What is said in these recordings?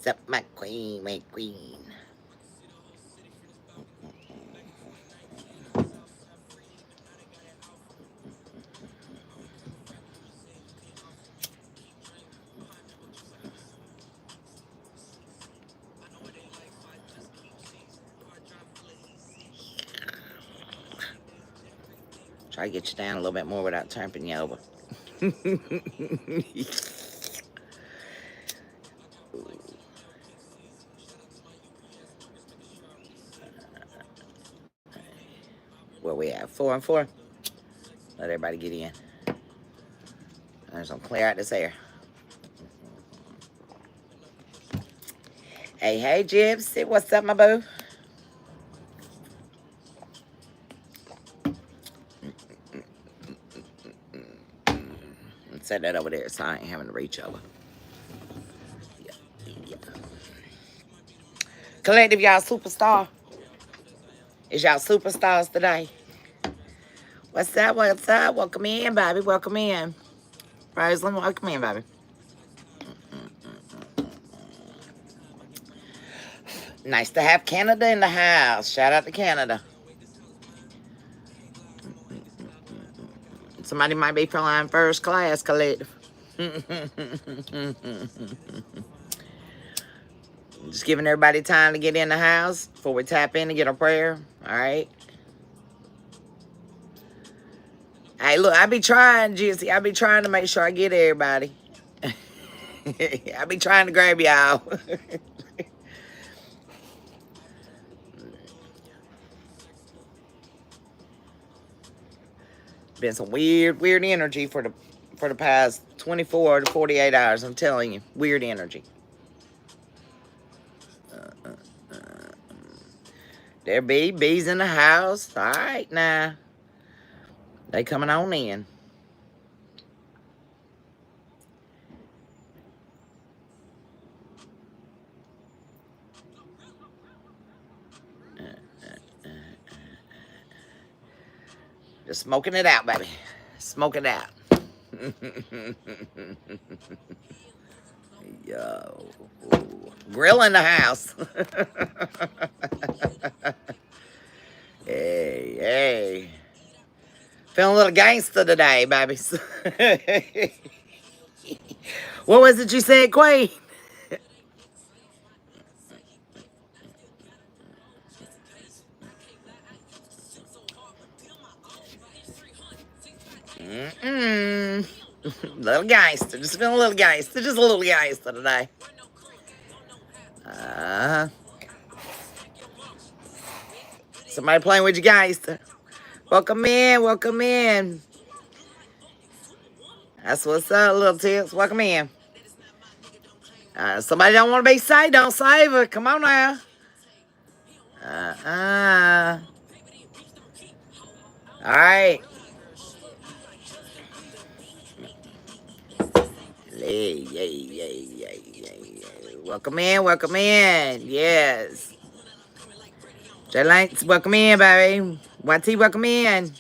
What's up, my queen, my queen? Try to get you down a little bit more without turning you over. Where we at? 4 and 4. Let everybody get in. I'm just gonna clear out this air. Hey, hey, Gypsy. What's up, my boo? Set that over there so I ain't having to reach over. Yeah, yeah. Collective, y'all superstar. Is y'all superstars today? What's up? What's up? Welcome in, baby. Welcome in. Rosalind, welcome in, baby. Nice to have Canada in the house. Shout out to Canada. Somebody might be flying first class, Collective. Just giving everybody time to get in the house before we tap in and get a prayer. All right. Hey, look, I be trying, Jizzy. I be trying to make sure I get everybody. I be trying to grab y'all. Been some weird energy for the past 24 to 48 hours. I'm telling you, weird energy. There be bees in the house. All right, now. They coming on in. Just smoking it out, baby. Smoke it out. Yo. Grill in the house. Hey, hey. Feeling a little gangster today, baby. What was it you said, Queen? Little gangster. Just feeling a little gangster. Just a little gangster today. Somebody playing with your gangster. Welcome in. Welcome in. That's what's up, little tips. Welcome in. Somebody don't want to be saved. Don't save her. Come on now. All right. Yay. Welcome in. Welcome in. Yes. J-Lanks, welcome in, baby. YT, welcome in.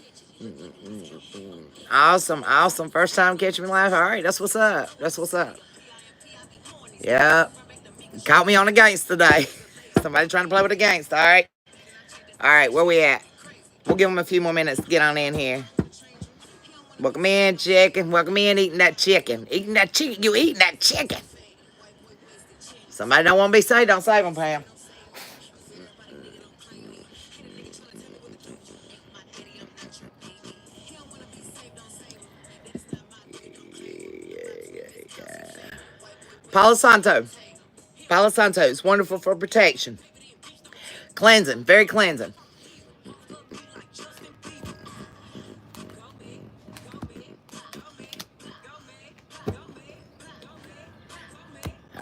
Awesome. First time catching me live. All right, that's what's up. Yeah. Caught me on the gangster today. Somebody trying to play with the gangster. All right. Where we at? We'll give them a few more minutes to get on in here. Welcome in, chicken. Welcome in, eating that chicken. Eating that chicken. You eating that chicken. Somebody don't want to be saved. Don't save them, Pam. Palo Santo. It's wonderful for protection. Cleansing. Very cleansing.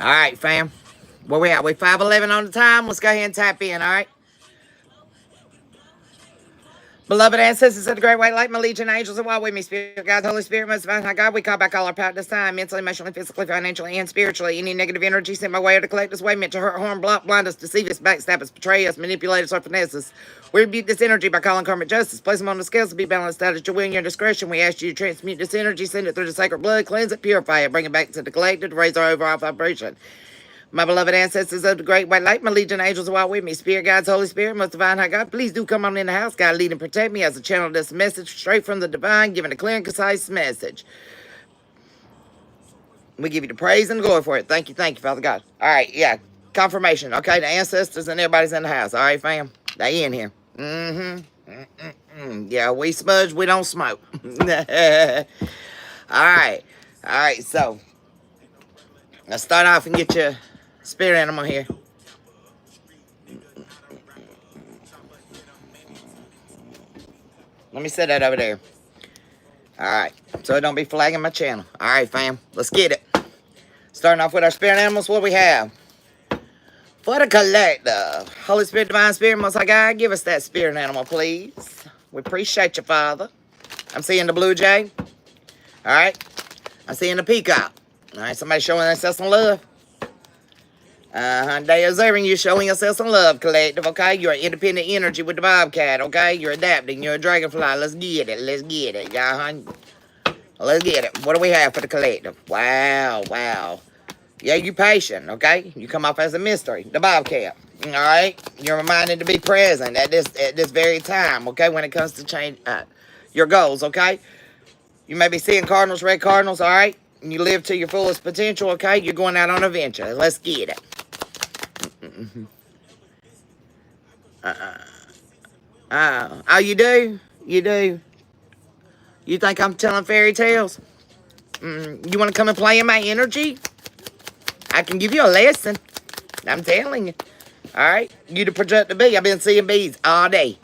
All right, fam. Where we at? We 5:11 on the time. Let's go ahead and tap in, all right? Beloved ancestors of the great white light, my legion angels, and walk with me, Spirit of God, Holy Spirit, most high God, we call back all our power this time, mentally, emotionally, physically, financially, and spiritually. Any negative energy sent my way or to collect us way, meant to hurt, harm, block, blind us, deceive us, backstab us, betray us, manipulate us, or finesse us. We rebuke this energy by calling karmic justice. Place them on the scales to be balanced out at your will and your discretion. We ask you to transmute this energy, send it through the sacred blood, cleanse it, purify it, bring it back to the collected, raise our overall vibration. My beloved ancestors of the great white light, my legion angels walk with me. Spirit guides, Holy Spirit, most divine high God, please do come on in the house. God, lead and protect me as a channel of this message straight from the divine, giving a clear and concise message. We give you the praise and the glory for it. Thank you, Father God. All right, yeah, confirmation. Okay, the ancestors and everybody's in the house. All right, fam, they in here. Yeah, we smudge, we don't smoke. All right, so let's start off and get your spirit animal here. Let me set that over there. All right, so it don't be flagging my channel. All right, fam, let's get it. Starting off with our spirit animals, what we have? For the collective, Holy Spirit, Divine Spirit, Most High God, give us that spirit animal, please. We appreciate you, Father. I'm seeing the blue jay. All right, I'm seeing the peacock. All right, somebody showing themselves some love. They observing you, showing yourself some love, collective, okay? You're an independent energy with the bobcat, okay? You're adapting, you're a dragonfly. Let's get it, yeah, let's get it. What do we have for the collective? Wow. Yeah, you patient, okay? You come off as a mystery, the bobcat, all right? You're reminded to be present at this very time, okay? When it comes to change your goals, okay? You may be seeing cardinals, red cardinals, all right? And you live to your fullest potential, okay? You're going out on a venture. Let's get it. Oh, you do? You think I'm telling fairy tales? You want to come and play in my energy? I can give you a lesson. I'm telling you. All right? You the projector bee. I've been seeing bees all day,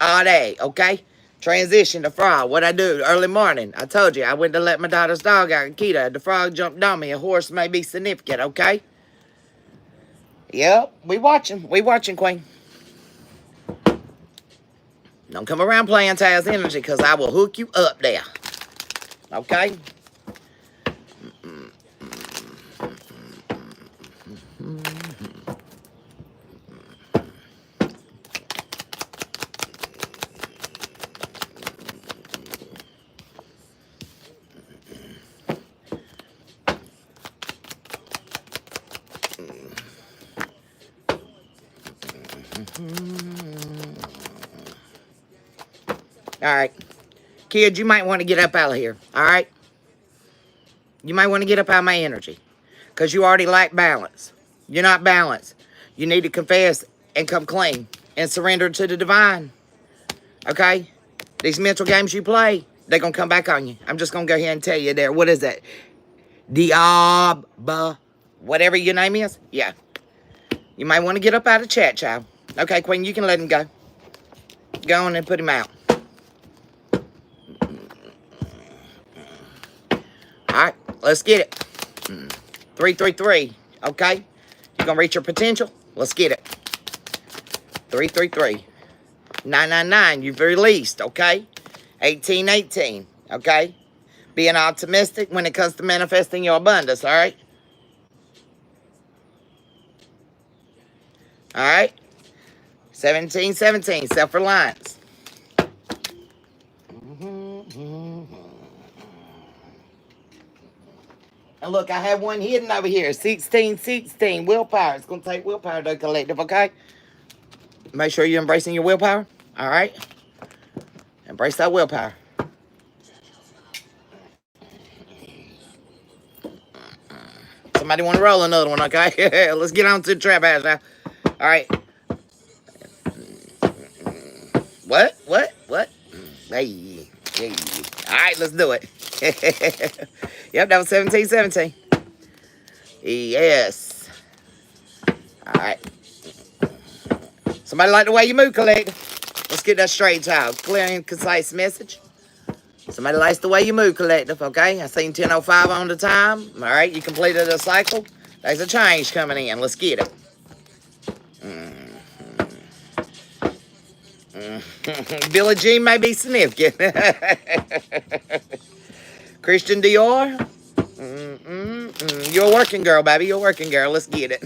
okay? Transition to frog. What I do early morning. I told you, I went to let my daughter's dog out, Kita. The frog jumped on me. A horse may be significant, okay? Yep, we watching, Queen. Don't come around playing Taz energy, because I will hook you up there. Okay? All right. Kids, you might want to get up out of here. All right? You might want to get up out of my energy. Because you already lack balance. You're not balanced. You need to confess and come clean. And surrender to the divine. Okay? These mental games you play, they're going to come back on you. I'm just going to go ahead and tell you there. What is that? Diab, whatever your name is. Yeah. You might want to get up out of chat, child. Okay, Queen, you can let him go. Go on and put him out. Alright, let's get it. 333, okay? You're going to reach your potential? Let's get it. 333. 999, you've released, okay? 1818, okay? Being optimistic when it comes to manifesting your abundance, alright? Alright? 1717, self-reliance. And look, I have one hidden over here. 1616. Willpower. It's going to take willpower to collective, okay? Make sure you're embracing your willpower. All right? Embrace that willpower. Somebody want to roll another one, okay? Let's get on to the trap house now. All right. What? Hey. All right, let's do it. Yep, that was 1717. Yes. All right. Somebody like the way you move, collector. Let's get that straight, child. Clear and concise message. Somebody likes the way you move, collective, okay? I seen 10:05 on the time. All right, you completed a cycle. There's a change coming in. Let's get it. Billie Jean may be significant. Christian Dior. You're a working girl, baby. You're a working girl. Let's get it.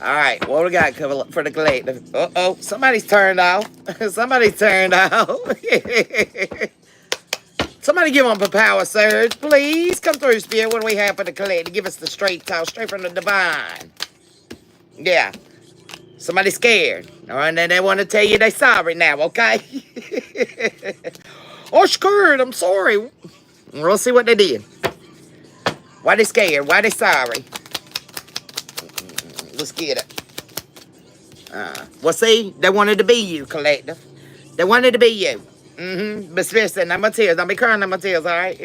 All right, what we got for the collective? Uh-oh, somebody's turned off. Somebody's turned off. Somebody give them a power surge, please. Come through, Spirit. What do we have for the collective? Give us the straight talk, straight from the divine. Yeah. Somebody scared. All right, and they want to tell you they sorry now, okay? Oh, scared. I'm sorry. We'll see what they did. Why they scared? Why they sorry? Let's get it. Well, see, they wanted to be you, collective. They wanted to be you. But Spirit said, no more tears. Don't be crying, no more tears, all right?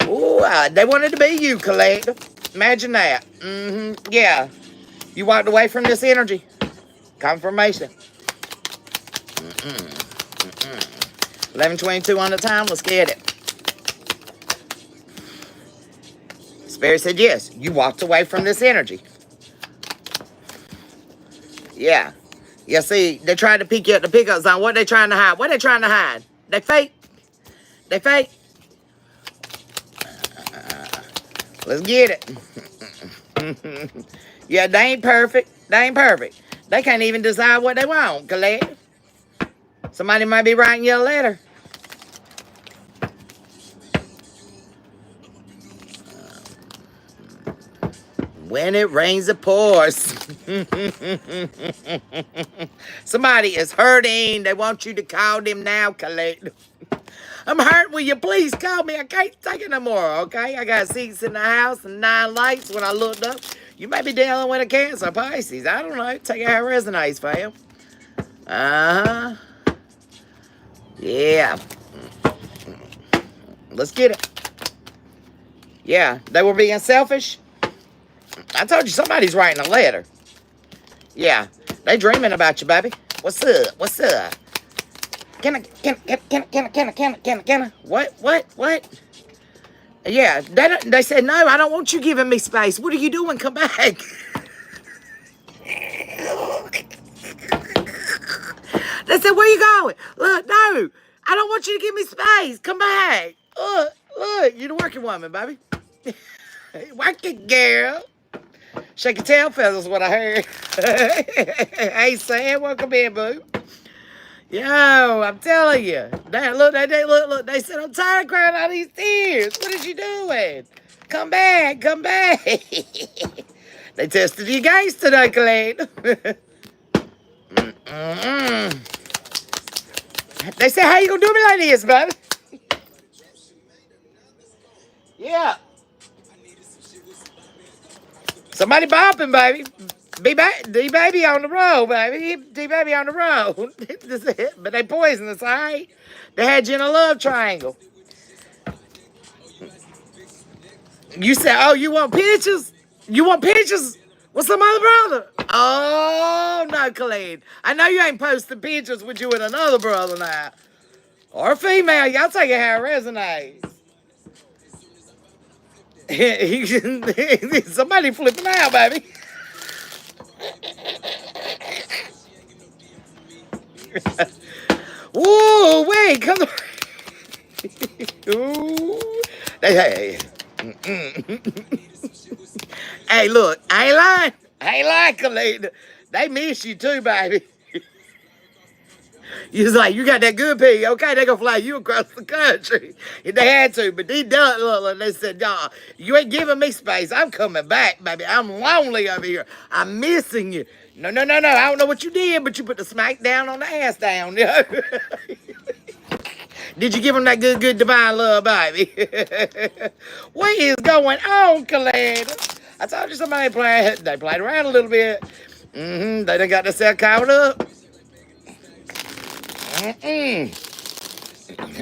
Ooh, they wanted to be you, collective. Imagine that. Yeah. You walked away from this energy. Confirmation. 11:22 on the time. Let's get it. Spirit said, yes, you walked away from this energy. Yeah. Yeah, see, they tried to pick you up the pickup zone. What they trying to hide? What they trying to hide? They fake. They fake. Let's get it. Yeah, they ain't perfect. They ain't perfect. They can't even decide what they want, collective. Somebody might be writing you a letter. When it rains, it pours. Somebody is hurting. They want you to call them now, collective. I'm hurt. Will you please call me? I can't take it no more, okay? I got 6 in the house and 9 lights when I looked up. You may be dealing with a Cancer, Pisces. I don't know. Take it how it resonates, fam. Uh-huh. Yeah. Let's get it. Yeah. They were being selfish. I told you somebody's writing a letter. Yeah. They dreaming about you, baby. What's up? What's up? Can I? What? Yeah, they said, no, I don't want you giving me space. What are you doing? Come back. They said, where you going? Look, no, I don't want you to give me space. Come back. Look, you're the working woman, baby. Working girl. Shake your tail feathers, what I heard. Hey, Sam, welcome in, boo. Yo, I'm telling you. Look, they said, I'm tired of crying out these tears. What is you doing? Come back. They tested you guys today, Clay. They said, how you gonna do me like this, baby? Yeah. Somebody bopping, baby. D-Baby on the road, baby. D-Baby on the road. But they poisonous, all right? They had you in a love triangle. You said, oh, you want pictures? You want pictures with some other brother? Oh, no, Khalid. I know you ain't posting pictures with you and another brother now. Or a female. Y'all take it how it resonates. Somebody flipping out, baby. Ooh, wait, come on. Ooh. Hey. Hey, look, I ain't lying, Khalid. They miss you too, baby. You was like, you got that good pig, okay? They gonna fly you across the country. If they had to, but they done, look, they said, nah, you ain't giving me space. I'm coming back, baby. I'm lonely over here. I'm missing you. No. I don't know what you did, but you put the smack down on the ass down. Did you give them that good divine love, baby? What is going on, Khalid? I told you somebody played around a little bit. They done got themselves covered up.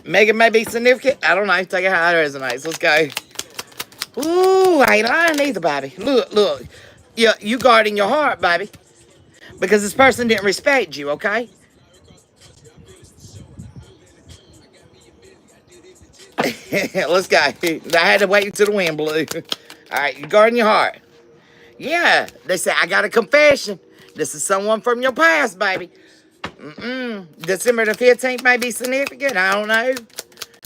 Megan may be significant. I don't know. Take it how it resonates. Let's go. Ooh, I ain't lying either, baby. Look. You guarding your heart, baby. Because this person didn't respect you, okay? Let's go. I had to wait until the wind blew. All right, you guarding your heart. Yeah, they say, I got a confession. This is someone from your past, baby. December the 15th may be significant. I don't know.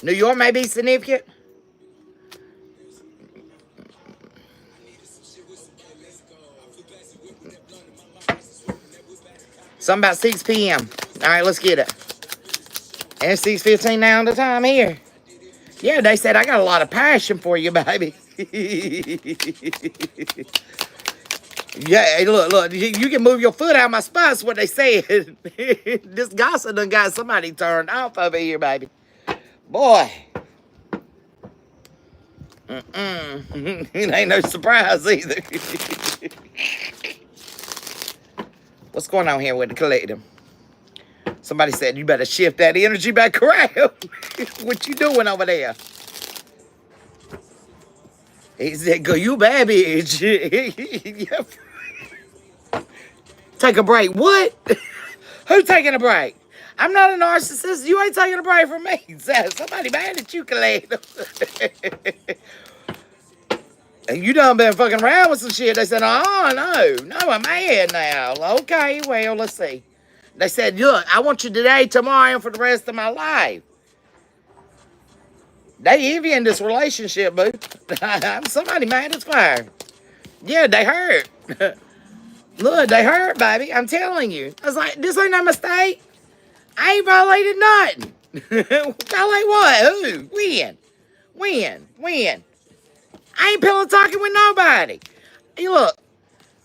New York may be significant. Something about 6 p.m. All right, let's get it. And 6:15 now on the time here. Yeah, they said I got a lot of passion for you, baby. Yeah, hey, look, you can move your foot out of my spot's what they said. This gossip done got somebody turned off over here, baby. Boy. It ain't no surprise either. What's going on here with the collective? Somebody said you better shift that energy back around. What you doing over there? He said, go, you bad bitch. Take a break. What? Who's taking a break? I'm not a narcissist. You ain't taking a break from me. Somebody mad at you, collective. And you done been fucking around with some shit. They said, oh, no, I'm mad now. Okay, well, let's see. They said, look, I want you today, tomorrow, and for the rest of my life. They envying this relationship, boo. Somebody mad as fire. Yeah, they hurt. Look, they hurt, baby. I'm telling you. I was like, this ain't no mistake. I ain't violated nothing. Violate what? Who? When? I ain't pillow talking with nobody. Hey, look,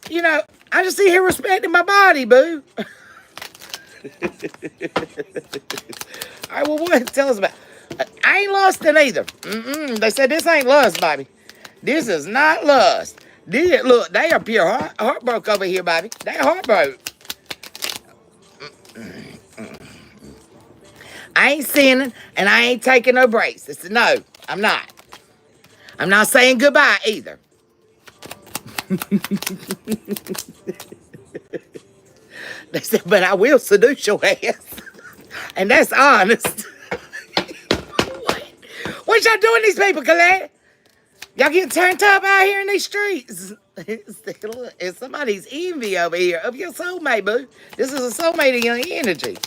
you know, I just sit here respecting my body, boo. All right, well, what? Tell us about I ain't lusting either. They said this ain't lust, baby. This is not lust. Look, they are pure heartbroken over here, baby. They heartbroken. I ain't sinning, and I ain't taking no breaks. They said, no, I'm not. I'm not saying goodbye either. They said, but I will seduce your ass. And that's honest. What y'all doing these people, Colette? Y'all getting turned up out here in these streets. It's somebody's envy over here of your soulmate, boo. This is a soulmate of your energy.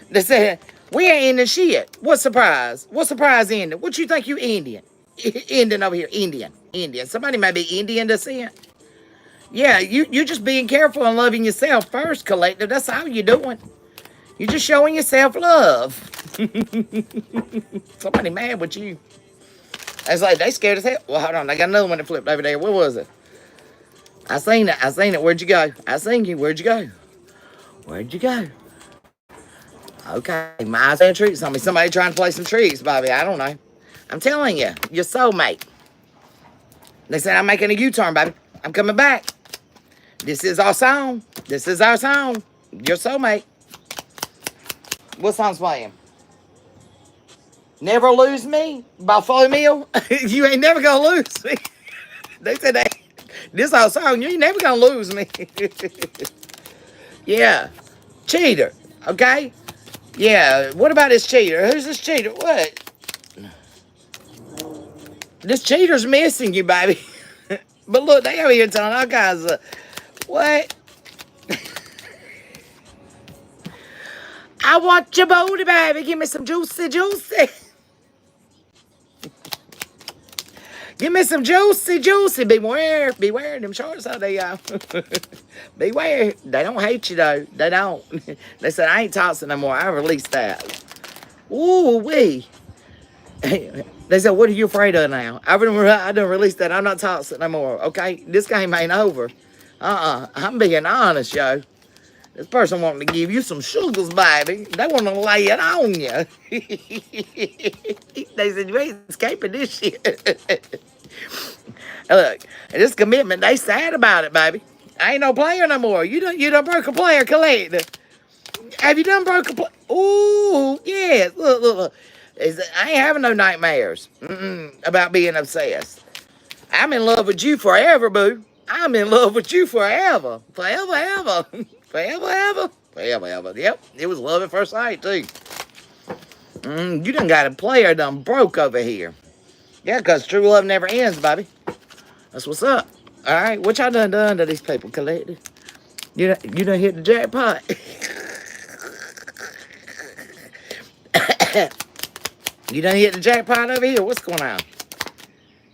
They said, we ain't ending shit. What surprise? What surprise ending? What you think you Indian? Indian over here. Indian. Somebody might be Indian descent. Yeah, you just being careful and loving yourself first, collective. That's all you're doing. You're just showing yourself love. Somebody mad with you. It's like they scared as hell. Well, hold on. I got another one that flipped over there. What was it? I seen it. Where'd you go? I seen you. Where'd you go? Okay, my eyes had tricks on me. Somebody trying to play some tricks, Bobby. I don't know. I'm telling you, your soulmate. They said I'm making a U-turn, baby. I'm coming back. This is our song. Your soulmate. What song's playing? Never Lose Me by Foley Mill. You ain't never gonna lose me. They said that. This our song. You ain't never gonna lose me. Yeah. Cheater. Okay? Yeah. What about this cheater? Who's this cheater? What? This cheater's missing you, baby. But look, they over here telling all kinds of what? I want your booty, baby. Give me some juicy. Give me some juicy. Beware them shorts out there, y'all. Beware. They don't hate you, though. They don't. They said, I ain't tossing no more. I released that. Ooh, wee. They said, what are you afraid of now? I done released that. I'm not tossing no more, okay? This game ain't over. I'm being honest, yo. This person wanting to give you some sugars, baby. They want to lay it on you. They said, you ain't escaping this shit. Look, this commitment, they sad about it, baby. I ain't no player no more. You done broke a player, Colette. Have you done broke a player? Ooh, yes. Look. I ain't having no nightmares about being obsessed. I'm in love with you forever, boo. I'm in love with you forever. Forever. Yep, it was love at first sight, too. You done got a player done broke over here. Yeah, because true love never ends, baby. That's what's up. All right, what y'all done to these people, collected? You done hit the jackpot. You done hit the jackpot over here? What's going on?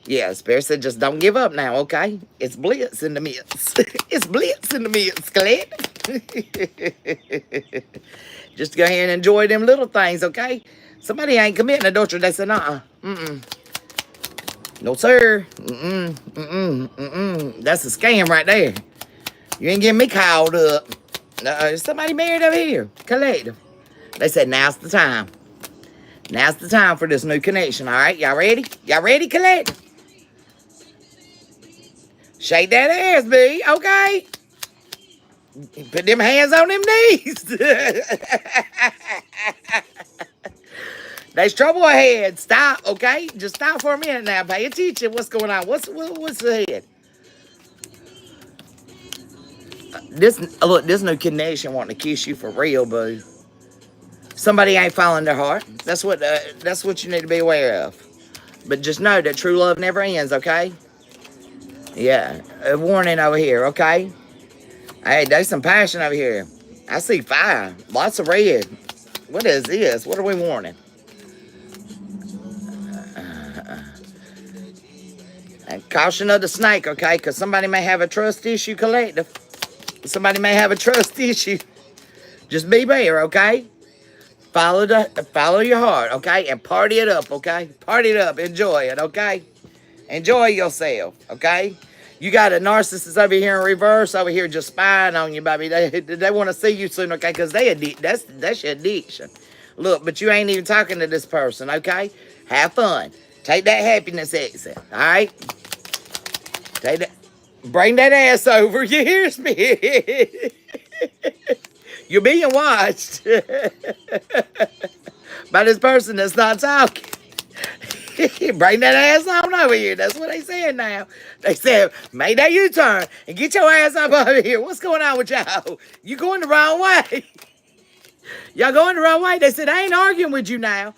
Yeah, Spirit said just don't give up now, okay? It's blitz in the midst. It's blitz in the midst, Colette. Just go ahead and enjoy them little things, okay? Somebody ain't committing adultery. They said, no, sir. That's a scam right there. You ain't getting me called up. Somebody married over here. Collective. They said, now's the time. Now's the time for this new connection, all right? Y'all ready? Y'all ready, collective? Shake that ass, B, okay? Put them hands on them knees. There's trouble ahead. Stop, okay? Just stop for a minute now. Pay attention. What's going on? What's ahead? Look, this new connection wanting to kiss you for real, boo. Somebody ain't following their heart. That's what you need to be aware of. But just know that true love never ends, okay? Yeah, a warning over here, okay? Hey, there's some passion over here. I see fire. Lots of red. What is this? What are we warning? And caution of the snake, okay? Because somebody may have a trust issue, collective. Somebody may have a trust issue. Just be there, okay? Follow your heart, okay? And party it up, okay? Party it up. Enjoy it, okay? Enjoy yourself, okay? You got a narcissist over here in reverse, over here just spying on you, baby. They want to see you soon, okay? Because that's your addiction. Look, but you ain't even talking to this person, okay? Have fun. Take that happiness exit, all right? Take that. Bring that ass over. You hear me? You're being watched by this person that's not talking. Bring that ass on over here. That's what they said now. They said, make that U-turn and get your ass up over here. What's going on with y'all? You going the wrong way. Y'all going the wrong way. They said, I ain't arguing with you now.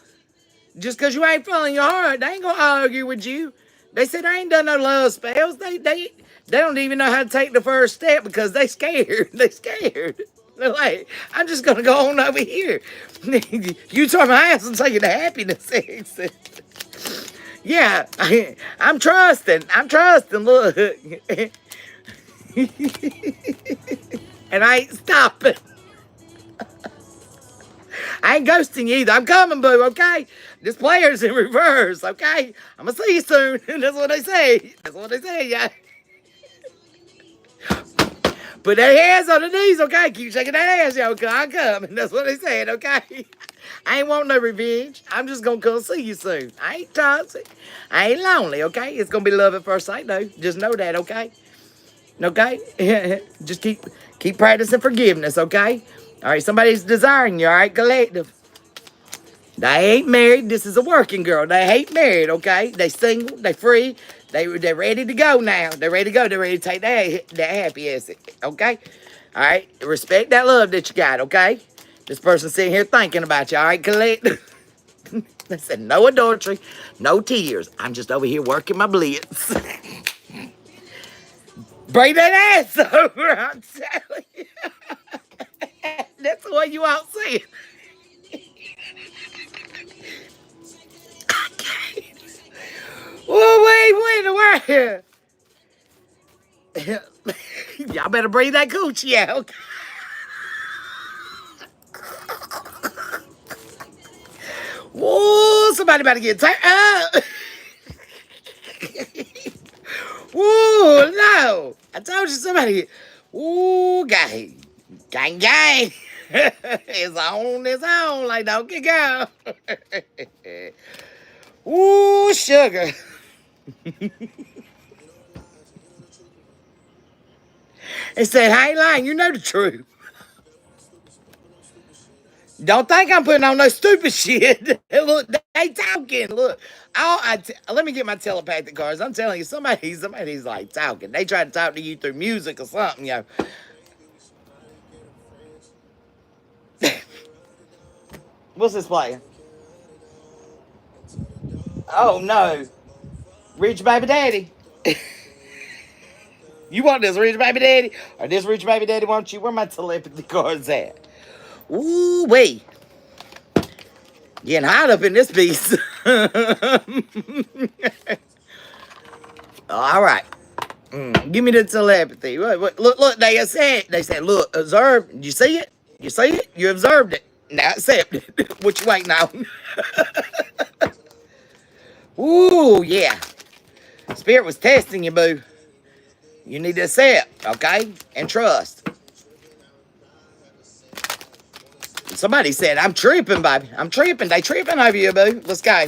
Just because you ain't following your heart, they ain't going to argue with you. They said, I ain't done no love spells. They don't even know how to take the first step because they scared. They scared. They're like, I'm just going to go on over here. You turn my ass and take the happiness exit. Yeah, I'm trusting. Look. And I ain't stopping. I ain't ghosting you either. I'm coming, boo, okay? This player's in reverse, okay? I'm going to see you soon. That's what they say. That's what they say, yeah. Put their hands on the knees, okay? Keep shaking that ass, yo, I'm coming. That's what they said, okay? I ain't want no revenge. I'm just going to come see you soon. I ain't toxic. I ain't lonely, okay? It's going to be love at first sight, though. Just know that, okay? Okay? Just keep practicing forgiveness, okay? All right, somebody's desiring you, all right? Collective. They ain't married. This is a working girl. They ain't married, okay? They single. They free. They're ready to go now. They're ready to go. They're ready to take that happy exit, okay? All right? Respect that love that you got, okay? This person's sitting here thinking about you, all right? Collective. They said, no adultery, no tears. I'm just over here working my blitz. Bring that ass over, I'm telling you. That's the way you all see it. Okay. Oh, wait, y'all better bring that coochie out. Whoa, somebody about to get tired up. Whoa, no. I told you somebody. Ooh, gang. Gang. It's on like Donkey Go. Ooh, sugar. They said, I ain't lying. You know the truth. Don't think I'm putting on no stupid shit. Look, they talking. Look, let me get my telepathic cards. I'm telling you, somebody's like talking. They try to talk to you through music or something, yo. What's this playing? Oh no, Rich Baby Daddy. You want this Rich Baby Daddy, or this Rich Baby Daddy want you? Where my telepathy cards at? Ooh wait. Getting hot up in this piece. All right. Give me the telepathy. Look, they said, look, observe. You see it? You see it? You observed it. Now accept it. What you waiting on? Ooh, yeah. Spirit was testing you, boo. You need to accept, okay? And trust. Somebody said, I'm tripping, baby. I'm tripping. They tripping over you, boo. Let's go.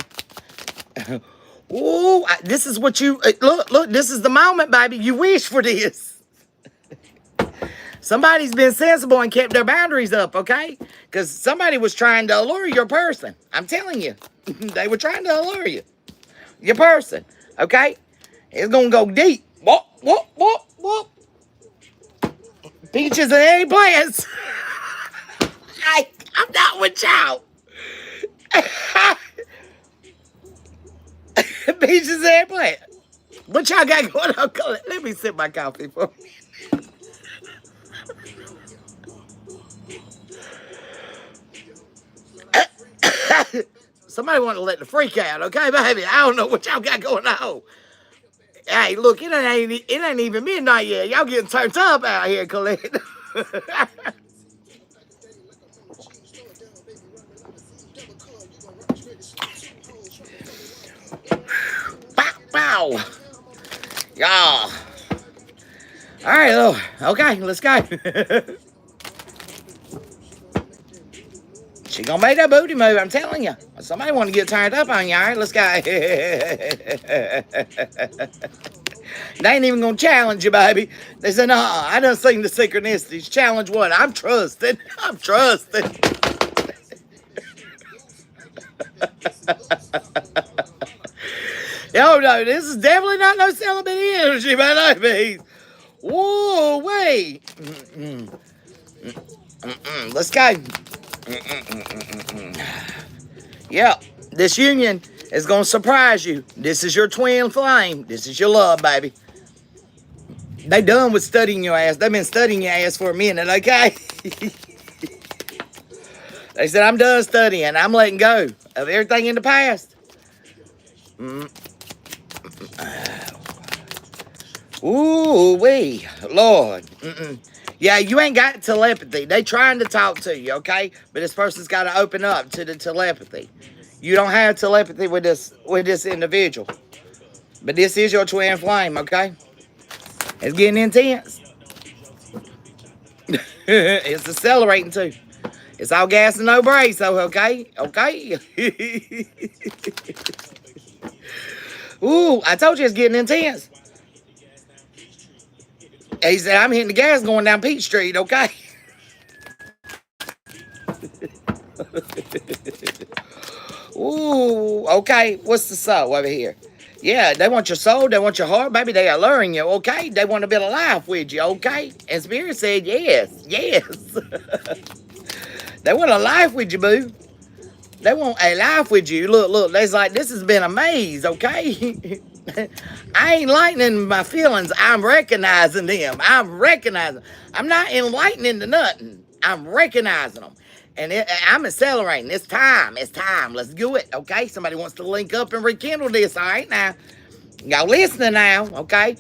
Ooh, this is what you... Look, this is the moment, baby. You wish for this. Somebody's been sensible and kept their boundaries up, okay? Because somebody was trying to allure your person. I'm telling you. They were trying to allure you. Your person, okay? It's going to go deep. Whoop, whoop, whoop, whoop. Peaches and eggplants. I'm not with y'all. Peaches and eggplant. What y'all got going on? Let me sip my coffee for me. Somebody want to let the freak out, okay, baby? I don't know what y'all got going on. Hey, look, it ain't even midnight yet. Y'all getting turned up out here, Colette. Bow. Y'all. All right, Lord. Okay, let's go. She gonna make that booty move, I'm telling you. Somebody want to get turned up on you, all right? Let's go. They ain't even gonna challenge you, baby. They said, no, I done seen the synchronicities. Challenge what? I'm trusting. I'm trusting. Yo, no, this is definitely not no celibate energy, by no means. Whoa, wait. Let's go. Yeah, this union is going to surprise you. This is your twin flame. This is your love, baby. They done with studying your ass. They've been studying your ass for a minute, okay? They said, I'm done studying. I'm letting go of everything in the past. Ooh, wee, Lord. Yeah, you ain't got telepathy. They trying to talk to you, okay? But this person's got to open up to the telepathy. You don't have telepathy with this individual. But this is your twin flame, okay? It's getting intense. It's accelerating too. It's all gas and no brakes, so okay? Okay? Ooh, I told you it's getting intense. He said, I'm hitting the gas going down Peach Street, okay? Ooh, okay. What's the soul over here? Yeah, they want your soul. They want your heart. Baby, they are luring you, okay? They want to build a life with you, okay? And Spirit said, yes, yes. They want a life with you, boo. They want a life with you. Look. They's like, this has been a maze, okay? I ain't lightening my feelings. I'm recognizing them. I'm not enlightening to nothing. I'm recognizing them. And I'm accelerating. It's time. Let's do it, okay? Somebody wants to link up and rekindle this, all right? Now, y'all listening now, okay?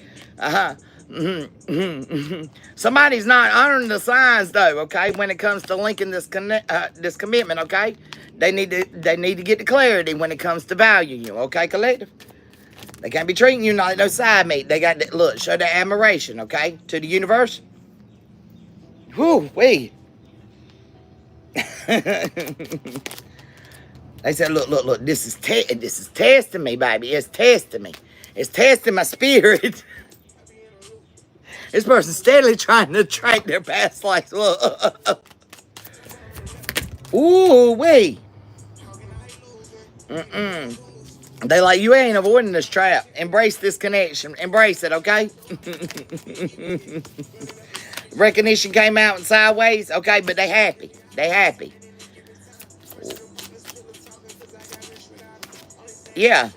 Somebody's not honoring the signs, though, okay? When it comes to linking this commitment, okay? They need to get the clarity when it comes to valuing you, okay, collective? They can't be treating you like no side mate. They got to, look, show their admiration, okay, to the universe. Whew, wee. They said, look, this is testing me, baby. It's testing me. It's testing my spirit. This person's steadily trying to track their past lives. Ooh, wee. They like, you ain't avoiding this trap. Embrace this connection. Embrace it, okay? Recognition came out sideways, okay, but they happy. They happy. Yeah.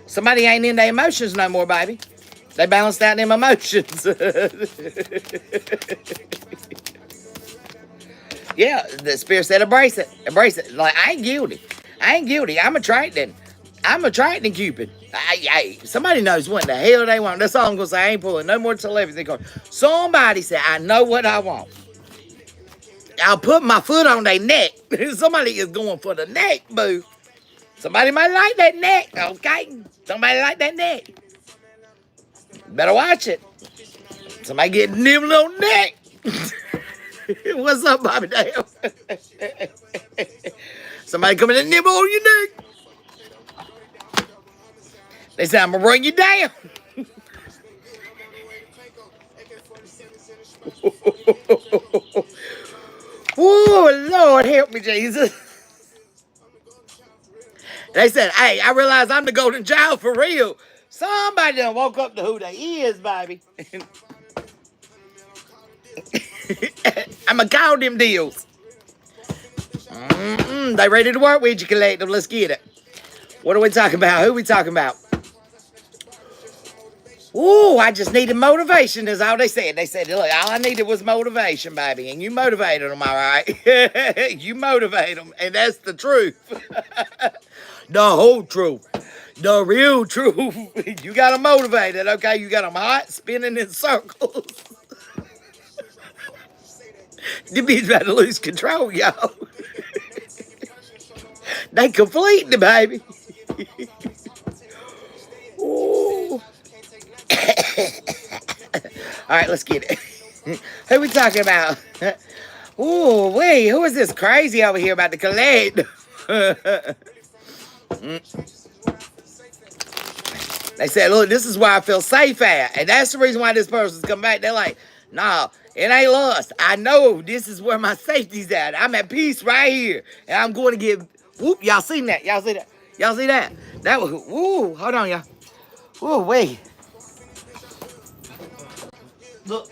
Somebody ain't in their emotions no more, baby. They balanced out them emotions. Yeah, the Spirit said embrace it. Embrace it. Like, I ain't guilty. I'm attracting. I'm attracting Cupid. Somebody knows what the hell they want. That's all I'm going to say. I ain't pulling no more telepathy cards. Somebody said, I know what I want. I'll put my foot on their neck. Somebody is going for the neck, boo. Somebody might like that neck, okay? Somebody like that neck. Better watch it. Somebody getting nibbled on the neck. What's up, Bobby Dale? Somebody coming to nibble on your neck. They said, I'm going to bring you down. Oh, Lord, help me, Jesus. They said, hey, I realize I'm the golden child for real. Somebody done woke up to who they is, baby. I'm going to call them deals. They ready to work with you, collective. Let's get it. What are we talking about? Who we talking about? Ooh, I just needed motivation, is all they said. They said, look, all I needed was motivation, baby. And you motivated them, all right? You motivate them, and that's the truth. The whole truth. The real truth. You got them motivated, okay? You got them hot, spinning in circles. The bitch about to lose control, y'all. They complete the baby. Ooh. All right, let's get it. Who we talking about? Ooh, wait, who is this crazy over here about to collect? They said, look, this is where I feel safe at. And that's the reason why this person's come back. They're like, nah, it ain't lust. I know this is where my safety's at. I'm at peace right here. And I'm going to get, whoop, y'all seen that? Y'all see that? Y'all see that? That was, woo, hold on, y'all. Ooh, wait. Look,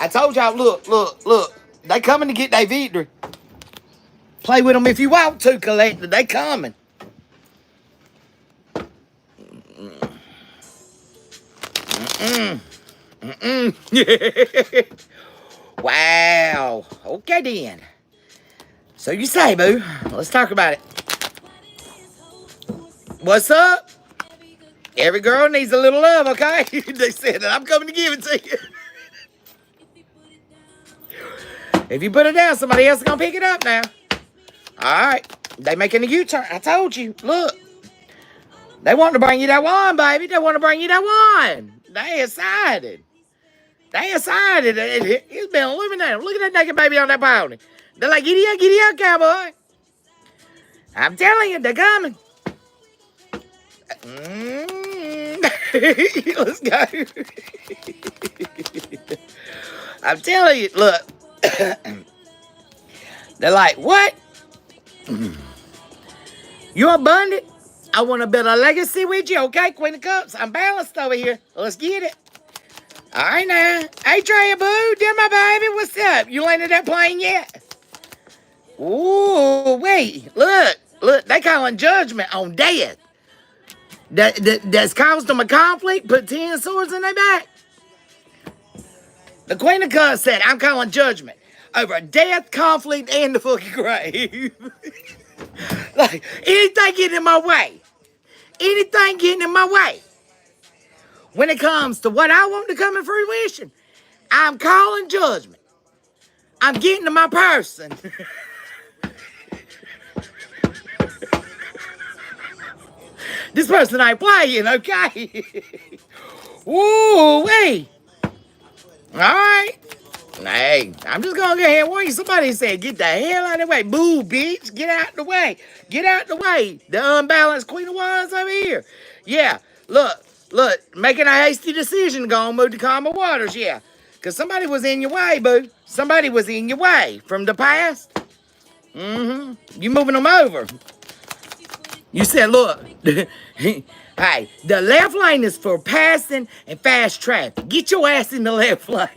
I told y'all, look. They coming to get their victory. Play with them if you want to, collector. They coming. Wow. Okay, then. So you say, boo. Let's talk about it. What's up? Every girl needs a little love, okay? They said that I'm coming to give it to you. If you put it down, somebody else is going to pick it up now. All right. They making a U-turn. I told you. Look. They want to bring you that wine, baby. They want to bring you that wine. They excited. They excited. It's been illuminated. Look at that naked baby on that pony. They're like, giddy up, cowboy. I'm telling you, they're coming. Let's go. I'm telling you, look. They're like, what? You abundant? I want to build a legacy with you, okay, Queen of Cups? I'm balanced over here. Let's get it. All right, now. Hey, Trey, boo. Dear my baby, what's up? You landed that plane yet? Ooh, wait. Look. They calling judgment on death. That's caused them a conflict, put 10 swords in their back. The Queen of Cups said, I'm calling judgment over death, conflict, and the fucking grave. Like, anything getting in my way. Anything getting in my way. When it comes to what I want to come in fruition, I'm calling judgment. I'm getting to my person. This person ain't playing, okay? Woo, wait. All right. Hey, I'm just going to go ahead and warn you. Somebody said, get the hell out of the way. Boo, bitch. Get out the way. Get out the way. The unbalanced Queen of Wands over here. Yeah, look. Making a hasty decision to go and move to calmer waters, yeah. Because somebody was in your way, boo. Somebody was in your way from the past. You moving them over. You said, look, hey, the left lane is for passing and fast traffic. Get your ass in the left lane.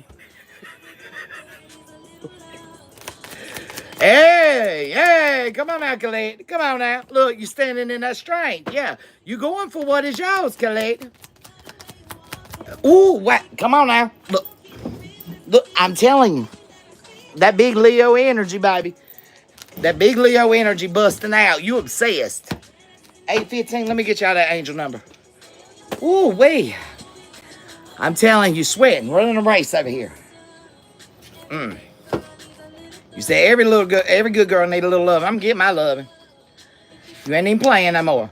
Hey, come on now, Colette. Come on now. Look, you're standing in that strength. Yeah, you going for what is yours, Colette. Ooh, what? Come on now. Look, I'm telling you. That big Leo energy, baby. That big Leo energy busting out. You obsessed. 8:15. Let me get y'all that angel number. Ooh, wee. I'm telling you, sweating, running a race over here. You say every good girl need a little love. I'm getting my loving. You ain't even playing no more.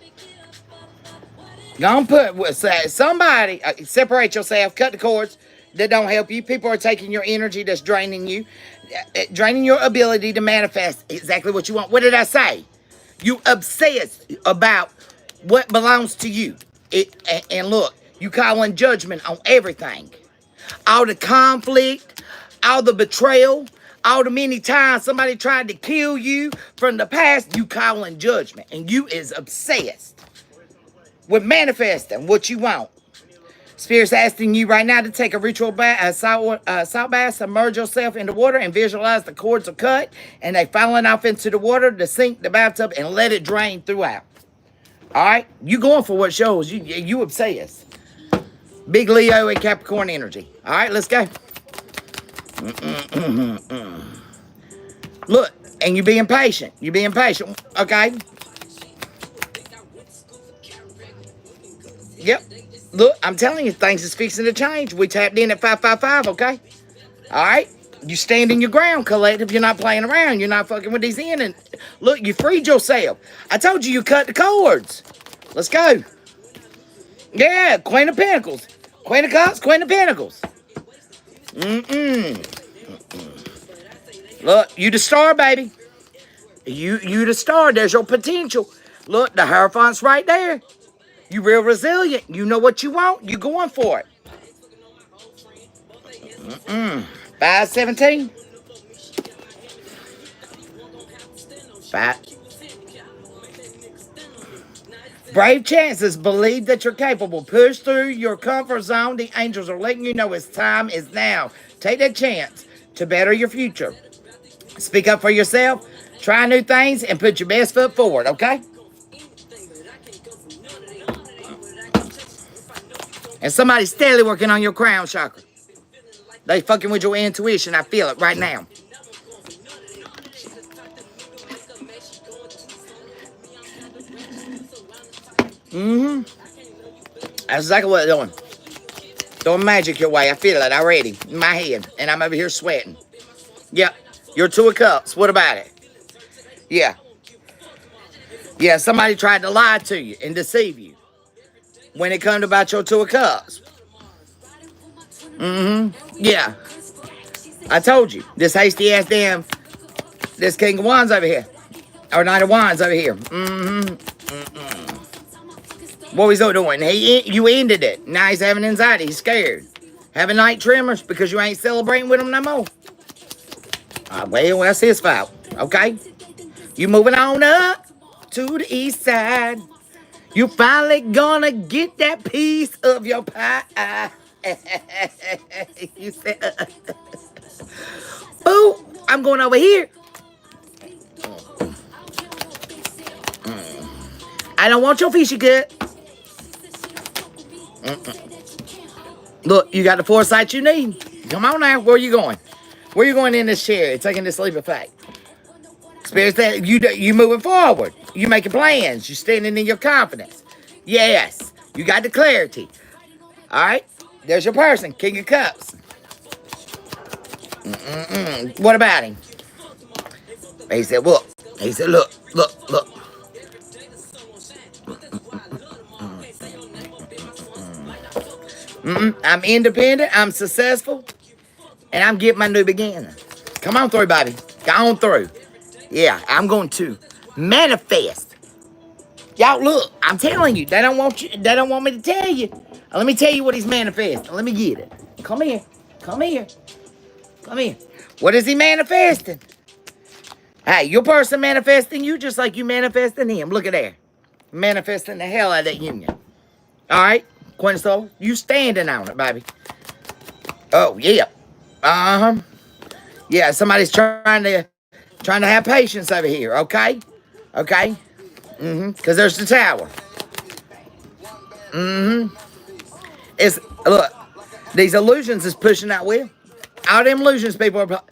Gonna put somebody separate yourself, cut the cords that don't help you. People are taking your energy, that's draining you, draining your ability to manifest exactly what you want. What did I say? You obsessed about what belongs to you. And look, you calling judgment on everything. All the conflict, all the betrayal, all the many times somebody tried to kill you from the past, you calling judgment. And you is obsessed with manifesting what you want. Spirit's asking you right now to take a ritual bath, a salt bath, submerge yourself in the water and visualize the cords are cut and they falling off into the water, the sink, the bathtub, and let it drain throughout. All right? You going for what shows. You obsessed. Big Leo and Capricorn energy. All right, let's go. Look, and you being patient. You being patient, okay? Yep. Look, I'm telling you, things is fixing to change. We tapped in at 555, okay? All right? You standing your ground, collective. You're not playing around. You're not fucking with these in. And look, you freed yourself. I told you cut the cords. Let's go. Yeah, Queen of Pentacles. Queen of Cups, Queen of Pentacles. Look, you the star, baby. You the star. There's your potential. Look, the Hierophant's right there. You real resilient. You know what you want. You going for it. 517. 5. Brave chances. Believe that you're capable. Push through your comfort zone. The angels are letting you know it's time is now. Take that chance to better your future. Speak up for yourself. Try new things and put your best foot forward, okay? And somebody's steadily working on your crown chakra. They fucking with your intuition. I feel it right now. That's exactly what they're doing. Throwing magic your way. I feel it already in my head. And I'm over here sweating. Yep. Your Two of Cups. What about it? Yeah. Yeah, somebody tried to lie to you and deceive you when it comes about your Two of Cups. Yeah. I told you. This hasty ass damn, this King of Wands over here. Or Knight of Wands over here. What was he doing? You ended it. Now he's having anxiety. He's scared. Having night tremors because you ain't celebrating with him no more. Well, that's his fault. Okay? You moving on up to the east side. You finally gonna get that piece of your pie. You said, boo, I'm going over here. I don't want your fishy gut. Look, you got the foresight you need. Come on now. Where are you going? Where are you going in this chair? Taking this leap of faith. Spirit that you moving forward. You making plans. You standing in your confidence. Yes. You got the clarity. All right. There's your person. King of Cups. What about him? He said, look. He said, look. I'm independent. I'm successful. And I'm getting my new beginning. Come on through, baby. Go on through. Yeah, I'm going to manifest. Y'all, look. I'm telling you. They don't want you. They don't want me to tell you. Let me tell you what he's manifesting. Let me get it. Come here. Come here. Come here. What is he manifesting? Hey, your person manifesting you just like you manifesting him. Look at there. Manifesting the hell out of that union. All right, Queen of Soul. You standing on it, baby. Oh, yeah. Yeah, somebody's trying to have patience over here, okay? Okay? Because there's the tower. It's, look, these illusions is pushing out with. All them illusions people are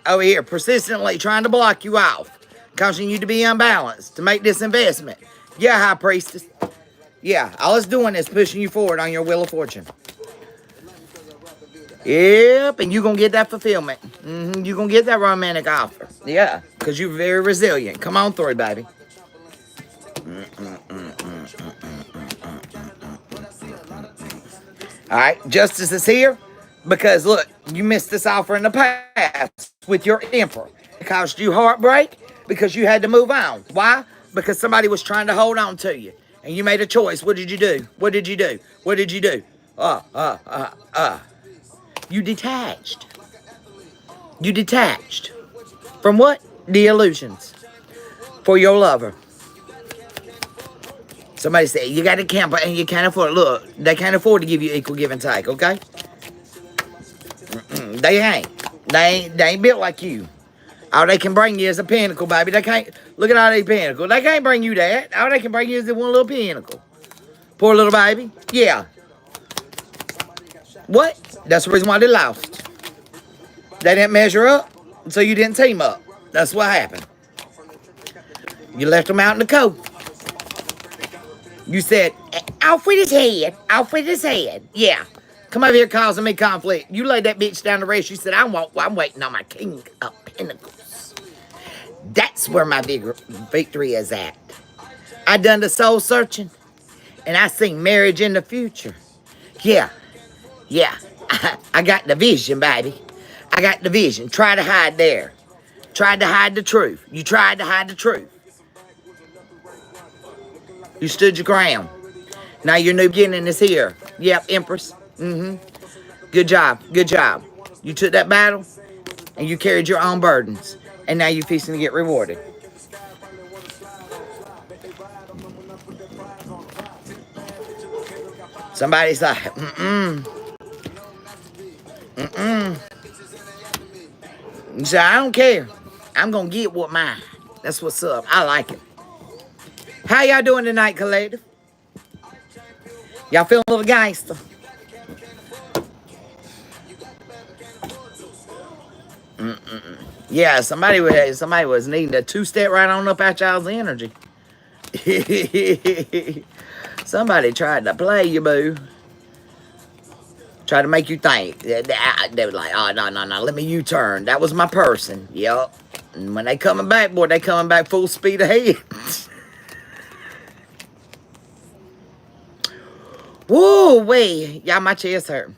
over here persistently trying to block you off, causing you to be unbalanced, to make this investment. Yeah, High Priestess. Yeah, all it's doing is pushing you forward on your Wheel of Fortune. Yep, and you're going to get that fulfillment. You're going to get that romantic offer. Yeah, because you're very resilient. Come on through, baby. All right, justice is here because, look, you missed this offer in the past with your Emperor. It caused you heartbreak because you had to move on. Why? Because somebody was trying to hold on to you, and you made a choice. What did you do? What did you do? What did you do? You detached. You detached. From what? The illusions. For your lover. Somebody said, you got a camper and you can't afford it. Look, they can't afford to give you equal give and take, okay? They ain't. They ain't built like you. All they can bring you is a pinnacle, baby. They can't, look at all these pinnacles. They can't bring you that. All they can bring you is the one little pinnacle. Poor little baby. Yeah. What? That's the reason why they lost. They didn't measure up, so you didn't team up. That's what happened. You left them out in the cold. You said, off with his head. Off with his head. Yeah. Come over here causing me conflict. You laid that bitch down the race. You said, I'm waiting on my king of pentacles. That's where my victory is at. I done the soul searching, and I seen marriage in the future. Yeah. Yeah. I got the vision, baby. I got the vision. Try to hide there. Tried to hide the truth. You tried to hide the truth. You stood your ground. Now your new beginning is here. Yep, Empress. Good job. Good job. You took that battle, and you carried your own burdens. And now you're fixing to get rewarded. Somebody's like, You say, I don't care. I'm going to get what mine. That's what's up. I like it. How y'all doing tonight, collective? Y'all feeling a little gangster? Yeah, somebody was needing a two-step right on up at y'all's energy. Somebody tried to play you, boo. Tried to make you think. They were like, oh, no, let me U-turn. That was my person. Yep. And when they coming back, boy, they coming back full speed ahead. Woo, wee. Y'all, my chest hurt.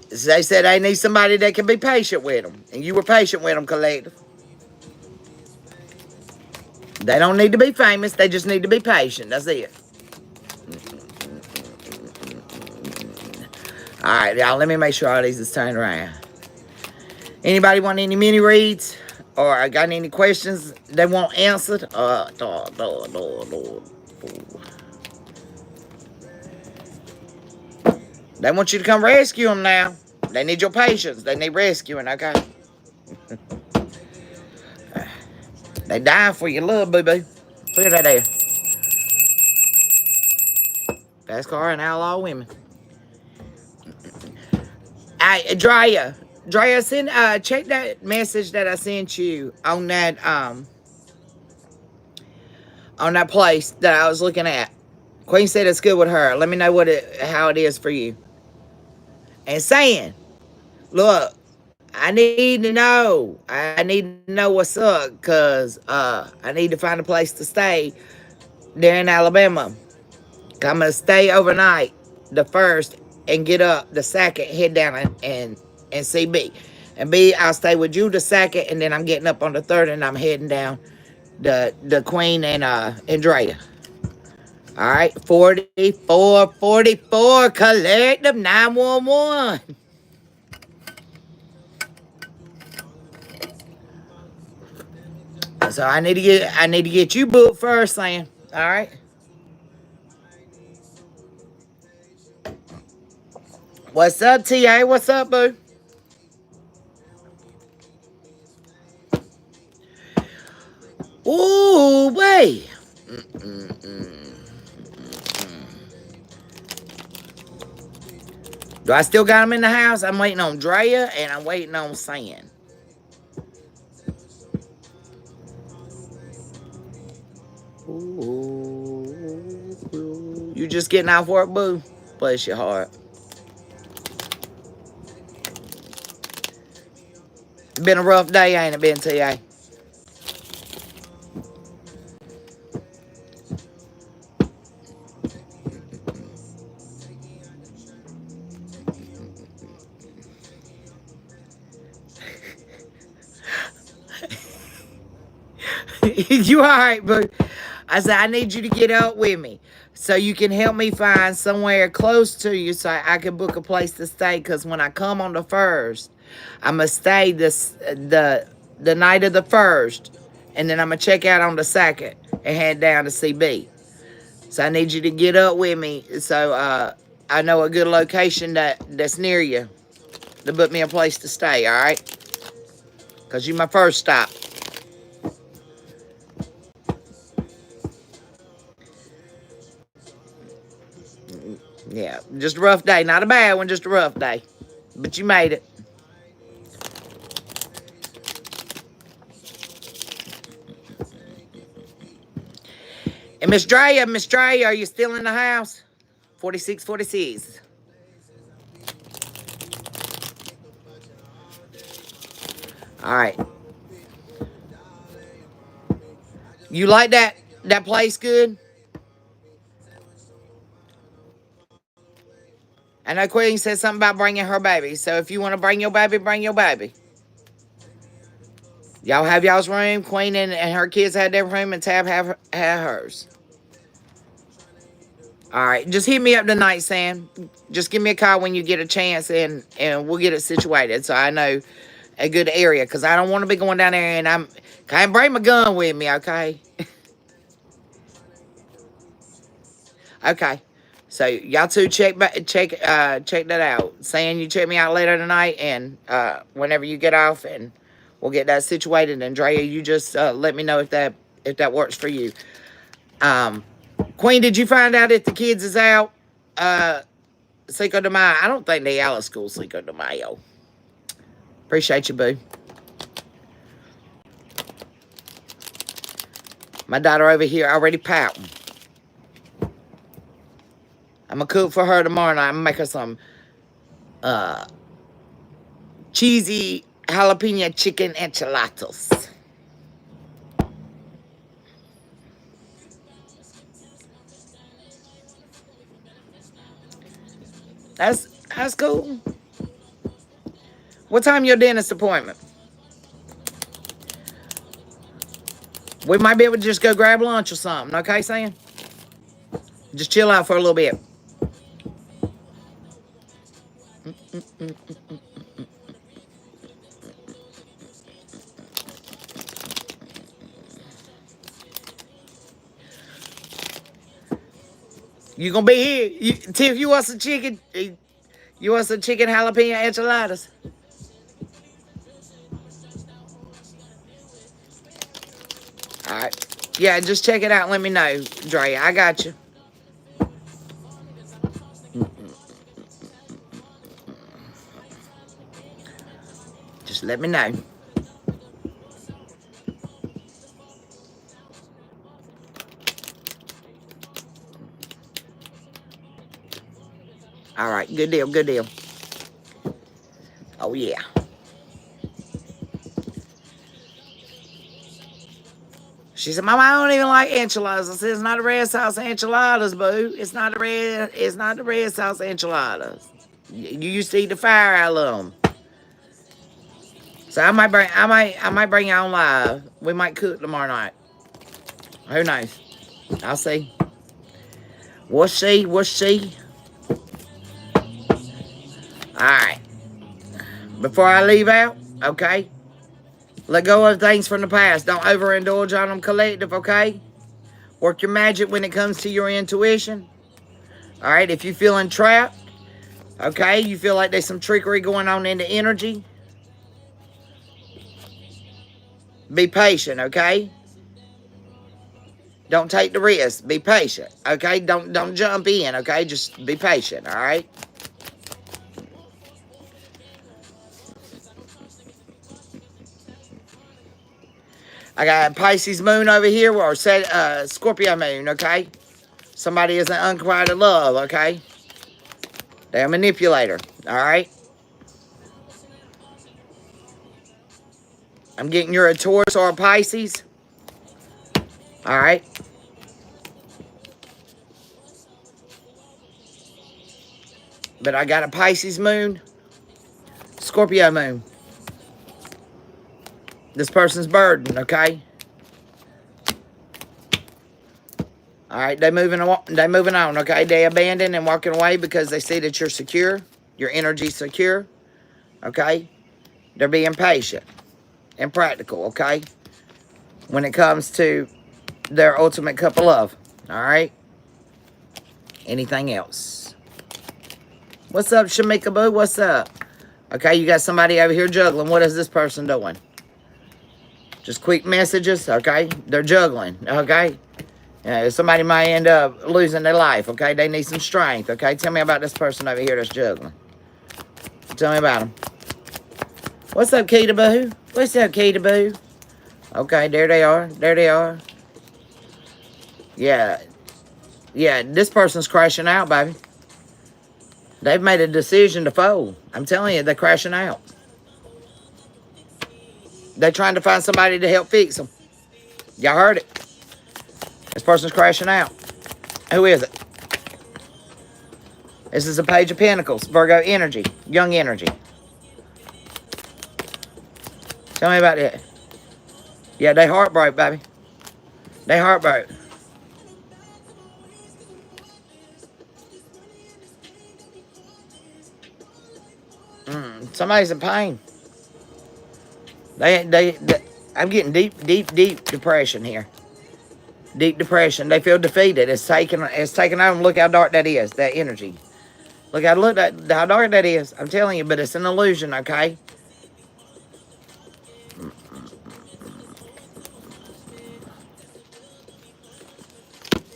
They said they need somebody that can be patient with them. And you were patient with them, collective. They don't need to be famous. They just need to be patient. That's it. All right, y'all. Let me make sure all these is turned around. Anybody want any mini reads? Or got any questions they want answered? They want you to come rescue them now. They need your patience. They need rescuing, okay? They dying for your love, boo-boo. Look at that there. Fast car and outlaw women. Hey, Drea, send check that message that I sent you on that place that I was looking at. Queen said it's good with her. Let me know how it is for you. And saying, look, I need to know. I need to know what's up, because I need to find a place to stay there in Alabama. I'm going to stay overnight the first and get up the second, head down and see B. And B, I'll stay with you the second, and then I'm getting up on the third, and I'm heading down the Queen and Drea. All right, 44, collective 911. So I need to get you booked first, Sam. All right. What's up, TA? What's up, boo? Ooh, wait. Do I still got them in the house? I'm waiting on Drea and I'm waiting on Sam. just getting off work, boo? Bless your heart. Been a rough day, ain't it been, T.A.? You all right, boo? I said, I need you to get up with me so you can help me find somewhere close to you so I can book a place to stay. Because when I come on the 1st, I'm going to stay the night of the 1st, and then I'm going to check out on the 2nd and head down to CB. So I need you to get up with me so I know a good location that's near you to book me a place to stay, all right? Because you're my first stop. Yeah, just a rough day. Not a bad one, just a rough day. But you made it. And Miss Drea, are you still in the house? 4646. All right. You like that place good? I know Queen said something about bringing her baby. So if you want to bring your baby, bring your baby. Y'all have y'all's room. Queen and her kids had their room, and Tab had hers. All right. Just hit me up tonight, Sam. Just give me a call when you get a chance, and we'll get it situated so I know a good area. Because I don't want to be going down there and can't bring my gun with me, okay? Okay. So y'all two check that out. Saying you check me out later tonight, and whenever you get off, and we'll get that situated. And Drea, you just let me know if that works for you. Queen, did you find out if the kids is out Cinco de Mayo? I don't think they out of school Cinco de Mayo. Appreciate you, boo. My daughter over here already pouting. I'm going to cook for her tomorrow night. I'm going to make her some cheesy jalapeno chicken enchiladas. That's cool. What time your dentist appointment? We might be able to just go grab lunch or something. Okay, Sam? Just chill out for a little bit. You gonna be here? Tiff, you want some chicken? You want some chicken jalapeno enchiladas? All right. Yeah, just check it out and let me know, Dre. I got you. Just let me know. All right, good deal, good deal. Oh, yeah. She said, Mama, I don't even like enchiladas. I said, it's not a red sauce enchiladas, boo. It's not the red sauce enchiladas. You used to eat the fire out of them. So I might bring you on live. We might cook tomorrow night. Who knows? I'll see. We'll see. Alright. Before I leave out, okay? Let go of things from the past. Don't overindulge on them collective, okay? Work your magic when it comes to your intuition. Alright, if you're feeling trapped, okay, you feel like there's some trickery going on in the energy, be patient, okay? Don't take the risk. Be patient, okay? Don't jump in, okay? Just be patient, all right? I got Pisces moon over here, or Scorpio moon, okay? Somebody isn't unrequited love, okay? They're a manipulator, all right? I'm getting you're a Taurus or a Pisces, all right? But I got a Pisces moon, Scorpio moon. This person's burden, okay? All right, they moving on, okay? They abandon and walking away because they see that you're secure, your energy's secure, okay? They're being patient and practical, okay? When it comes to their ultimate cup of love, all right? Anything else? What's up, Shamika Boo? What's up? Okay, you got somebody over here juggling. What is this person doing? Just quick messages, okay? They're juggling, okay? Somebody might end up losing their life, okay? They need some strength, okay? Tell me about this person over here that's juggling. Tell me about them. What's up, Keita Boo? What's up, Keita Boo? Okay, there they are. There they are. Yeah. Yeah, this person's crashing out, baby. They've made a decision to fold. I'm telling you, they're crashing out. They're trying to find somebody to help fix them. Y'all heard it. This person's crashing out. Who is it? This is a Page of Pentacles. Virgo energy. Young energy. Tell me about that. Yeah, they heartbroke, baby. They heartbroke. Somebody's in pain. I'm getting deep depression here. Deep depression. They feel defeated. It's taking on. Look how dark that is. That energy. Look how dark that is. I'm telling you, but it's an illusion, okay?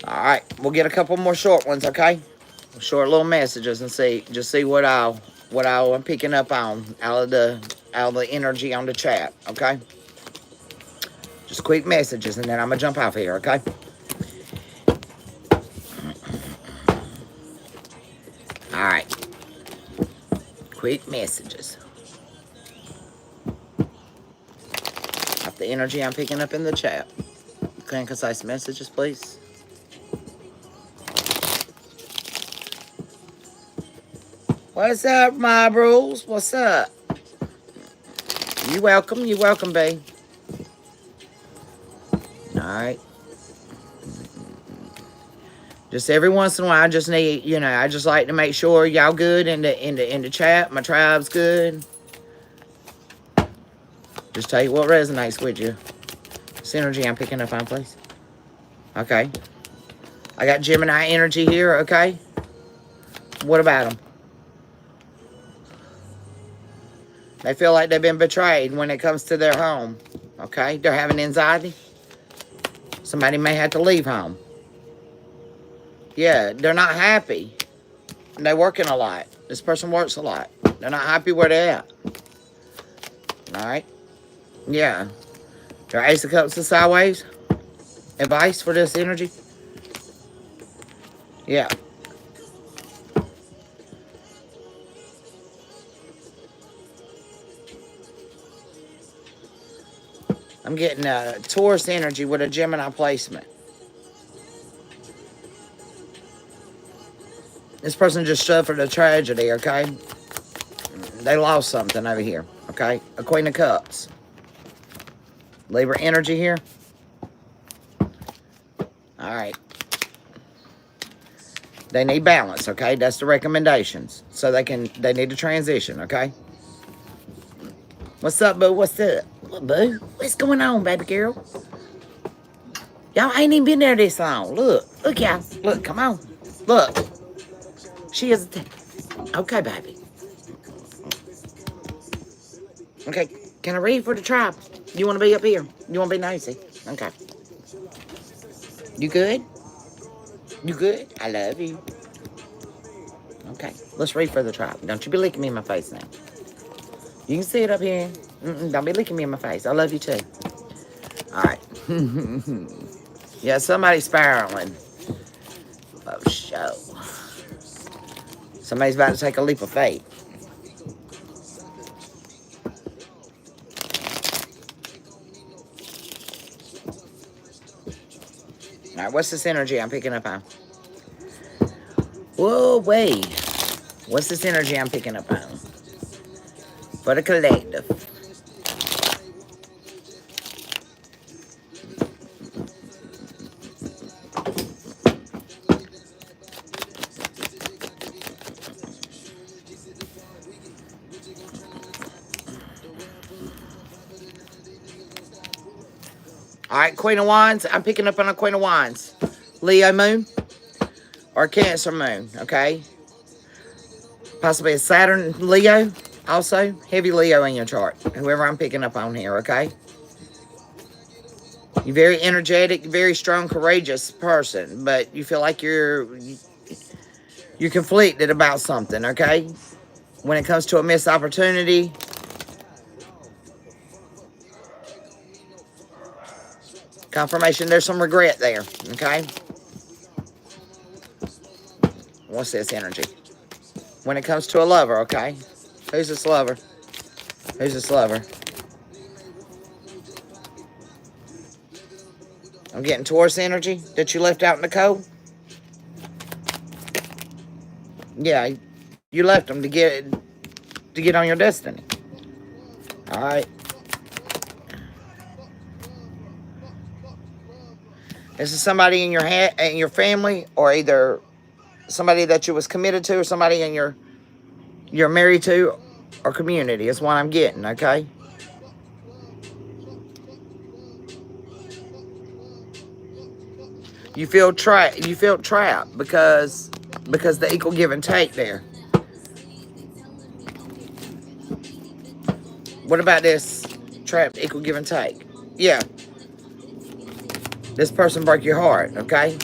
All right, we'll get a couple more short ones, okay? Short little messages and see what I'm picking up on out of the energy on the chat, okay? Just quick messages, and then I'm gonna jump off here, okay? All right. Quick messages. Off the energy I'm picking up in the chat. Clear and concise messages, please. What's up, my bros? What's up? You welcome, babe. Alright. Just every once in a while, I just need, I just like to make sure y'all good in the chat. My tribe's good. Just tell you what resonates with you. This energy I'm picking up on, please. Okay. I got Gemini energy here, okay? What about them? They feel like they've been betrayed when it comes to their home. Okay? They're having anxiety. Somebody may have to leave home. Yeah, they're not happy. They're working a lot. This person works a lot. They're not happy where they're at. Alright? Yeah. Their Ace of Cups is sideways. Advice for this energy? Yeah. I'm getting a Taurus energy with a Gemini placement. This person just suffered a tragedy, okay? They lost something over here, okay? A Queen of Cups. Libra energy here. All right. They need balance, okay? That's the recommendations. So they need to transition, okay? What's up, boo? What's up? Look, boo. What's going on, baby girl? Y'all ain't even been there this long. Look, y'all. Look, come on. Look. She is. Okay, baby. Okay, can I read for the tribe? You want to be up here? You want to be nosy? Okay. You good? You good? I love you. Okay, let's read for the tribe. Don't you be licking me in my face now. You can sit up here. Don't be licking me in my face. I love you too. All right. Yeah, somebody's spiraling. Somebody's about to take a leap of faith. All right, what's this energy I'm picking up on? Whoa, wait. What's this energy I'm picking up on? For the collective. All right, Queen of Wands. I'm picking up on a Queen of Wands. Leo moon or Cancer moon, okay? Possibly a Saturn Leo also. Heavy Leo in your chart. Whoever I'm picking up on here, okay? You're very energetic, very strong, courageous person, but you feel like you're conflicted about something, okay? When it comes to a missed opportunity, confirmation, there's some regret there, okay? What's this energy? When it comes to a lover, okay? Who's this lover? Who's this lover? I'm getting Taurus energy that you left out in the cold. Yeah, you left them to get on your destiny. All right. This is somebody in your family, or either somebody that you was committed to, or somebody in you're married to, or community. Is what I'm getting. Okay. You feel trapped because the equal give and take there. What about this trapped equal give and take? Yeah. This person broke your heart, okay?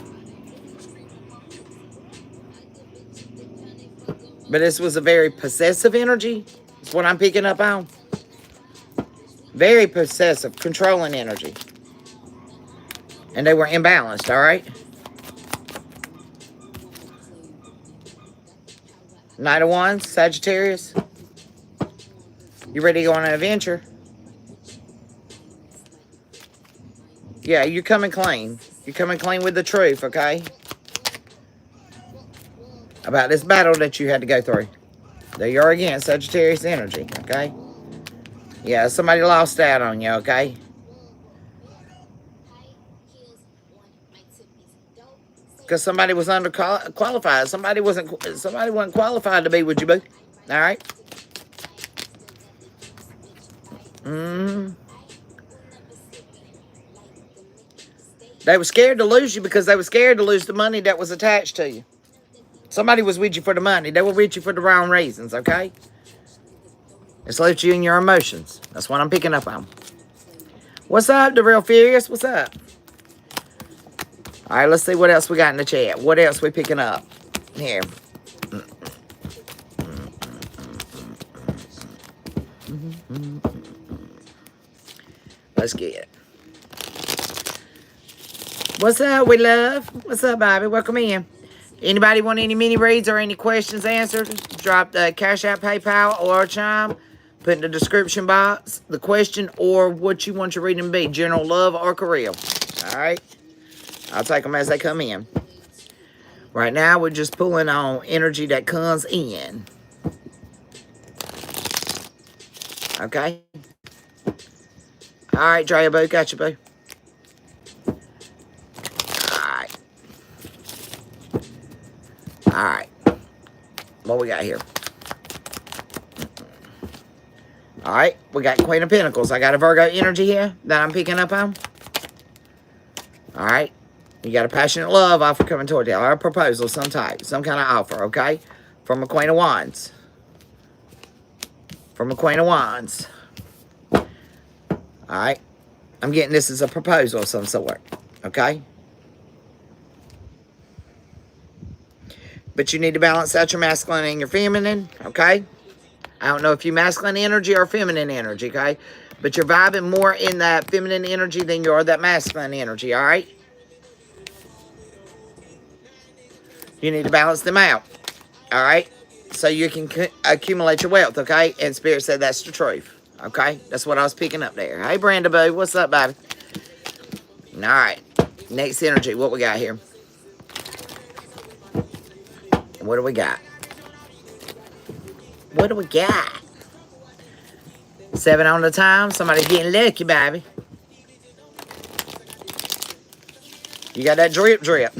But this was a very possessive energy. That's what I'm picking up on. Very possessive, controlling energy. And they were imbalanced, all right? Knight of Wands, Sagittarius. You ready to go on an adventure? Yeah, you're coming clean. You're coming clean with the truth, okay? About this battle that you had to go through. There you are again, Sagittarius energy, okay? Yeah, somebody lost out on you, okay? Because somebody was underqualified. Somebody wasn't qualified to be with you, boo. All right? They were scared to lose you because they were scared to lose the money that was attached to you. Somebody was with you for the money. They were with you for the wrong reasons, okay? It's left you in your emotions. That's what I'm picking up on. What's up, the Real Furious? What's up? All right, let's see what else we got in the chat. What else we picking up? Here. Let's get it. What's up, we love? What's up, Bobby? Welcome in. Anybody want any mini reads or any questions answered? Drop the Cash App, PayPal, or Chime. Put in the description box the question or what you want your reading to be. General love or career. All right? I'll take them as they come in. Right now, we're just pulling on energy that comes in. Okay? All right, Drea Boo. Got you, boo. All right. What we got here? All right. We got Queen of Pentacles. I got a Virgo energy here that I'm picking up on. All right. You got a passionate love offer coming toward you. Or a proposal, some type. Some kind of offer, okay? From a Queen of Wands. From a Queen of Wands. All right. I'm getting this as a proposal of some sort. Okay? But you need to balance out your masculine and your feminine, okay? I don't know if you're masculine energy or feminine energy, okay? But you're vibing more in that feminine energy than you are that masculine energy, all right? You need to balance them out, all right? so you can accumulate your wealth, okay? And Spirit said that's the truth, okay? That's what I was picking up there. Hey, Brenda Boo, what's up, baby? All right, next energy, what we got here? What do we got? What do we got? 7 on the time. Somebody's getting lucky, baby. You got that drip drip.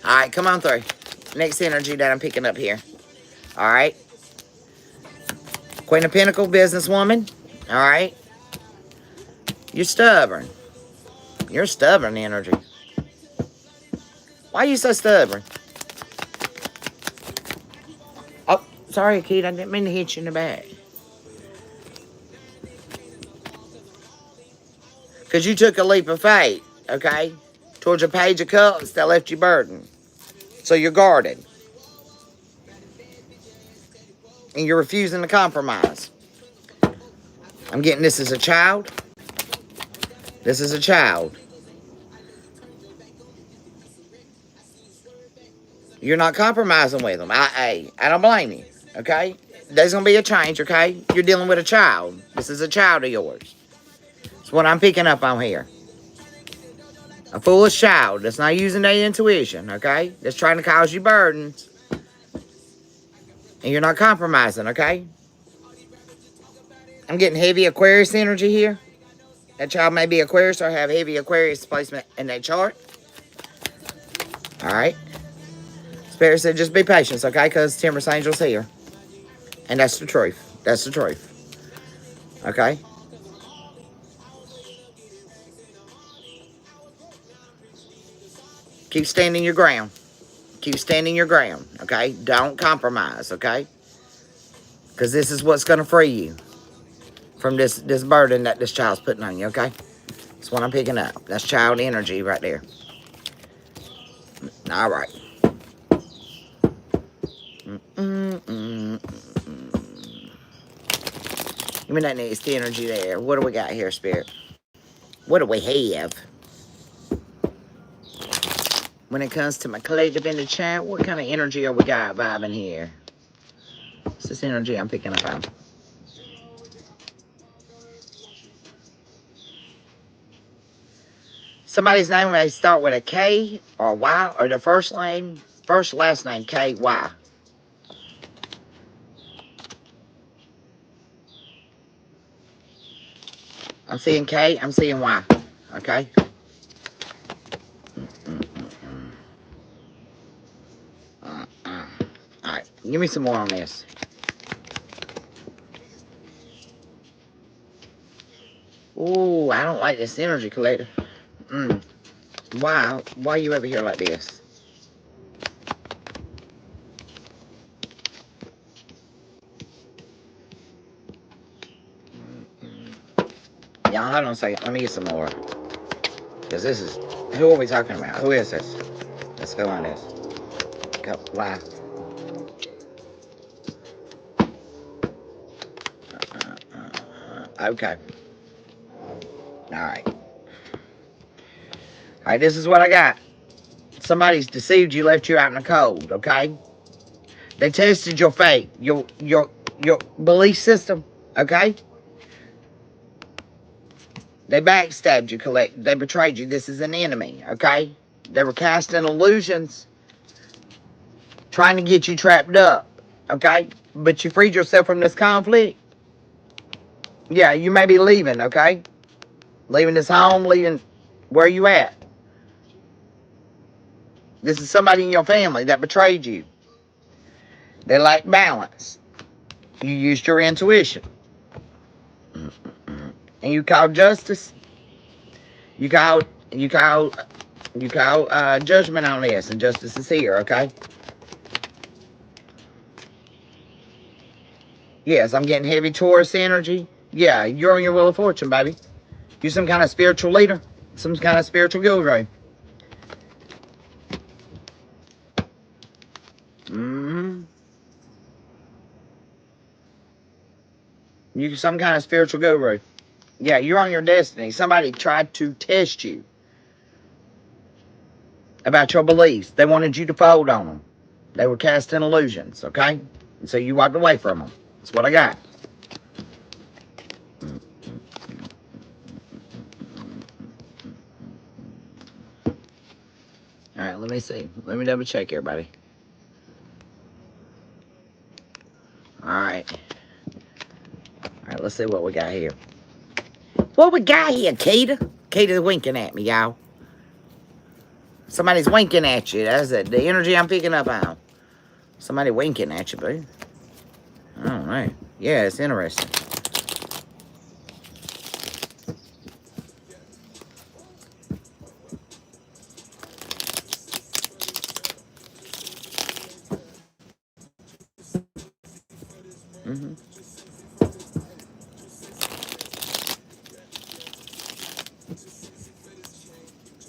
All right, come on through. Next energy that I'm picking up here. All right. Queen of Pentacles, businesswoman. All right. You're stubborn. You're stubborn energy. Why are you so stubborn? Oh, sorry, kid. I didn't mean to hit you in the back. Because you took a leap of faith, okay? Towards a page of cups that left you burdened. So you're guarded. And you're refusing to compromise. I'm getting this as a child. This is a child. You're not compromising with them. I don't blame you, okay? There's going to be a change, okay? You're dealing with a child. This is a child of yours. That's what I'm picking up on here. A foolish child that's not using their intuition, okay? That's trying to cause you burdens. And you're not compromising, okay? I'm getting heavy Aquarius energy here. That child may be Aquarius or have heavy Aquarius placement in their chart. All right. Spirit said just be patient, okay? Because Timber's Angel's here. And that's the truth. That's the truth. Okay? Keep standing your ground. Keep standing your ground, okay? Don't compromise, okay? Because this is what's going to free you from this burden that this child's putting on you, okay? That's what I'm picking up. That's child energy right there. All right. Give me that next energy there. What do we got here, Spirit? What do we have? When it comes to my collective in the chat, what kind of energy are we got vibing here? What's this energy I'm picking up on? Somebody's name may start with a K or Y, or the first last name K-Y. I'm seeing K, I'm seeing Y. Okay? Alright, give me some more on this. Ooh, I don't like this energy, collector. Why are you over here like this? Y'all, hold on a second. Let me get some more. Because this is... Who are we talking about? Who is this? Let's go on this. Go, why? Okay. Alright. Alright, this is what I got. Somebody's deceived you, left you out in the cold, okay? They tested your faith, your belief system, okay? They backstabbed you, they betrayed you. This is an enemy, okay? They were casting illusions, trying to get you trapped up, okay? But you freed yourself from this conflict. Yeah, you may be leaving, okay? Leaving this home, leaving where you at. This is somebody in your family that betrayed you. They lack balance. You used your intuition. And you called justice. You called judgment on this, and justice is here, okay? Yes, I'm getting heavy Taurus energy. Yeah, you're on your wheel of fortune, baby. You're some kind of spiritual leader, some kind of spiritual guru. You're some kind of spiritual guru. Yeah, you're on your destiny. Somebody tried to test you about your beliefs. They wanted you to fold on them. They were casting illusions, okay? And so you walked away from them. That's what I got. All right, let me see. Let me double check, everybody. All right. All right, let's see what we got here. What we got here, Keita? Keita's winking at me, y'all. Somebody's winking at you. That's it. The energy I'm picking up on. Somebody winking at you, boo. All right. Yeah, it's interesting. Mm-hmm.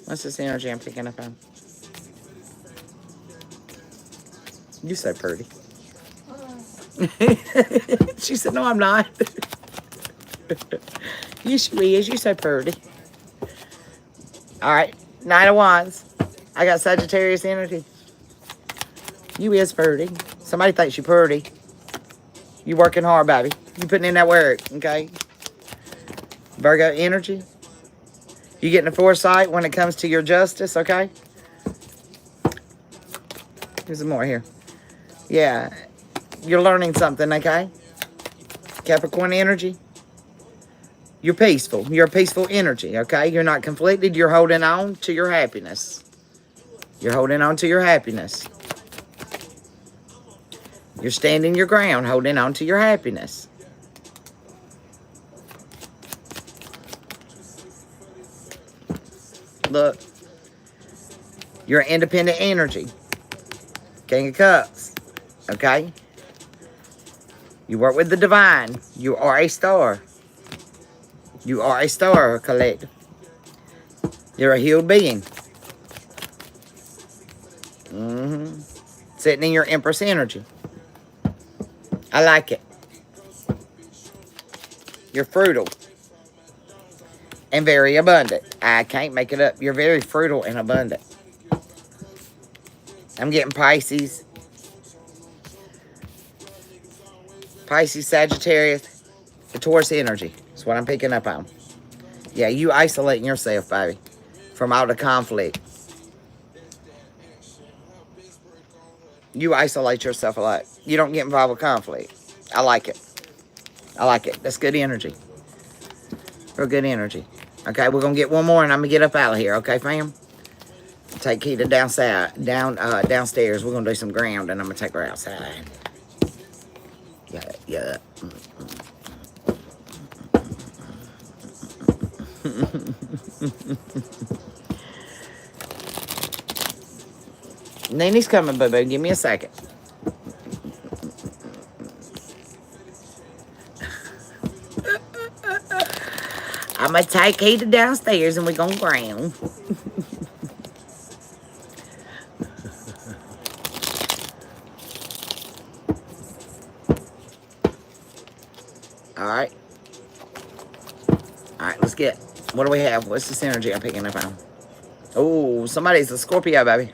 What's this energy I'm picking up on? You so pretty. She said, no, I'm not. Yes, you is. You so pretty. All right. Knight of Wands. I got Sagittarius energy. You is pretty. Somebody thinks you pretty. You working hard, baby. You putting in that work, okay? Virgo energy. You getting the foresight when it comes to your justice, okay? Here's some more here. Yeah. You're learning something, okay? Capricorn energy. You're peaceful. You're a peaceful energy, okay? You're not conflicted. You're holding on to your happiness. You're holding on to your happiness. You're standing your ground, holding on to your happiness. Look. You're an independent energy. King of Cups, okay? You work with the divine. You are a star. You are a star, collective. You're a healed being. Mm-hmm. Sitting in your Empress energy. I like it. You're fruitful and very abundant. I can't make it up. You're very fruitful and abundant. I'm getting Pisces. Pisces, Sagittarius, the Taurus energy. That's what I'm picking up on. Yeah, you isolating yourself, baby, from all the conflict. You isolate yourself a lot. You don't get involved with conflict. I like it. I like it. That's good energy. Real good energy. Okay, we're going to get one more and I'm going to get up out of here. Okay, fam? Take Keita downstairs. We're going to do some ground and I'm going to take her outside. Yeah. Nini's coming, boo-boo. Give me a second. I'm going to take Keita downstairs and we're going to ground. Alright. Alright, let's get... What do we have? What's this energy I'm picking up on? Oh, somebody's a Scorpio, baby.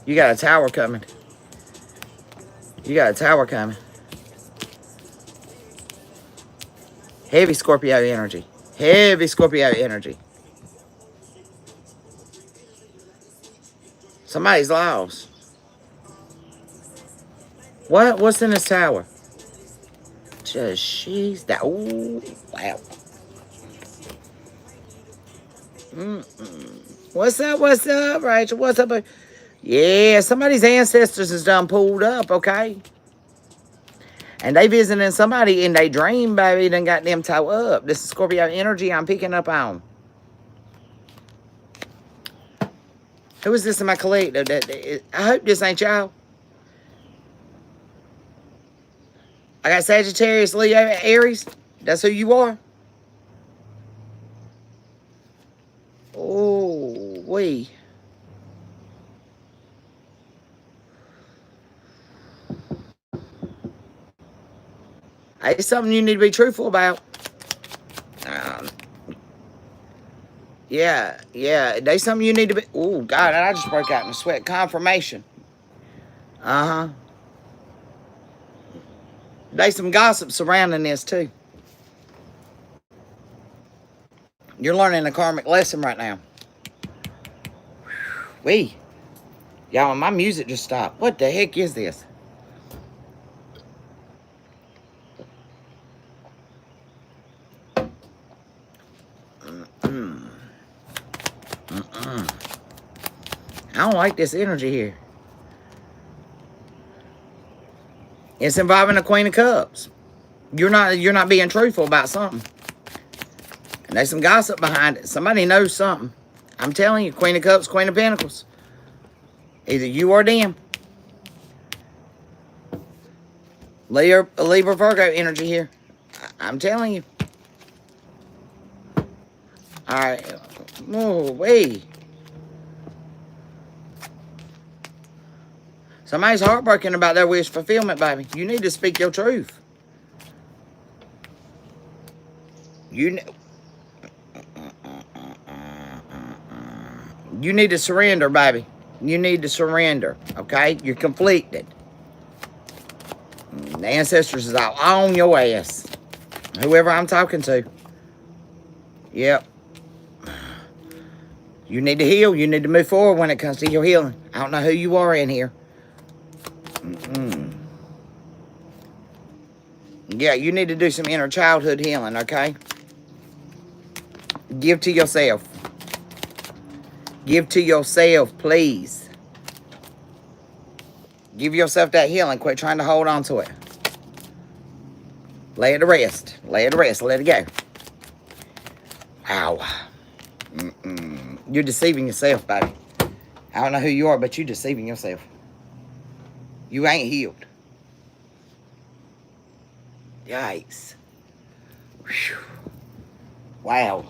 You got a tower coming. You got a tower coming. Heavy Scorpio energy. Heavy Scorpio energy. Somebody's lost. What? What's in this tower? Just she's that. Oh, wow. What's up? What's up, Rachel? What's up? Yeah, somebody's ancestors is done pulled up, okay? And they visiting somebody in their dream, baby, done got them toe up. This is Scorpio energy I'm picking up on. Who is this in my collective? I hope this ain't y'all. I got Sagittarius, Leo, Aries. That's who you are. Oh, wee. It's something you need to be truthful about. Yeah, yeah. They something you need to be. Oh, God, I just broke out in a sweat. Confirmation. Uh huh. There's some gossip surrounding this, too. You're learning a karmic lesson right now. We. Y'all, my music just stopped. What the heck is this? I don't like this energy here. It's involving the Queen of Cups. You're not being truthful about something. And there's some gossip behind it. Somebody knows something. I'm telling you, Queen of Cups, Queen of Pentacles. Either you or them. Libra Virgo energy here. I'm telling you. All right. Oh, wait. Somebody's heartbroken about their wish fulfillment, baby. You need to speak your truth. You need to surrender, baby. You need to surrender, okay? You're conflicted. The ancestors is all on your ass. Whoever I'm talking to. Yep. You need to heal. You need to move forward when it comes to your healing. I don't know who you are in here. Yeah, you need to do some inner childhood healing, okay? Give to yourself. Give to yourself, please. Give yourself that healing. Quit trying to hold on to it. Lay it to rest. Lay it to rest. Let it go. Wow. You're deceiving yourself, baby. I don't know who you are, but you're deceiving yourself. You ain't healed. Yikes. Whew. Wow.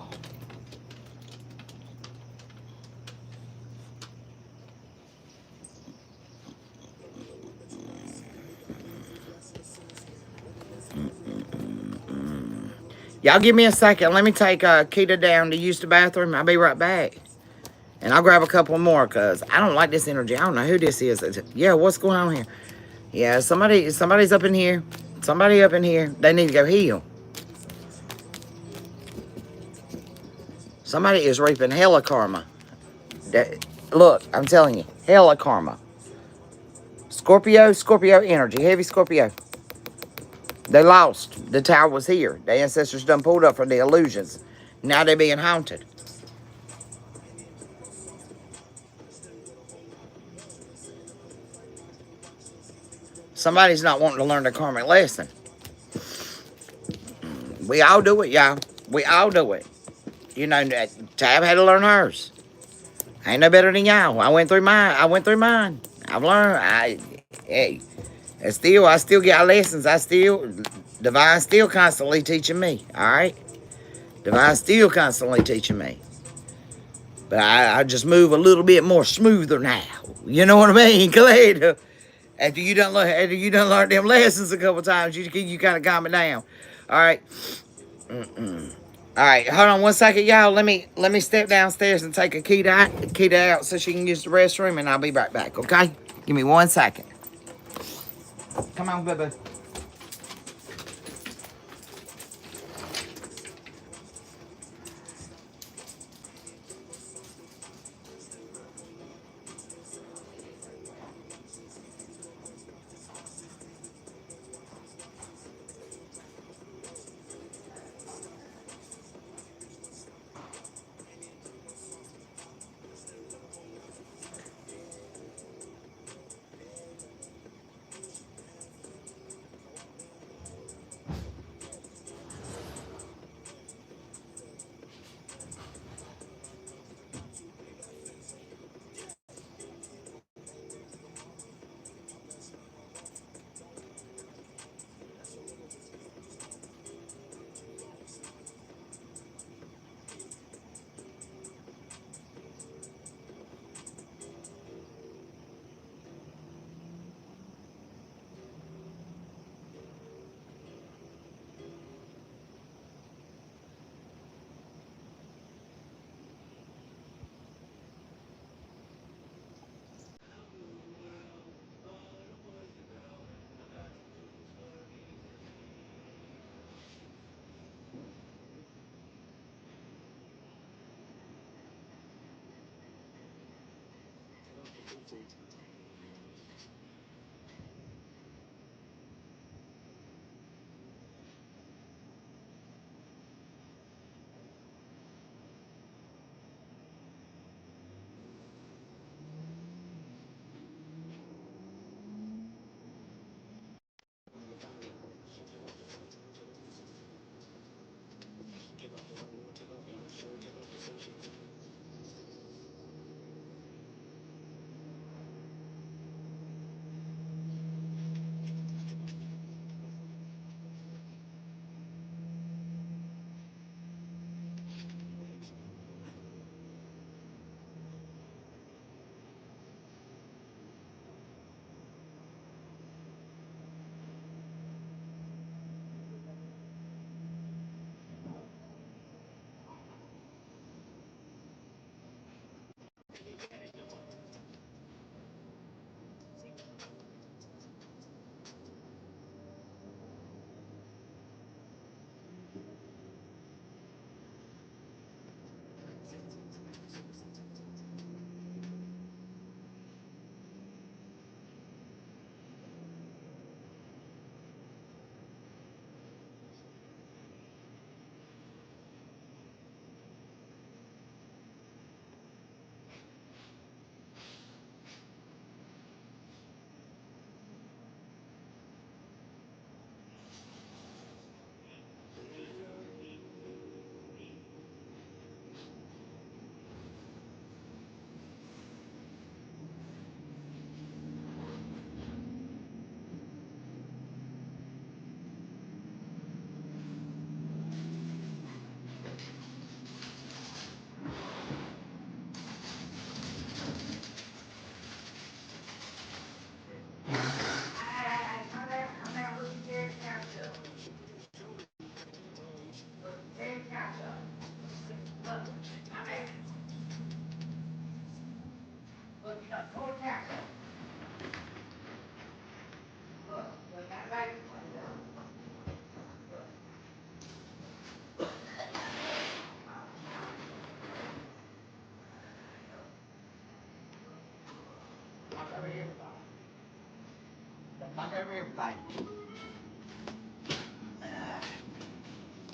Y'all give me a second. Let me take Keita down to use the bathroom. I'll be right back. And I'll grab a couple more because I don't like this energy. I don't know who this is. Yeah, what's going on here? Yeah, somebody's up in here. Somebody up in here. They need to go heal. Somebody is reaping hella karma. Look, I'm telling you, hella karma. Scorpio energy, heavy Scorpio. They lost. The tower was here. The ancestors done pulled up for the illusions. Now they're being haunted. Somebody's not wanting to learn the karmic lesson. We all do it, y'all. We all do it. You know, Tab had to learn hers. I ain't no better than y'all. I went through mine. I've learned. Hey, I still get lessons. Divine still constantly teaching me. All right, Divine still constantly teaching me. But I just move a little bit more smoother now. You know what I mean? Glad after you done learn them lessons a couple times, you kind of calm it down. All right. All right, hold on one second, y'all. Let me step downstairs and take a Keita out so she can use the restroom, and I'll be right back. Okay? Give me 1 second. Come on, baby.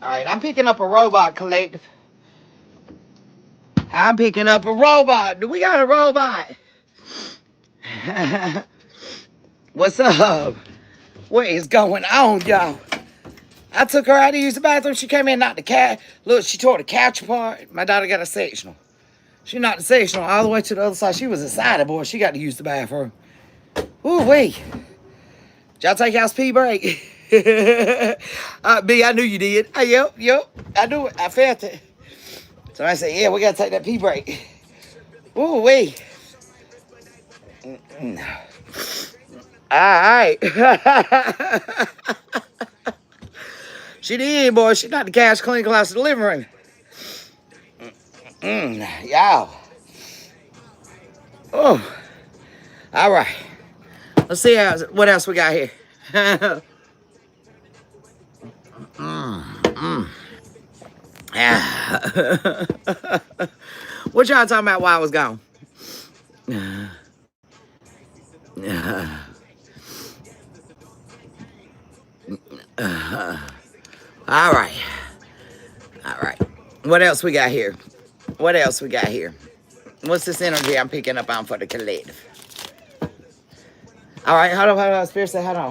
Alright, I'm picking up a robot, Collective. I'm picking up a robot. Do we got a robot? What's up? What is going on, y'all? I took her out to use the bathroom. She came in, knocked the cat. Look, she tore the couch apart. My daughter got a sectional. She knocked the sectional all the way to the other side. She was excited, boy. She got to use the bathroom. Ooh, wee. Did y'all take y'all's pee break? B, I knew you did. Yep. I knew it. I felt it. Somebody said, yeah, we got to take that pee break. Ooh, wee. All right. She did, boy. She knocked the couch clean, across the living room. Y'all. Oh. All right. Let's see what else we got here. What y'all talking about while I was gone? All right. What else we got here? What's this energy I'm picking up on for the collective? All right, hold on. Spirit say, hold on.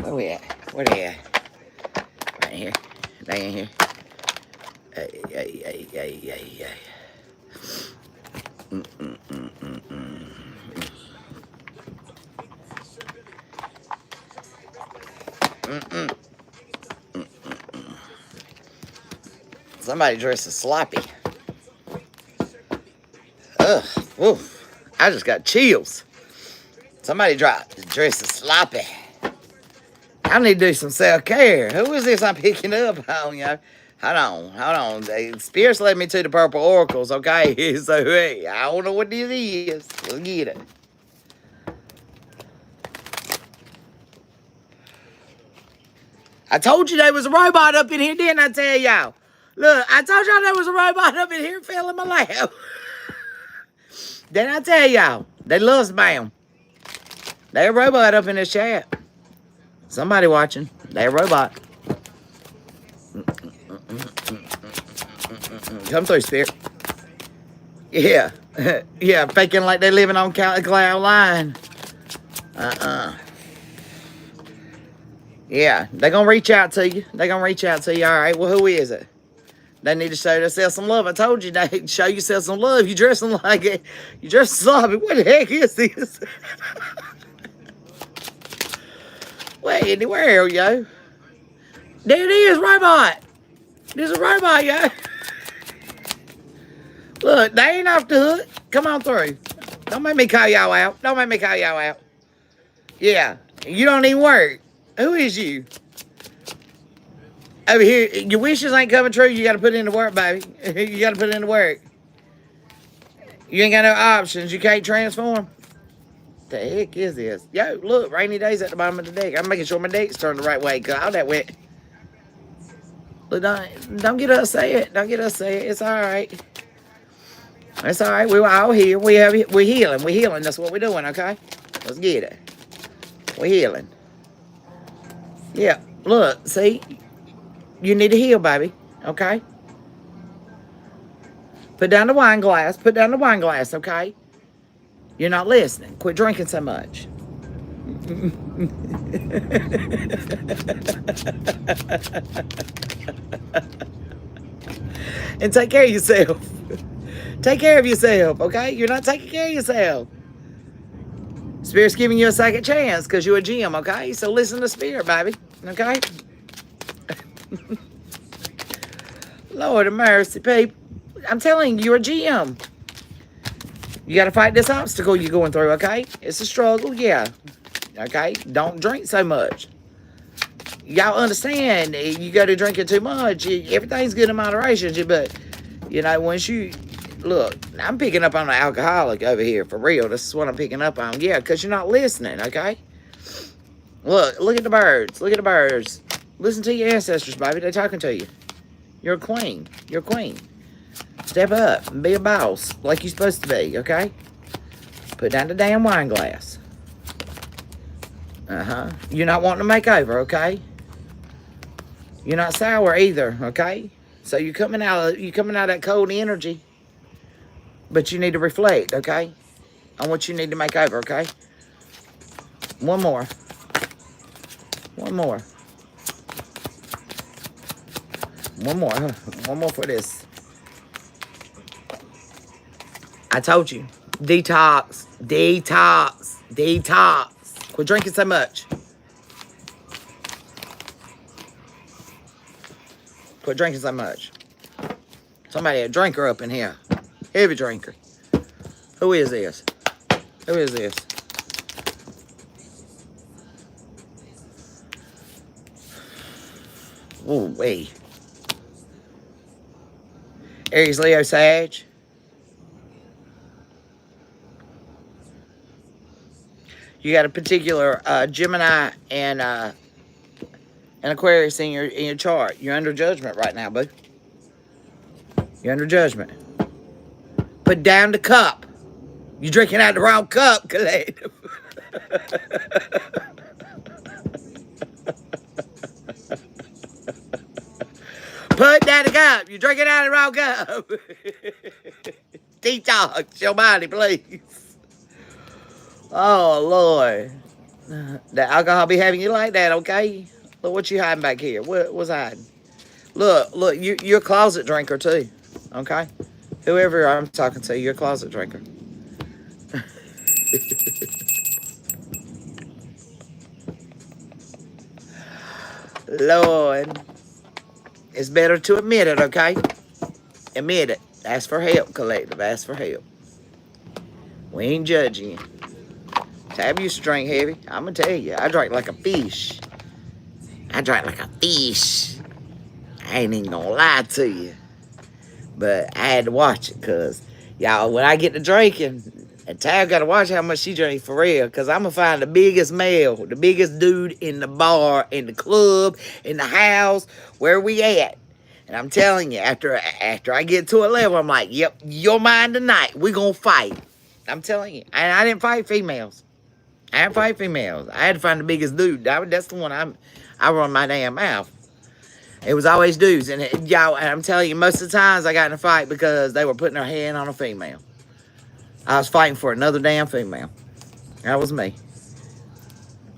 Where we at? Where they at? Right here. They in here. Hey. Somebody dressed as sloppy. Ugh. Oof. I just got chills. Somebody dressed as sloppy. I need to do some self-care. Who is this I'm picking up on, y'all? Hold on. Spirits led me to the purple oracles, okay? So, hey, I don't know what this is. We'll get it. I told you there was a robot up in here, didn't I tell y'all? Look, I told y'all there was a robot up in here filling my lap. Didn't I tell y'all? They love spam. They a robot up in this chat. Somebody watching. They a robot. Come through, Spirit. Yeah. Yeah, faking like they living on Cloud Line. Yeah, they going to reach out to you. They going to reach out to you. All right, well, who is it? They need to show themselves some love. I told you, they show yourself some love. You dressing like it. You dress sloppy. What the heck is this? Wait, anywhere, yo. There it is, robot. There's a robot, yo. Look, they ain't off the hook. Come on through. Don't make me call y'all out. Don't make me call y'all out. Yeah, you don't even work. Who is you? Over here, your wishes ain't coming true. You got to put in the work, baby. You got to put in the work. You ain't got no options. You can't transform. The heck is this? Yo, look, rainy days at the bottom of the deck. I'm making sure my deck's turned the right way because all that wet. Look, don't get upset. Don't get upset. It's all right. It's all right. We're all here. We're healing. We're healing. That's what we're doing, okay? Let's get it. We're healing. Yeah, look, see? You need to heal, baby, okay? Put down the wine glass. Put down the wine glass, okay? You're not listening. Quit drinking so much. And take care of yourself. Take care of yourself, okay? You're not taking care of yourself. Spirit's giving you a second chance because you're a gem, okay? So listen to Spirit, baby, okay? Lord of mercy, people. I'm telling you, you're a gem. You got to fight this obstacle you're going through, okay? It's a struggle, yeah. Okay? Don't drink so much. Y'all understand, you go to drinking too much, everything's good in moderation, but, you know, once you... Look, I'm picking up on an alcoholic over here, for real. This is what I'm picking up on. Yeah, because you're not listening, okay? Look at the birds. Look at the birds. Listen to your ancestors, baby. They're talking to you. You're a queen. You're a queen. Step up and be a boss like you're supposed to be, okay? Put down the damn wine glass. You're not wanting to make over, okay? You're not sour either, okay? So you're coming out of that cold energy. But you need to reflect, okay? On what you need to make over, okay? One more. One more. One more. One more for this. I told you. Detox. Detox. Detox. Quit drinking so much. Quit drinking so much. Somebody, a drinker up in here. Heavy drinker. Who is this? Who is this? Ooh, wait. Aries, Leo, Sag. You got a particular Gemini and Aquarius in your chart. You're under judgment right now, bud. You're under judgment. Put down the cup. You're drinking out the wrong cup, Collective. Put down the cup. You're drinking out the wrong cup. Detox your body, please. Oh, Lord. The alcohol be having you like that, okay? Look what you hiding back here. What's hiding? Look, you're a closet drinker, too. Okay? Whoever I'm talking to, you're a closet drinker. Lord. It's better to admit it, okay? Admit it. Ask for help, Collective. Ask for help. We ain't judging you. Tab used to drink heavy. I'm going to tell you. I drank like a fish. I drank like a fish. I ain't even going to lie to you. But I had to watch it because, y'all, when I get to drinking, and Tab got to watch how much she drinks for real because I'm going to find the biggest male, the biggest dude in the bar, in the club, in the house, where we at. And I'm telling you, after I get to a level, I'm like, yep, you're mine tonight. We're going to fight. I'm telling you. And I didn't fight females. I had to fight females. I had to find the biggest dude. That's the one I run my damn mouth. It was always dudes. And y'all, and I'm telling you, most of the times I got in a fight because they were putting their hand on a female. I was fighting for another damn female. That was me.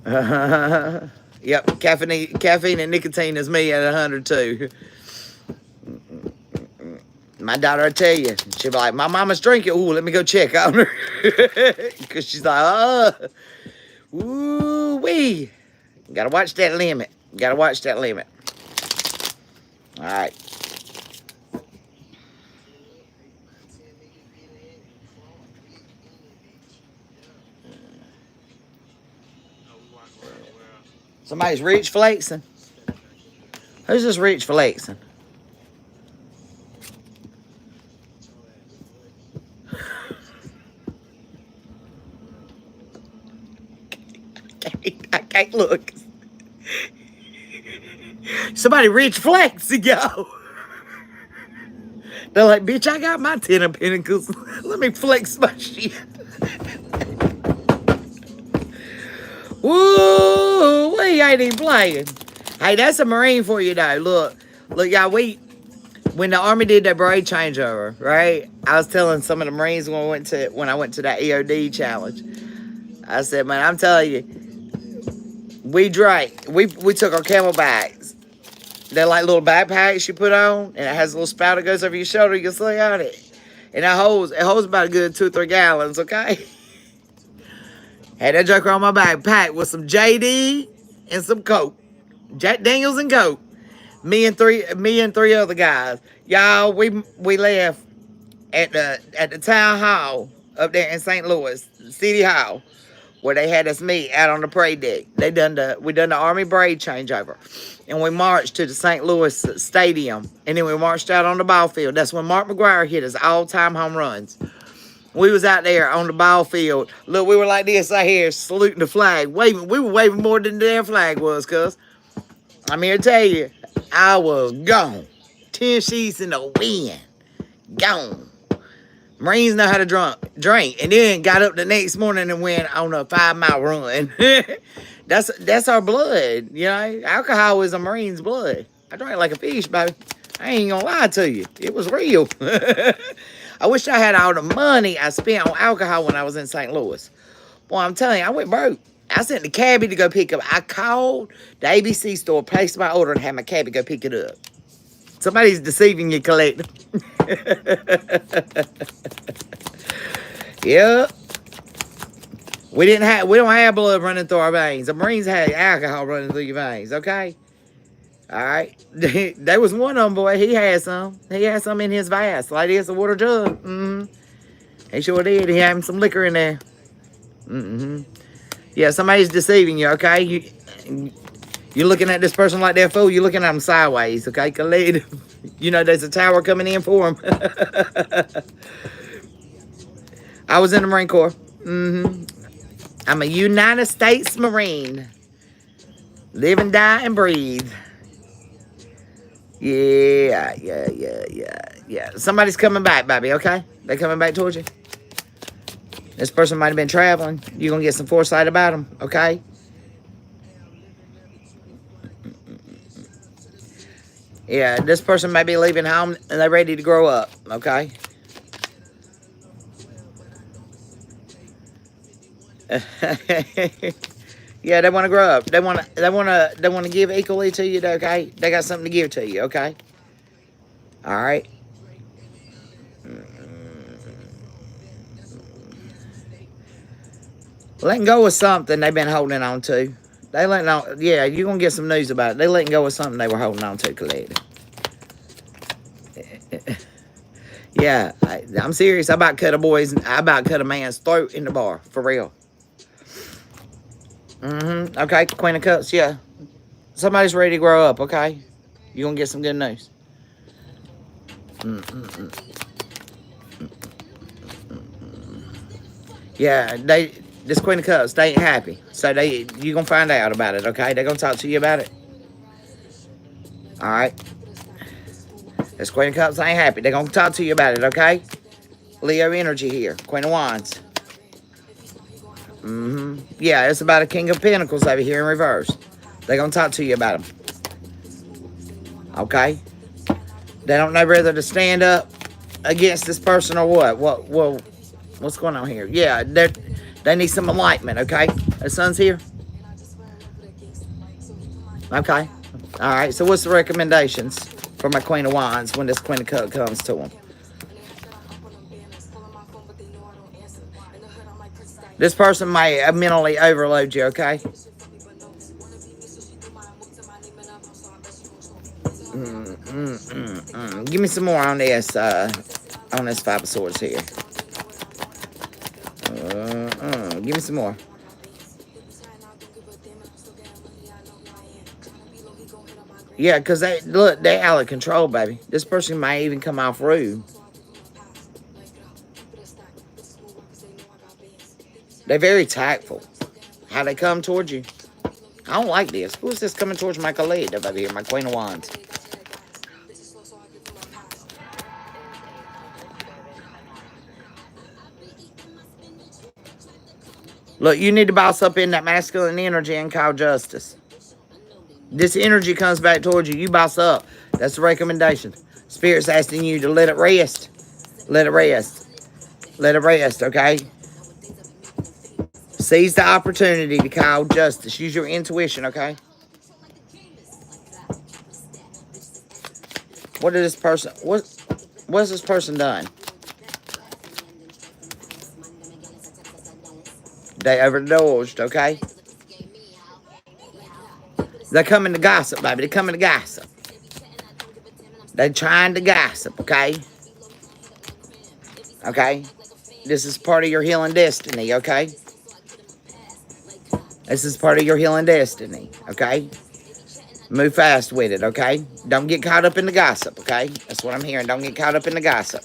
Yep, caffeine and nicotine is me at 102. My daughter will tell you, she'll be like, my mama's drinking. Ooh, let me go check on her. Because she's like, ooh, wee. Gotta watch that limit. Gotta watch that limit. All right. Somebody's rich flexing. Who's this rich flexing? I can't look. Somebody rich flexing, yo. They're like, bitch, I got my 10 of pentacles. Let me flex my shit. Woo, we ain't even playing. Hey, that's a Marine for you, though. Look, y'all, when the Army did that braid changeover, right? I was telling some of the Marines when I went to that EOD challenge. I said, man, I'm telling you, we drank. We took our camelbacks. They're like little backpacks you put on, and it has a little spout that goes over your shoulder. You can sleep on it. And it holds about a good 2 or 3 gallons, okay? Had that joker on my backpack with some JD and some Coke. Jack Daniels and Coke. Me and three other guys. Y'all, we left at the town hall up there in St. Louis, City Hall, where they had us meet out on the parade deck. We done the Army braid changeover. And we marched to the St. Louis Stadium. And then we marched out on the ball field. That's when Mark McGuire hit his all-time home runs. We was out there on the ball field. Look, we were like this right here, saluting the flag. Waving. We were waving more than the damn flag was, cuz. I'm here to tell you, I was gone. 10 sheets in the wind. Gone. Marines know how to drink. And then got up the next morning and went on a 5-mile run. That's our blood, you know. Alcohol is a Marine's blood. I drank like a fish, baby. I ain't gonna lie to you. It was real. I wish I had all the money I spent on alcohol when I was in St. Louis. Boy, I'm telling you, I went broke. I sent the cabbie to go pick up. I called the ABC store, placed my order, and had my cabbie go pick it up. Somebody's deceiving you, collector. Yep. We don't have blood running through our veins. The Marines had alcohol running through your veins, okay? All right. There was one of them, boy. He had some. He had some in his vase, like this, a water jug. He sure did. He had some liquor in there. Yeah, somebody's deceiving you, okay? You're looking at this person like they're a fool. You're looking at them sideways, okay? You know there's a tower coming in for them. I was in the Marine Corps. I'm a United States Marine. Live and die and breathe. Yeah. Somebody's coming back, baby, okay? They coming back towards you. This person might have been traveling. You're going to get some foresight about them, okay? Yeah, this person may be leaving home and they're ready to grow up, okay? Yeah, they want to grow up. They want to give equally to you, okay? They got something to give to you, okay? All right. Letting go of something they've been holding on to. They letting on. Yeah, you're gonna get some news about it. They letting go of something they were holding on to, collective. Yeah, I'm serious. I about cut a man's throat in the bar, for real. Okay, Queen of Cups, yeah. Somebody's ready to grow up, okay? You're going to get some good news. Yeah, this Queen of Cups, they ain't happy. So you're going to find out about it, okay? They're going to talk to you about it. All right? This Queen of Cups ain't happy. They're going to talk to you about it, okay? Leo energy here. Queen of Wands. Yeah, it's about a King of Pentacles over here in reverse. They're going to talk to you about them. Okay? They don't know whether to stand up against this person or what. What's going on here? Yeah, they need some enlightenment, okay? The sun's here. Okay. All right, so what's the recommendations for my Queen of Wands when this Queen of Cups comes to them? This person may mentally overload you, okay? Give me some more on this Five of Swords here. Give me some more. Yeah, because they're out of control, baby. This person might even come off rude. They're very tactful. How they come towards you. I don't like this. Who's this coming towards my collective over here, my Queen of Wands? Look, you need to boss up in that masculine energy and call justice. This energy comes back towards you. You boss up. That's the recommendation. Spirit's asking you to let it rest. Let it rest. Let it rest, okay? Seize the opportunity to call justice. Use your intuition, okay? What did this person... What's this person done? They overindulged, okay? They're coming to gossip, baby. They're coming to gossip. They're trying to gossip, okay? Okay? This is part of your healing destiny, okay? This is part of your healing destiny, okay? Move fast with it, okay? Don't get caught up in the gossip, okay? That's what I'm hearing. Don't get caught up in the gossip.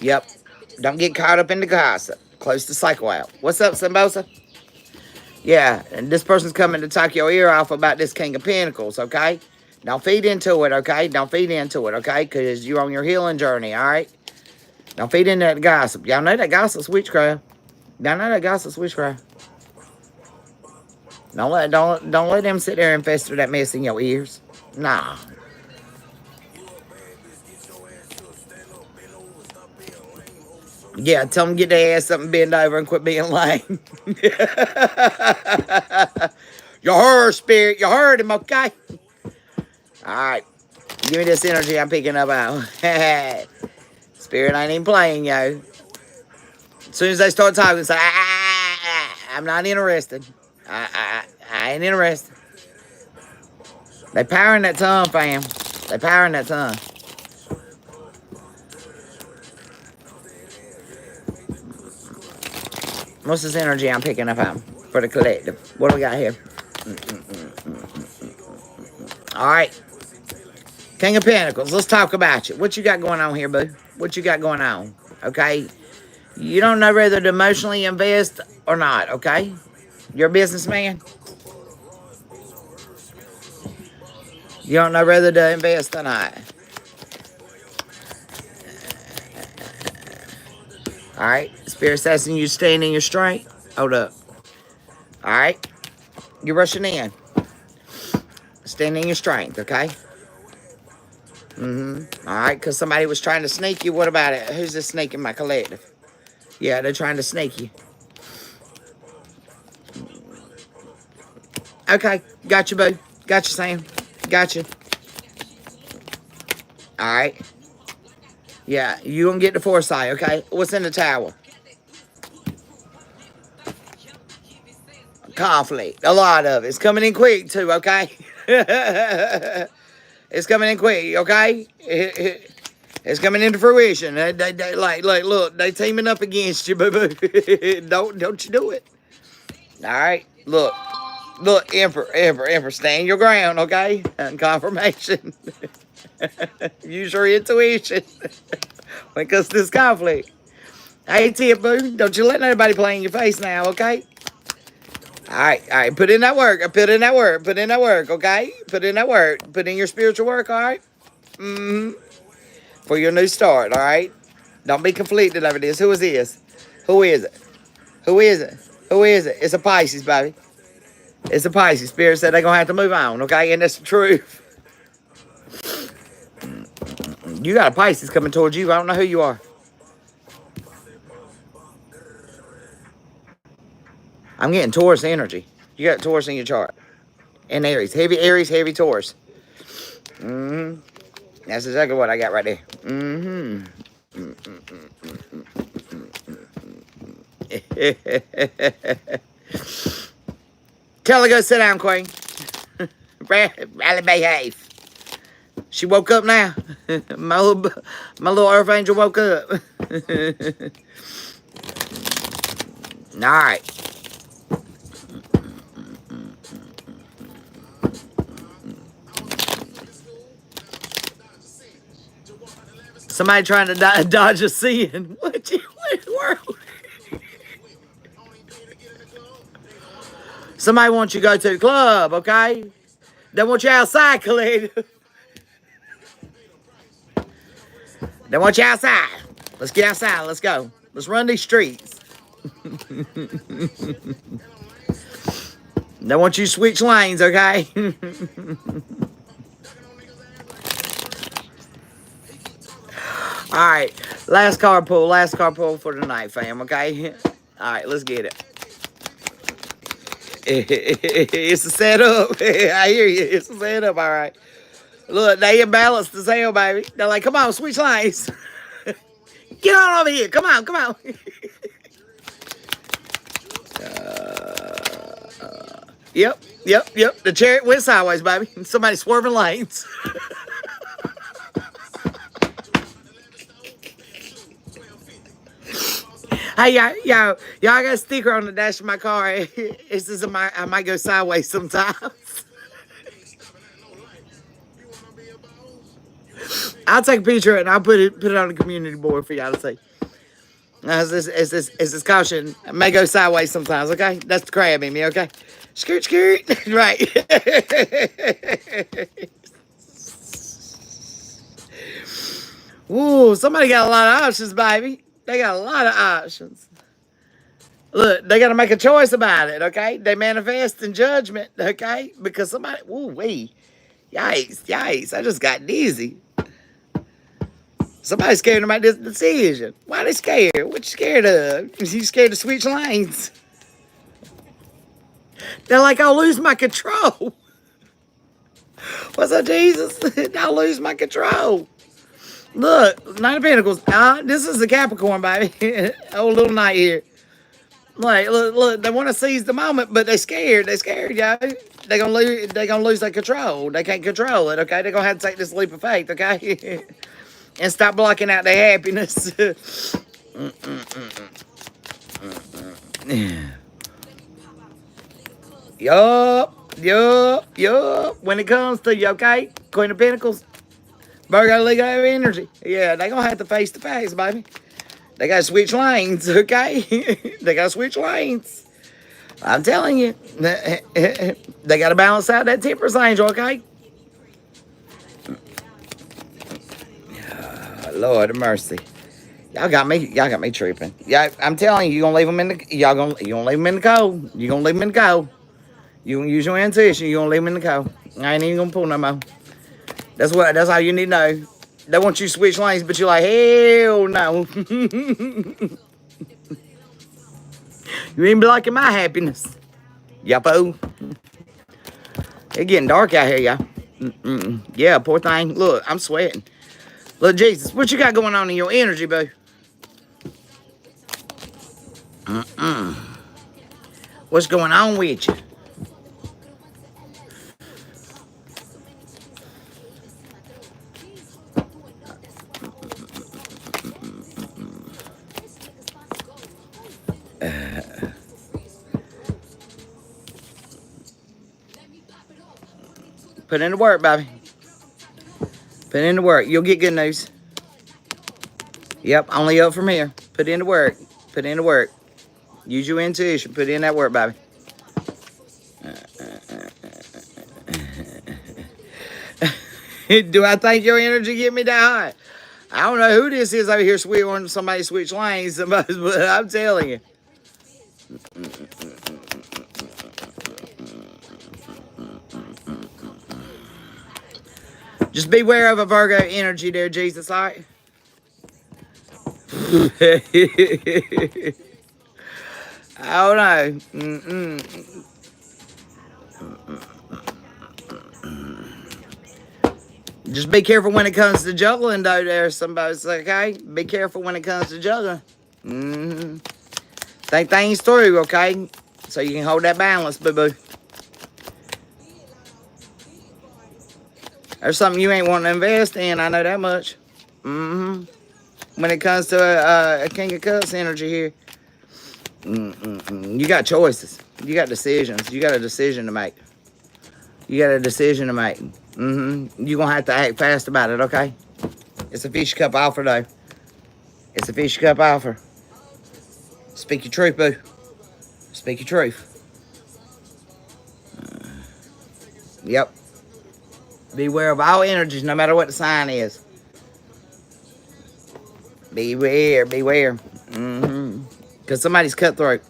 Yep. Don't get caught up in the gossip. Close the cycle out. What's up, Sambosa? Yeah, and this person's coming to talk your ear off about this King of Pentacles, okay? Don't feed into it, okay? Don't feed into it, okay? Because you're on your healing journey, all right? Don't feed into that gossip. Y'all know that gossip's witchcraft. Y'all know that gossip's witchcraft. Don't let them sit there and fester that mess in your ears. Nah. Yeah, tell them to get their ass up and bend over and quit being lame. You heard, Spirit. You heard him, okay? All right. Give me this energy I'm picking up out. Spirit ain't even playing, yo. As soon as they start talking, say, I'm not interested. I ain't interested. They powering that tongue, fam. They powering that tongue. What's this energy I'm picking up on for the collective? What do we got here? All right. King of Pentacles. Let's talk about you. What you got going on here, boo? What you got going on? Okay? You don't know whether to emotionally invest or not, okay? You're a businessman. You don't know whether to invest or not. All right. Spirit's asking you to stand in your strength. Hold up. All right. You're rushing in. Stand in your strength, okay? All right. Because somebody was trying to sneak you. What about it? Who's this sneaking my collective? Yeah, they're trying to sneak you. Okay. Got you, boo. Got you, Sam. Got you. All right. Yeah, you gonna get the foresight, okay? What's in the tower? Conflict. A lot of it. It's coming in quick, too, okay? It's coming in quick, okay? It's coming into fruition. They look, they teaming up against you, boo-boo. Don't you do it. All right? Look, Emperor, stand your ground, okay? And confirmation. Use your intuition. When it comes to this conflict. Hey, Tip, boo. Don't you let nobody play in your face now, okay? All right. Put in that work. Put in that work, okay? Put in that work. Put in your spiritual work, all right? For your new start, all right? Don't be conflicted over this. Who is this? Who is it? Who is it? Who is it? It's a Pisces, baby. It's a Pisces. Spirit said they're going to have to move on, okay? And that's the truth. You got a Pisces coming towards you. I don't know who you are. I'm getting Taurus energy. You got Taurus in your chart. And Aries. Heavy Aries, heavy Taurus. Mm-hmm. That's exactly what I got right there. Mm-hmm. Tell her to go sit down, Queen. Rally behave. She woke up now. My little earth angel woke up. All right. Somebody trying to dodge a sin. What in the world? Somebody wants you to go to the club, okay? They want you outside, Khalid. They want you outside. Let's get outside. Let's go. Let's run these streets. They want you to switch lanes, okay? All right, last card pull for tonight, fam, okay? All right, let's get it. It's a setup. I hear you. It's a setup, all right. Look, they imbalanced as hell, baby. They're like, come on, switch lanes. Get on over here. Come on, come on. Yep. The chariot went sideways, baby. Somebody swerving lanes. Hey, y'all got a sticker on the dash of my car. It says I might go sideways sometimes. I'll take a picture of it and I'll put it on the community board for y'all to see. As this caution, I may go sideways sometimes, okay? That's the crab in me, okay? Skirt. Right. Ooh, somebody got a lot of options, baby. They got a lot of options. Look, they got to make a choice about it, okay? They manifest in judgment, okay? Because somebody, ooh, wee. Yikes. I just got dizzy. Somebody's scared about this decision. Why they scared? What you scared of? You scared to switch lanes? They're like, I'll lose my control. What's up, Jesus? I'll lose my control. Look, Nine of Pentacles. This is the Capricorn, baby. Oh, little knight here. Like, look, they want to seize the moment, but they're scared. They're scared, y'all. They're gonna lose their control. They can't control it, okay? They're gonna have to take this leap of faith, okay? And stop blocking out their happiness. Yup. When it comes to you, okay? Queen of Pentacles. Virgo, Leo energy. Yeah, they gonna have to face the facts, baby. They gotta switch lanes, okay? They gotta switch lanes. I'm telling you. They gotta balance out that temperance angel, okay? Lord of mercy. Y'all got me tripping. Yeah, I'm telling you, you gonna leave them in the you gonna leave them in the cold. You gonna leave them in the cold. You gonna use your intuition, you gonna leave them in the cold. I ain't even gonna pull no more. That's how you need to know. They want you to switch lanes, but you're like, hell no. You ain't blocking my happiness. Yupo. It's getting dark out here, y'all. Yeah, poor thing. Look, I'm sweating. Look, Jesus, what you got going on in your energy, boo? What's going on with you? Put in the work, baby. Put in the work. You'll get good news. Yep, only up from here. Put in the work. Put in the work. Use your intuition. Put in that work, baby. Do I think your energy get me that high? I don't know who this is over here wanting somebody to switch lanes, but I'm telling you. Just beware of a Virgo energy there, Jesus. All right. I don't know. Just be careful when it comes to juggling, though. There, somebody's like, okay, be careful when it comes to juggling. Think things through, okay, so you can hold that balance, boo boo. There's something you ain't wanting to invest in. I know that much. When it comes to a King of Cups energy here, you got choices. You got decisions. You got a decision to make. You got a decision to make. You're going to have to act fast about it, okay? It's a fish cup offer, though. It's a fish cup offer. Speak your truth, boo. Speak your truth. Yep. Beware of all energies, no matter what the sign is. Beware, beware. Because somebody's cutthroat.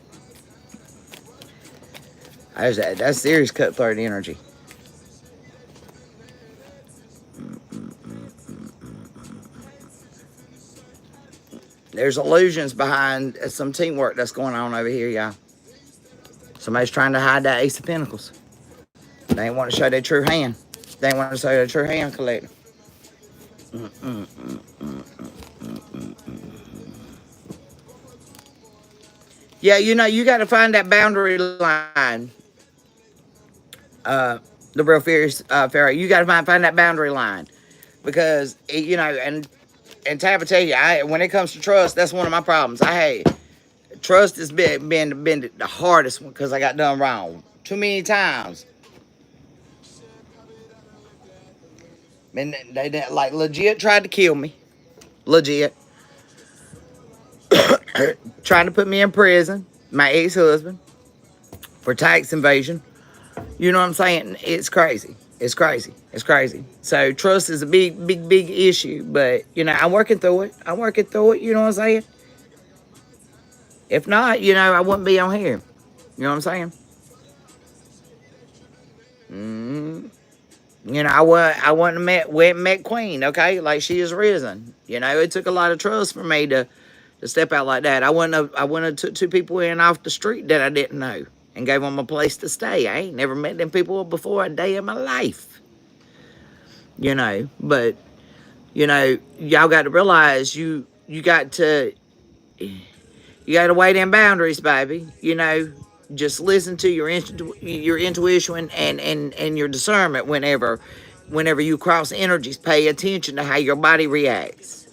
That's serious cutthroat energy. There's illusions behind some teamwork that's going on over here, y'all. Somebody's trying to hide that Ace of Pentacles. They ain't want to show their true hand. They ain't want to show their true hand, collector. Yeah, you know, you got to find that boundary line. The real fierce Pharaoh, you got to find that boundary line. Because, you know, and Tab will tell you, when it comes to trust, that's one of my problems. Trust has been the hardest one because I got done wrong too many times. And they like legit tried to kill me. Legit. Trying to put me in prison. My ex-husband. For tax invasion. You know what I'm saying? It's crazy. It's crazy. It's crazy. So trust is a big issue. But, you know, I'm working through it. I'm working through it. You know what I'm saying? If not, you know, I wouldn't be on here. You know what I'm saying? You know, I wouldn't have met Queen, okay? Like she is risen. You know, it took a lot of trust for me to step out like that. I wouldn't have took two people in off the street that I didn't know and gave them a place to stay. I ain't never met them people before a day in my life. You know, but you know, y'all got to realize you got to weigh them boundaries, baby. You know, just listen to your intuition and your discernment whenever you cross energies. Pay attention to how your body reacts.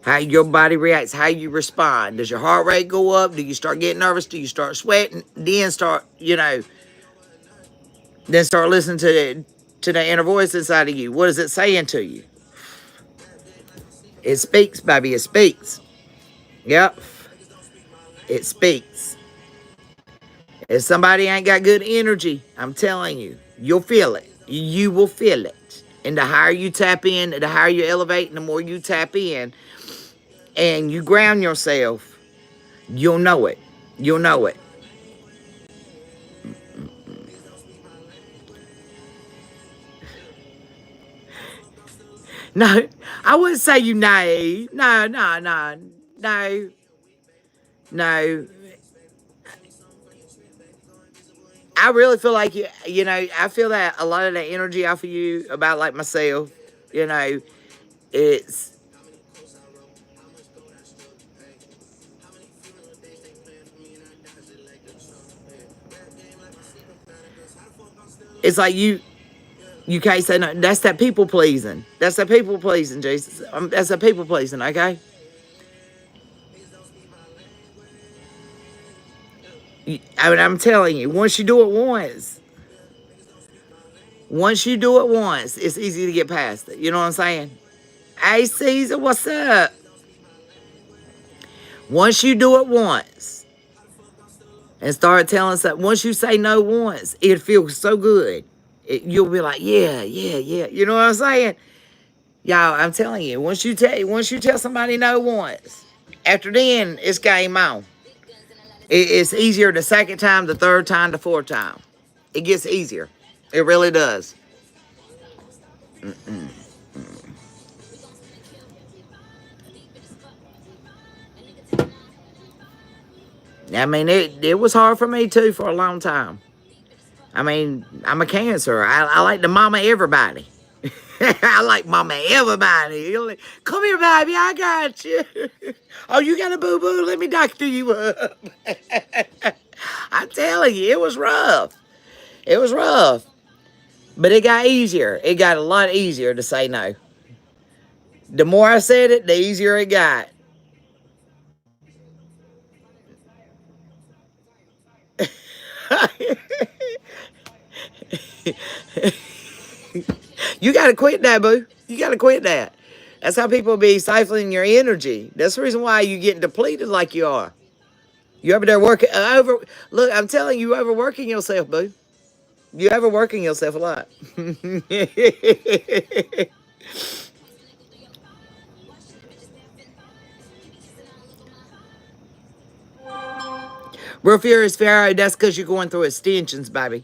How your body reacts, how you respond. Does your heart rate go up? Do you start getting nervous? Do you start sweating? Then start, you know, then start listening to the inner voice inside of you. What is it saying to you? It speaks, baby. It speaks. Yep. It speaks. If somebody ain't got good energy, I'm telling you, you'll feel it. You will feel it. And the higher you tap in, the higher you elevate, and the more you tap in, and you ground yourself, you'll know it. You'll know it. No, I wouldn't say you naive. No. I really feel like you know, I feel that a lot of that energy off of you about like myself, you know, it's like you can't say no. That's that people pleasing. That's that people pleasing, Jesus. That's that people pleasing, okay? I mean, I'm telling you, once you do it once, it's easy to get past it. You know what I'm saying? Hey, Caesar, what's up? Once you do it once and start telling something, once you say no once, it feels so good. You'll be like, yeah. You know what I'm saying? Y'all, I'm telling you, once you tell somebody no once, after then, it's game on. It's easier the second time, the third time, the fourth time. It gets easier. It really does. I mean, it was hard for me too for a long time. I mean, I'm a Cancer. I like to mama everybody. I like mama everybody. Come here, baby. I got you. Oh, you got a boo-boo? Let me doctor you up. I'm telling you, it was rough. It was rough. But it got easier. It got a lot easier to say no. The more I said it, the easier it got. You got to quit that, boo. You got to quit that. That's how people be stifling your energy. That's the reason why you getting depleted like you are. You over there working over. Look, I'm telling you, overworking yourself, boo. You overworking yourself a lot. Real furious Pharaoh, that's because you're going through extensions, baby.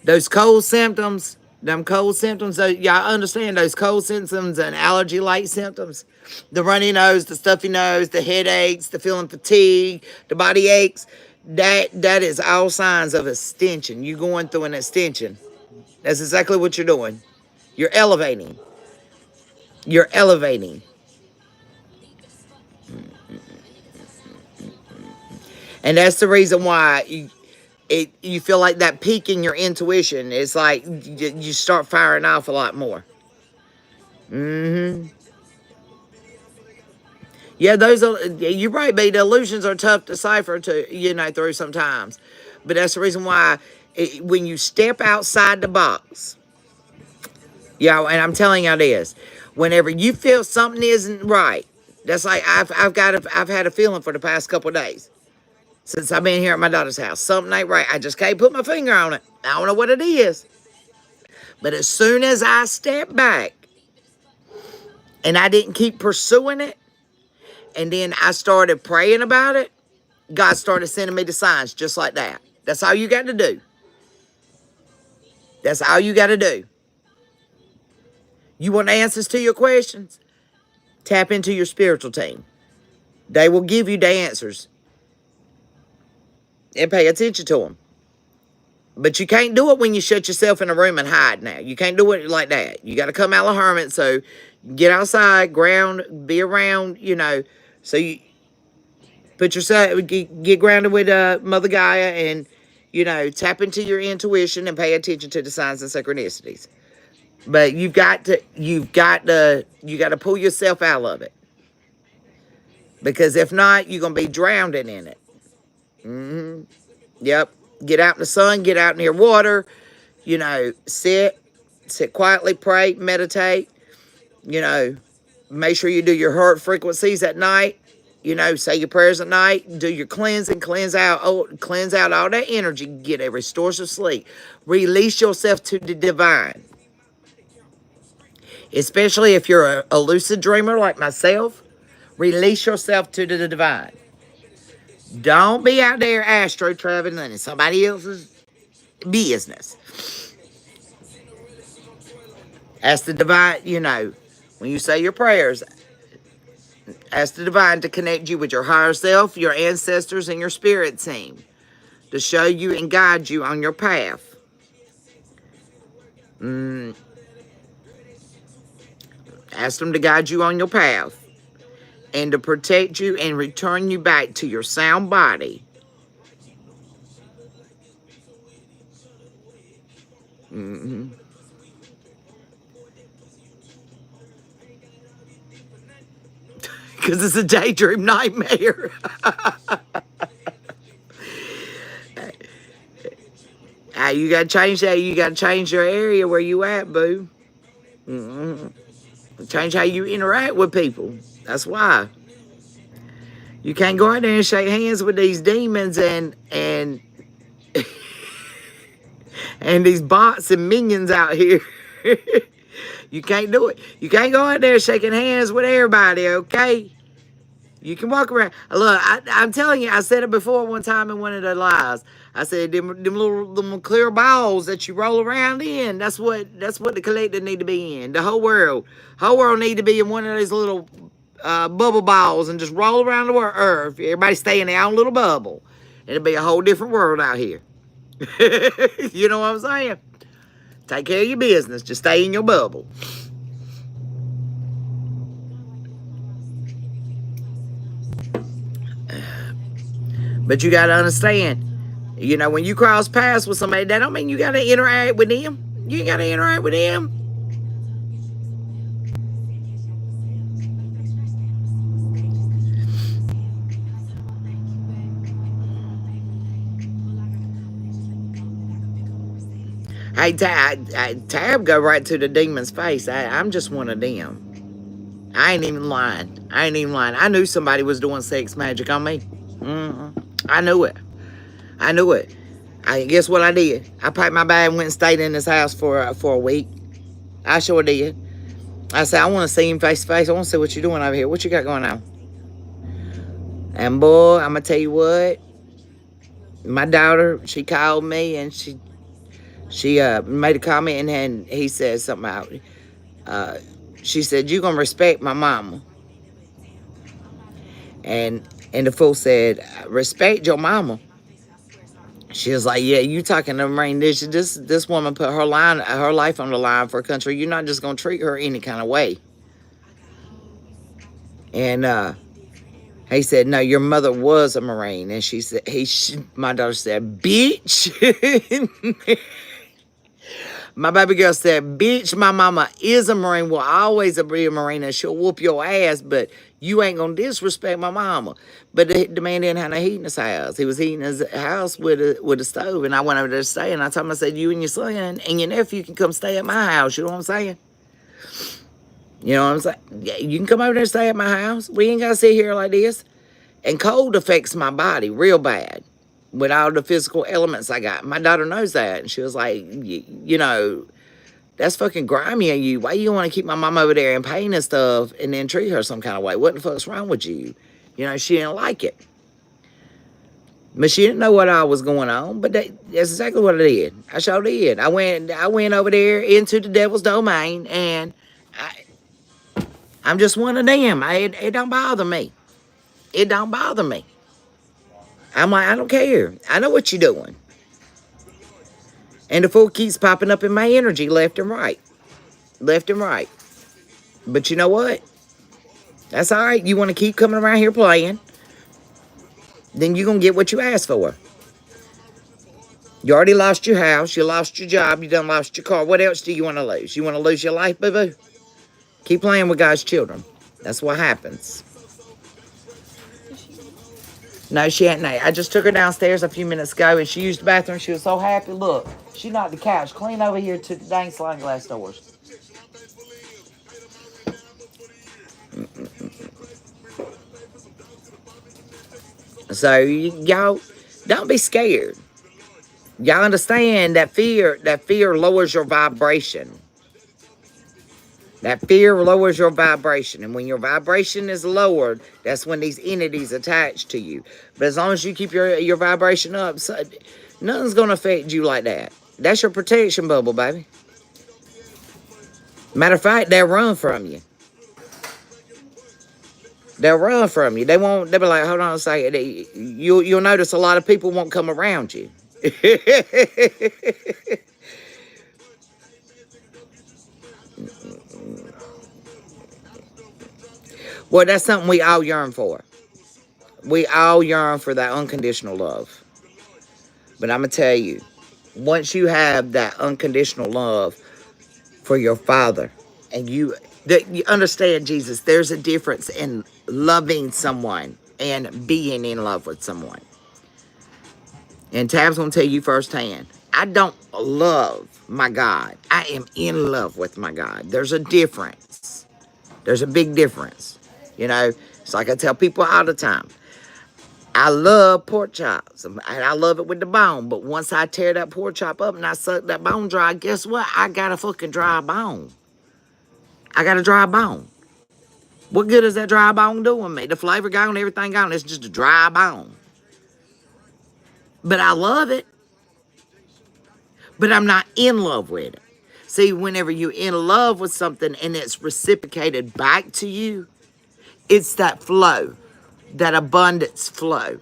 Those cold symptoms, y'all understand those cold symptoms and allergy-like symptoms? The runny nose, the stuffy nose, the headaches, the feeling fatigue, the body aches. That is all signs of extension. You're going through an extension. That's exactly what you're doing. You're elevating. You're elevating. And that's the reason why you feel like that peak in your intuition. It's like you start firing off a lot more. Yeah, you're right, B. The illusions are tough to decipher through sometimes. But that's the reason why when you step outside the box, and I'm telling y'all this, whenever you feel something isn't right, that's like I've had a feeling for the past couple of days. Since I've been here at my daughter's house. Something ain't right. I just can't put my finger on it. I don't know what it is. But as soon as I stepped back and I didn't keep pursuing it, and then I started praying about it, God started sending me the signs just like that. That's all you got to do. That's all you got to do. You want answers to your questions? Tap into your spiritual team. They will give you the answers. And pay attention to them. But you can't do it when you shut yourself in a room and hide now. You can't do it like that. You got to come out of the hermit. So get outside, ground, be around, So you put yourself, get grounded with Mother Gaia and, tap into your intuition and pay attention to the signs and synchronicities. But you got to pull yourself out of it. Because if not, you're going to be drowning in it. Yep. Get out in the sun, get out near water, sit quietly, pray, meditate, make sure you do your heart frequencies at night, say your prayers at night, do your cleansing, cleanse out all that energy, get a restorative sleep. Release yourself to the divine. Especially if you're a lucid dreamer like myself, release yourself to the divine. Don't be out there astro traveling in somebody else's business. Ask the divine, when you say your prayers, ask the divine to connect you with your higher self, your ancestors, and your spirit team to show you and guide you on your path. Ask them to guide you on your path. And to protect you and return you back to your sound body. Because it's a daydream nightmare. You got to change that. You got to change your area where you at, boo. Change how you interact with people. That's why. You can't go out there and shake hands with these demons and these bots and minions out here. You can't do it. You can't go out there shaking hands with everybody, okay? You can walk around. Look, I'm telling you, I said it before one time in one of the lives. I said them clear balls that you roll around in. That's what the collector need to be in. The whole world need to be in one of these little bubble balls and just roll around the earth. Everybody stay in their own little bubble. It'll be a whole different world out here. You know what I'm saying? Take care of your business. Just stay in your bubble. But you got to understand, when you cross paths with somebody, that don't mean you got to interact with them. You ain't got to interact with them. Hey, Tab go right to the demon's face. I'm just one of them. I ain't even lying. I knew somebody was doing sex magic on me. I knew it. I guess what I did? I packed my bag and went and stayed in his house for a week. I sure did. I said, I want to see him face to face. I want to see what you're doing over here. What you got going on? And boy, I'm going to tell you what. My daughter, she called me and she made a comment and he said something out. She said, you going to respect my mama. And the fool said, respect your mama. She was like, yeah, you talking to Marine. This woman put her life on the line for a country. You're not just going to treat her any kind of way. And he said, no, your mother was a Marine. And she said, my daughter said, bitch. My baby girl said, bitch, my mama is a Marine, will always be a Marine, and she'll whoop your ass, but you ain't going to disrespect my mama. But the man didn't have no heat in his house. He was heating his house with a stove, and I went over there to stay, and I told him, I said, you and your son and your nephew can come stay at my house. You know what I'm saying? You know what I'm saying? Yeah, you can come over there and stay at my house. We ain't got to sit here like this. And cold affects my body real bad with all the physical elements I got. My daughter knows that. And she was like, that's fucking grimy of you. Why you want to keep my mom over there in pain and stuff and then treat her some kind of way? What the fuck's wrong with you? She didn't like it. But she didn't know what all was going on. But that's exactly what I did. I sure did. I went over there into the devil's domain, and I'm just one of them. It don't bother me. It don't bother me. I'm like, I don't care. I know what you're doing. And the fool keeps popping up in my energy left and right. Left and right. But you know what? That's all right. You want to keep coming around here playing, then you're going to get what you asked for. You already lost your house. You lost your job. You done lost your car. What else do you want to lose? You want to lose your life, boo-boo? Keep playing with God's children. That's what happens. No, she ain't. I just took her downstairs a few minutes ago, and she used the bathroom. She was so happy. Look, she knocked the couch clean over here to the dang sliding glass doors. So y'all don't be scared. Y'all understand that fear lowers your vibration. That fear lowers your vibration. And when your vibration is lowered, that's when these entities attach to you. But as long as you keep your vibration up, nothing's going to affect you like that. That's your protection bubble, baby. Matter of fact, they'll run from you. They'll run from you. They'll be like, hold on a second. You'll notice a lot of people won't come around you. Well, that's something we all yearn for. We all yearn for that unconditional love. But I'm going to tell you, once you have that unconditional love for your Father, and you understand, Jesus, there's a difference in loving someone and being in love with someone. And Tab's going to tell you firsthand, I don't love my God. I am in love with my God. There's a difference. There's a big difference. It's like I tell people all the time. I love pork chops, and I love it with the bone. But once I tear that pork chop up and I suck that bone dry, guess what? I got a fucking dry bone. I got a dry bone. What good is that dry bone doing me? The flavor gone, everything gone. It's just a dry bone. But I love it. But I'm not in love with it. See, whenever you're in love with something and it's reciprocated back to you, it's that flow, that abundance flow.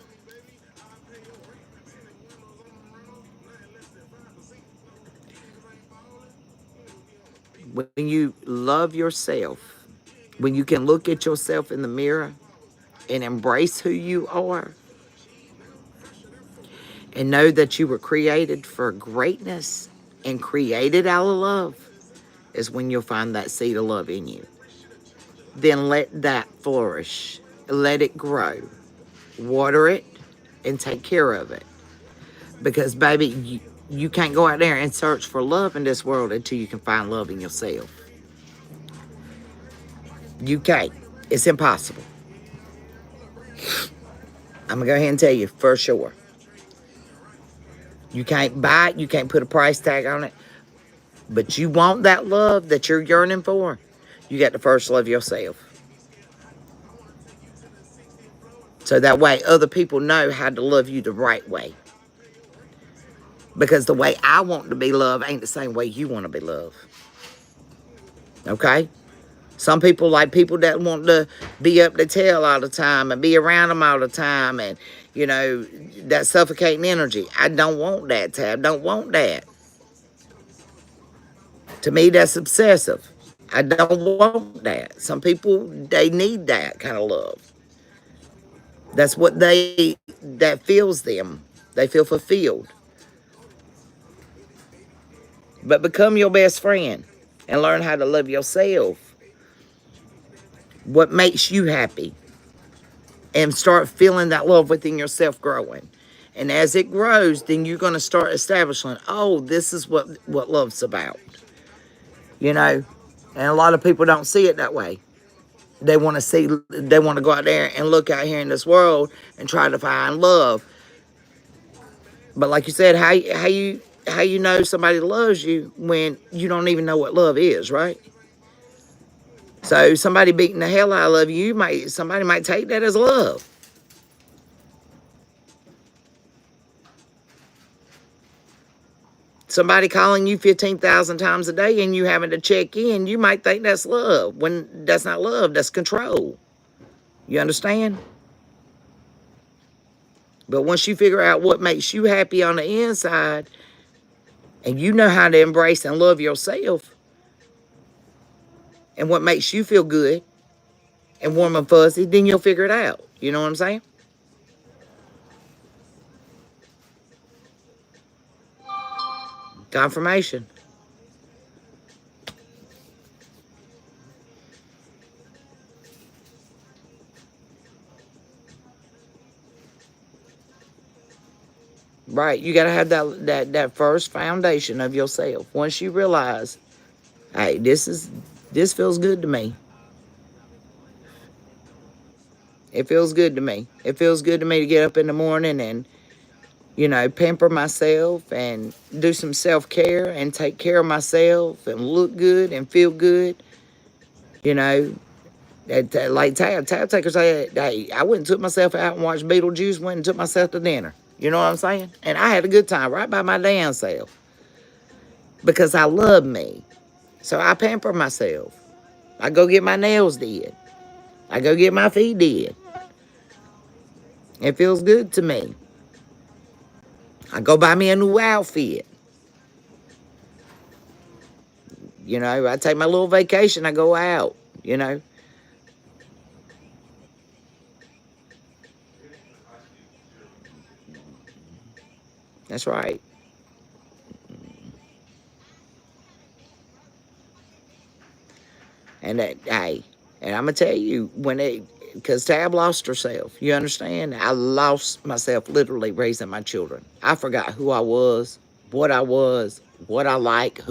When you love yourself, when you can look at yourself in the mirror and embrace who you are and know that you were created for greatness and created out of love, is when you'll find that seed of love in you. Then let that flourish. Let it grow. Water it and take care of it. Because, baby, you can't go out there and search for love in this world until you can find love in yourself. You can't. It's impossible. I'm going to go ahead and tell you for sure. You can't buy it. You can't put a price tag on it. But you want that love that you're yearning for, you got to first love yourself. So that way other people know how to love you the right way. Because the way I want to be loved ain't the same way you want to be loved. Okay? Some people like people that want to be up their tail all the time and be around them all the time and, you know, that suffocating energy. I don't want that, Tab. Don't want that. To me, that's obsessive. I don't want that. Some people, they need that kind of love. That's what that fills them. They feel fulfilled. But become your best friend and learn how to love yourself. What makes you happy. And start feeling that love within yourself growing. And as it grows, then you're going to start establishing, oh, this is what love's about. You know? And a lot of people don't see it that way. They want to go out there and look out here in this world and try to find love. But like you said, how you know somebody loves you when you don't even know what love is, right? So somebody beating the hell out of you, somebody might take that as love. Somebody calling you 15,000 times a day and you having to check in, you might think that's love. When that's not love, that's control. You understand? But once you figure out what makes you happy on the inside, and you know how to embrace and love yourself, and what makes you feel good and warm and fuzzy, then you'll figure it out. You know what I'm saying? Confirmation. Right, you gotta have that first foundation of yourself. Once you realize, hey, this feels good to me. It feels good to me. It feels good to me to get up in the morning and, you know, pamper myself and do some self-care and take care of myself and look good and feel good. You know, like Tab Taker said, hey, I went and took myself out and watched Beetlejuice, went and took myself to dinner. You know what I'm saying? And I had a good time right by my damn self. Because I love me. So I pamper myself. I go get my nails did. I go get my feet did. It feels good to me. I go buy me a new outfit. You know, I take my little vacation. I go out, you know. That's right. And hey, and I'm going to tell you, because Tab lost herself, you understand? I lost myself literally raising my children. I forgot who I was, what I like,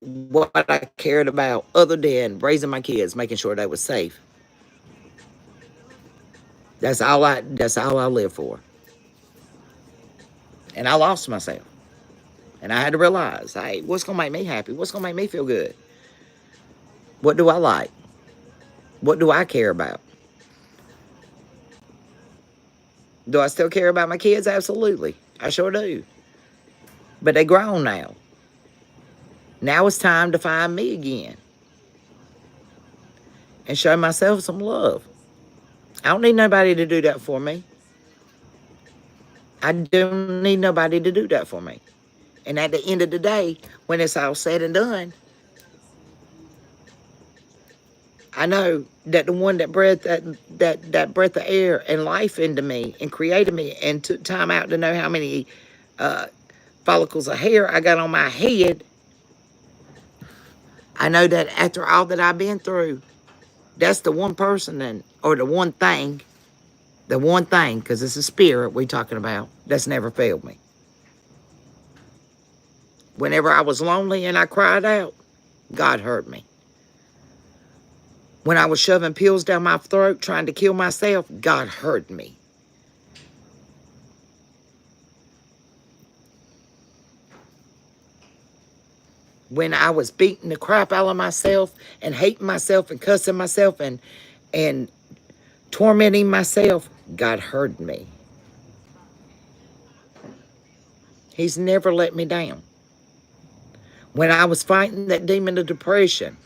what I cared about, other than raising my kids, making sure they were safe. That's all I live for. And I lost myself. And I had to realize, hey, what's going to make me happy? What's going to make me feel good? What do I like? What do I care about? Do I still care about my kids? Absolutely. I sure do. But they grown now. Now it's time to find me again and show myself some love. I don't need nobody to do that for me. I don't need nobody to do that for me. And at the end of the day, when it's all said and done, I know that the one that breathed that breath of air and life into me and created me and took time out to know how many follicles of hair I got on my head, I know that after all that I've been through, that's the one person or the one thing, because it's a spirit we're talking about, that's never failed me. Whenever I was lonely and I cried out, God heard me. When I was shoving pills down my throat trying to kill myself, God heard me. When I was beating the crap out of myself and hating myself and cussing myself and tormenting myself, God heard me. He's never let me down. When I was fighting that demon of depression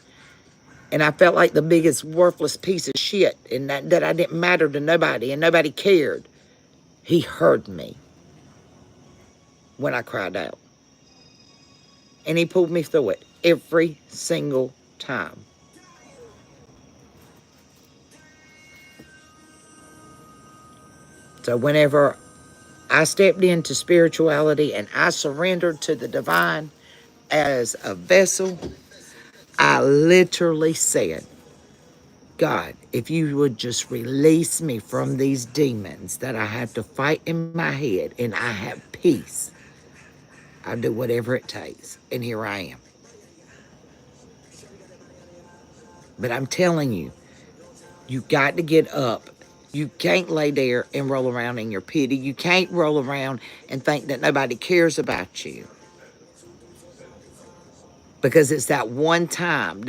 and I felt like the biggest worthless piece of shit and that I didn't matter to nobody and nobody cared, he heard me when I cried out. And he pulled me through it every single time. So whenever I stepped into spirituality and I surrendered to the divine as a vessel, I literally said, God, if you would just release me from these demons that I have to fight in my head and I have peace, I'll do whatever it takes. And here I am. But I'm telling you, you got to get up. You can't lay there and roll around in your pity. You can't roll around and think that nobody cares about you. Because it's that one time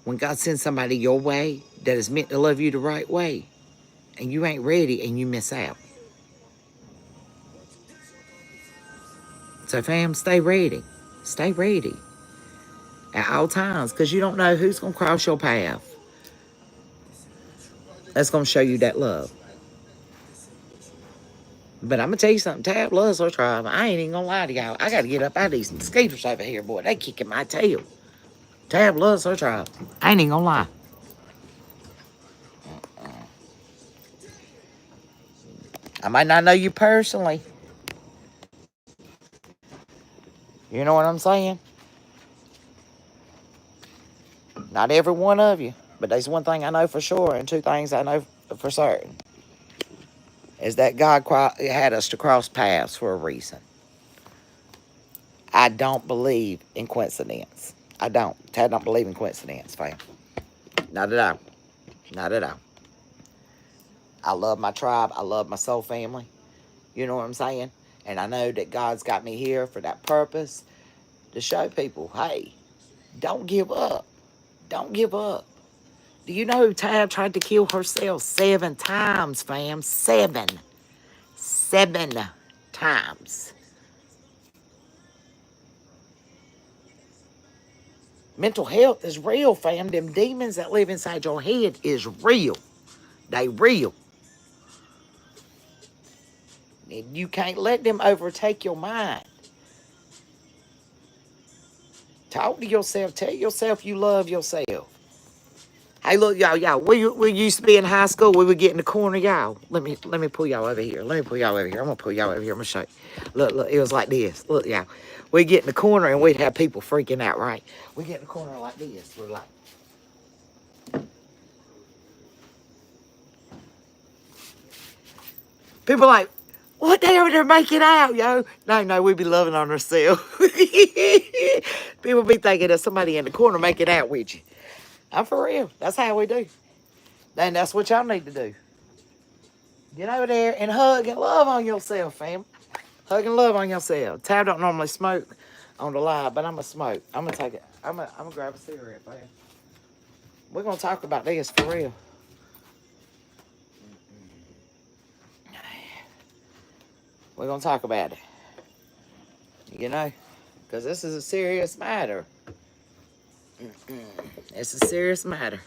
when God sends somebody your way that is meant to love you the right way, and you ain't ready and you miss out. So fam, stay ready. Stay ready at all times, because you don't know who's going to cross your path that's going to show you that love. But I'm going to tell you something. Tab loves her tribe. I ain't even going to lie to y'all. I got to get up out of these mosquitoes over here, boy. They kicking my tail. Tab loves her tribe. I ain't even going to lie. I might not know you personally. You know what I'm saying? Not every one of you. But there's one thing I know for sure, and two things I know for certain. Is that God had us to cross paths for a reason. I don't believe in coincidence. I don't. I don't believe in coincidence, fam. Not at all. Not at all. I love my tribe. I love my soul family. You know what I'm saying? And I know that God's got me here for that purpose, to show people, hey, don't give up. Don't give up. Do you know Tab tried to kill herself 7 times, fam? 7. 7 times. Mental health is real, fam. Them demons that live inside your head is real. They real. And you can't let them overtake your mind. Talk to yourself. Tell yourself you love yourself. Hey, look, y'all. We used to be in high school. We would get in the corner, y'all. Let me pull y'all over here. I'm gonna pull y'all over here. I'm gonna show you. Look. It was like this. Look, y'all. We get in the corner and we'd have people freaking out, right? We get in the corner like this. We're like. People like, what they over there making out, yo? No, we be loving on ourselves. People be thinking there's somebody in the corner making out with you. I'm for real. That's how we do. And that's what y'all need to do. Get over there and hug and love on yourself, fam. Hug and love on yourself. Tab don't normally smoke on the live, but I'm going to smoke. I'm going to take it. I'm gonna grab a cigarette, fam. We're going to talk about this for real. We're going to talk about it. You know, because this is a serious matter. It's a serious matter.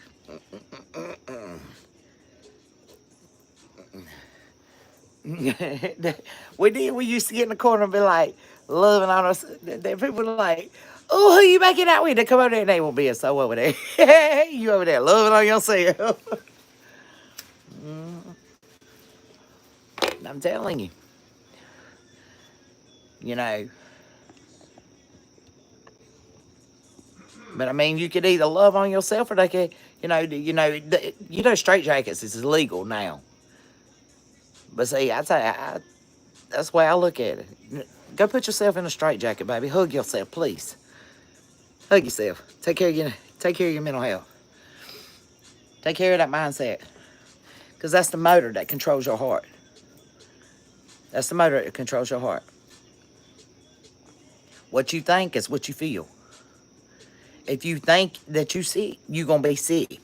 We used to get in the corner and be like, loving on us. People were like, oh, who you making out with? They come over there and they will be a so over there. You over there loving on yourself. I'm telling you. You know. But I mean, you could either love on yourself or they could, you know, straitjackets is illegal now. But see, I tell you, that's the way I look at it. Go put yourself in a straitjacket, baby. Hug yourself, please. Hug yourself. Take care of your mental health. Take care of that mindset. Because that's the motor that controls your heart. That's the motor that controls your heart. What you think is what you feel. If you think that you sick, you're going to be sick.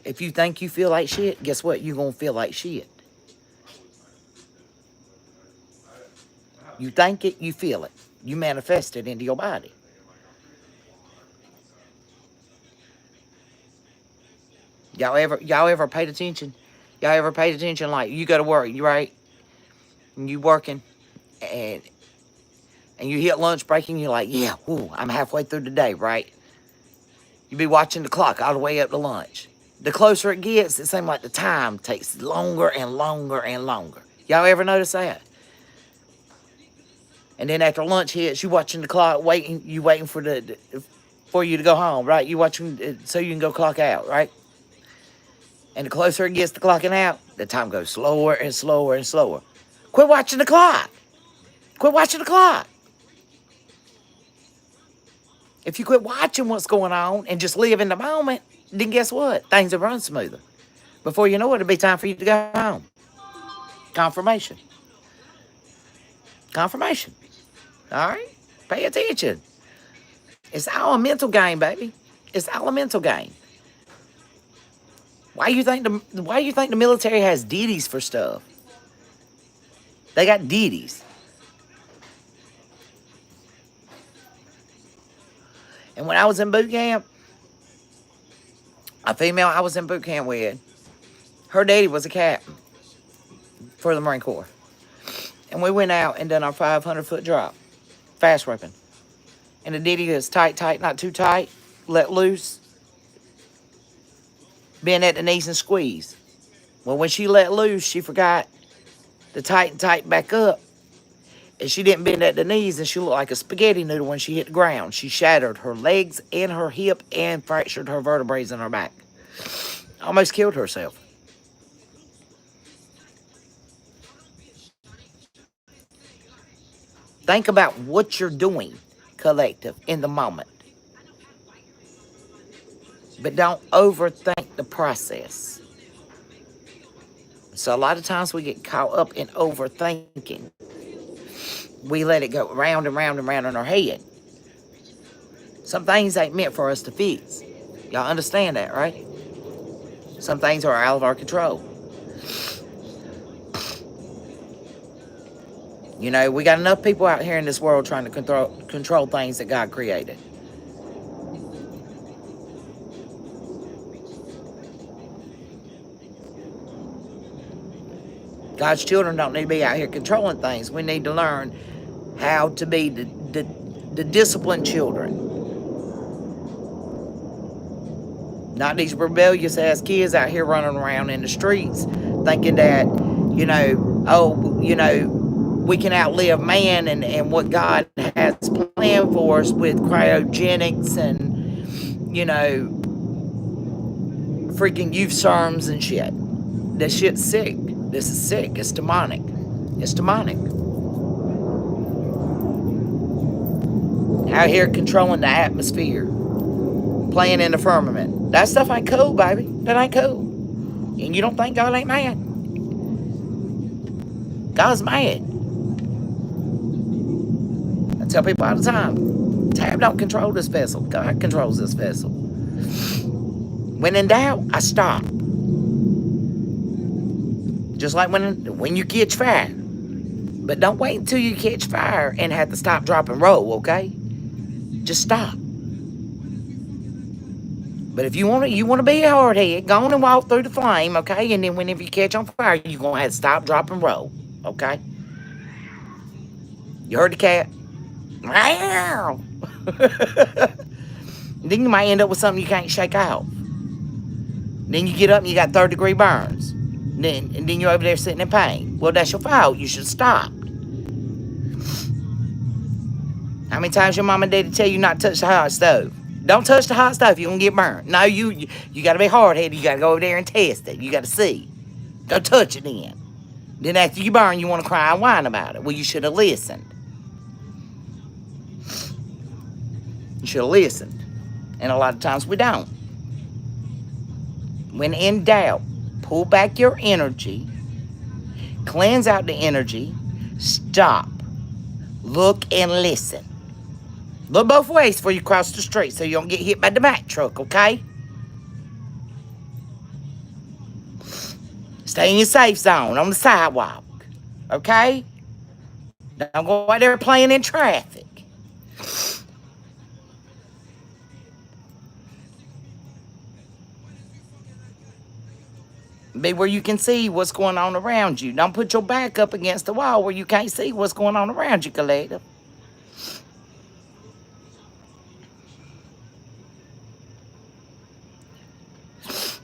If you think you feel like shit, guess what? You're going to feel like shit. You think it, you feel it. You manifest it into your body. Y'all ever paid attention? Y'all ever paid attention? Like, you go to work, you right? And you working, and you hit lunch break, and you're like, yeah, ooh, I'm halfway through the day, right? You be watching the clock all the way up to lunch. The closer it gets, it seems like the time takes longer and longer and longer. Y'all ever notice that? And then after lunch hits, you watching the clock, waiting for you to go home, right? You watching so you can go clock out, right? And the closer it gets to clocking out, the time goes slower and slower and slower. Quit watching the clock. Quit watching the clock. If you quit watching what's going on and just live in the moment, then guess what? Things will run smoother. Before you know it, it'll be time for you to go home. Confirmation. Confirmation. All right? Pay attention. It's all a mental game, baby. It's all a mental game. Why you think the military has ditties for stuff? They got ditties. And when I was in boot camp, a female I was in boot camp with, her daddy was a captain for the Marine Corps. And we went out and done our 500-foot drop, fast roping. And the ditty is tight, not too tight, let loose, bend at the knees and squeeze. Well, when she let loose, she forgot to tighten back up. And she didn't bend at the knees, and she looked like a spaghetti noodle when she hit the ground. She shattered her legs and her hip and fractured her vertebrae in her back. Almost killed herself. Think about what you're doing, collective, in the moment. But don't overthink the process. So a lot of times we get caught up in overthinking. We let it go round and round and round in our head. Some things ain't meant for us to fix. Y'all understand that, right? Some things are out of our control. You know, we got enough people out here in this world trying to control things that God created. God's children don't need to be out here controlling things. We need to learn how to be the disciplined children. Not these rebellious ass kids out here running around in the streets thinking that, you know, we can outlive man and what God has planned for us with cryogenics and, you know, freaking youth sermons and shit. This shit's sick. This is sick. It's demonic. It's demonic. Out here controlling the atmosphere. Playing in the firmament. That stuff ain't cool, baby. That ain't cool. And you don't think God ain't mad? God's mad. I tell people all the time, Tab don't control this vessel. God controls this vessel. When in doubt, I stop. Just like when you catch fire. But don't wait until you catch fire and have to stop, drop, and roll, okay? Just stop. But if you want to be a hardhead, go on and walk through the flame, okay? And then whenever you catch on fire, you're going to have to stop, drop, and roll, okay? You heard the cat? Meow. Then you might end up with something you can't shake out. Then you get up and you got 3rd-degree burns. And then you're over there sitting in pain. Well, that's your fault. You should stop. How many times your mom and daddy tell you not to touch the hot stove? Don't touch the hot stove. You're going to get burned. No, you got to be hard-headed. You got to go over there and test it. You got to see. Go touch it then. Then after you burn, you want to cry and whine about it. Well, you should have listened. You should have listened. And a lot of times we don't. When in doubt, pull back your energy. Cleanse out the energy. Stop. Look and listen. Look both ways before you cross the street so you don't get hit by the Mack truck, okay? Stay in your safe zone on the sidewalk, okay? Don't go out there playing in traffic. Be where you can see what's going on around you. Don't put your back up against the wall where you can't see what's going on around you, collective.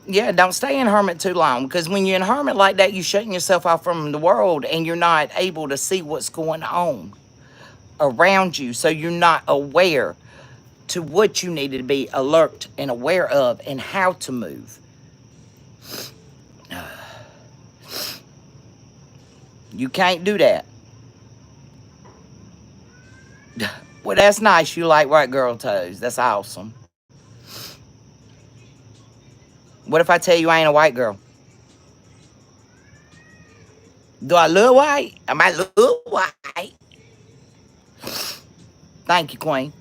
Yeah, don't stay in hermit too long, because when you're in hermit like that, you're shutting yourself off from the world and you're not able to see what's going on around you. So you're not aware to what you need to be alert and aware of and how to move. You can't do that. Well, that's nice. You like white girl toes. That's awesome. What if I tell you I ain't a white girl? Do I look white? Am I look white? Thank you, Queen.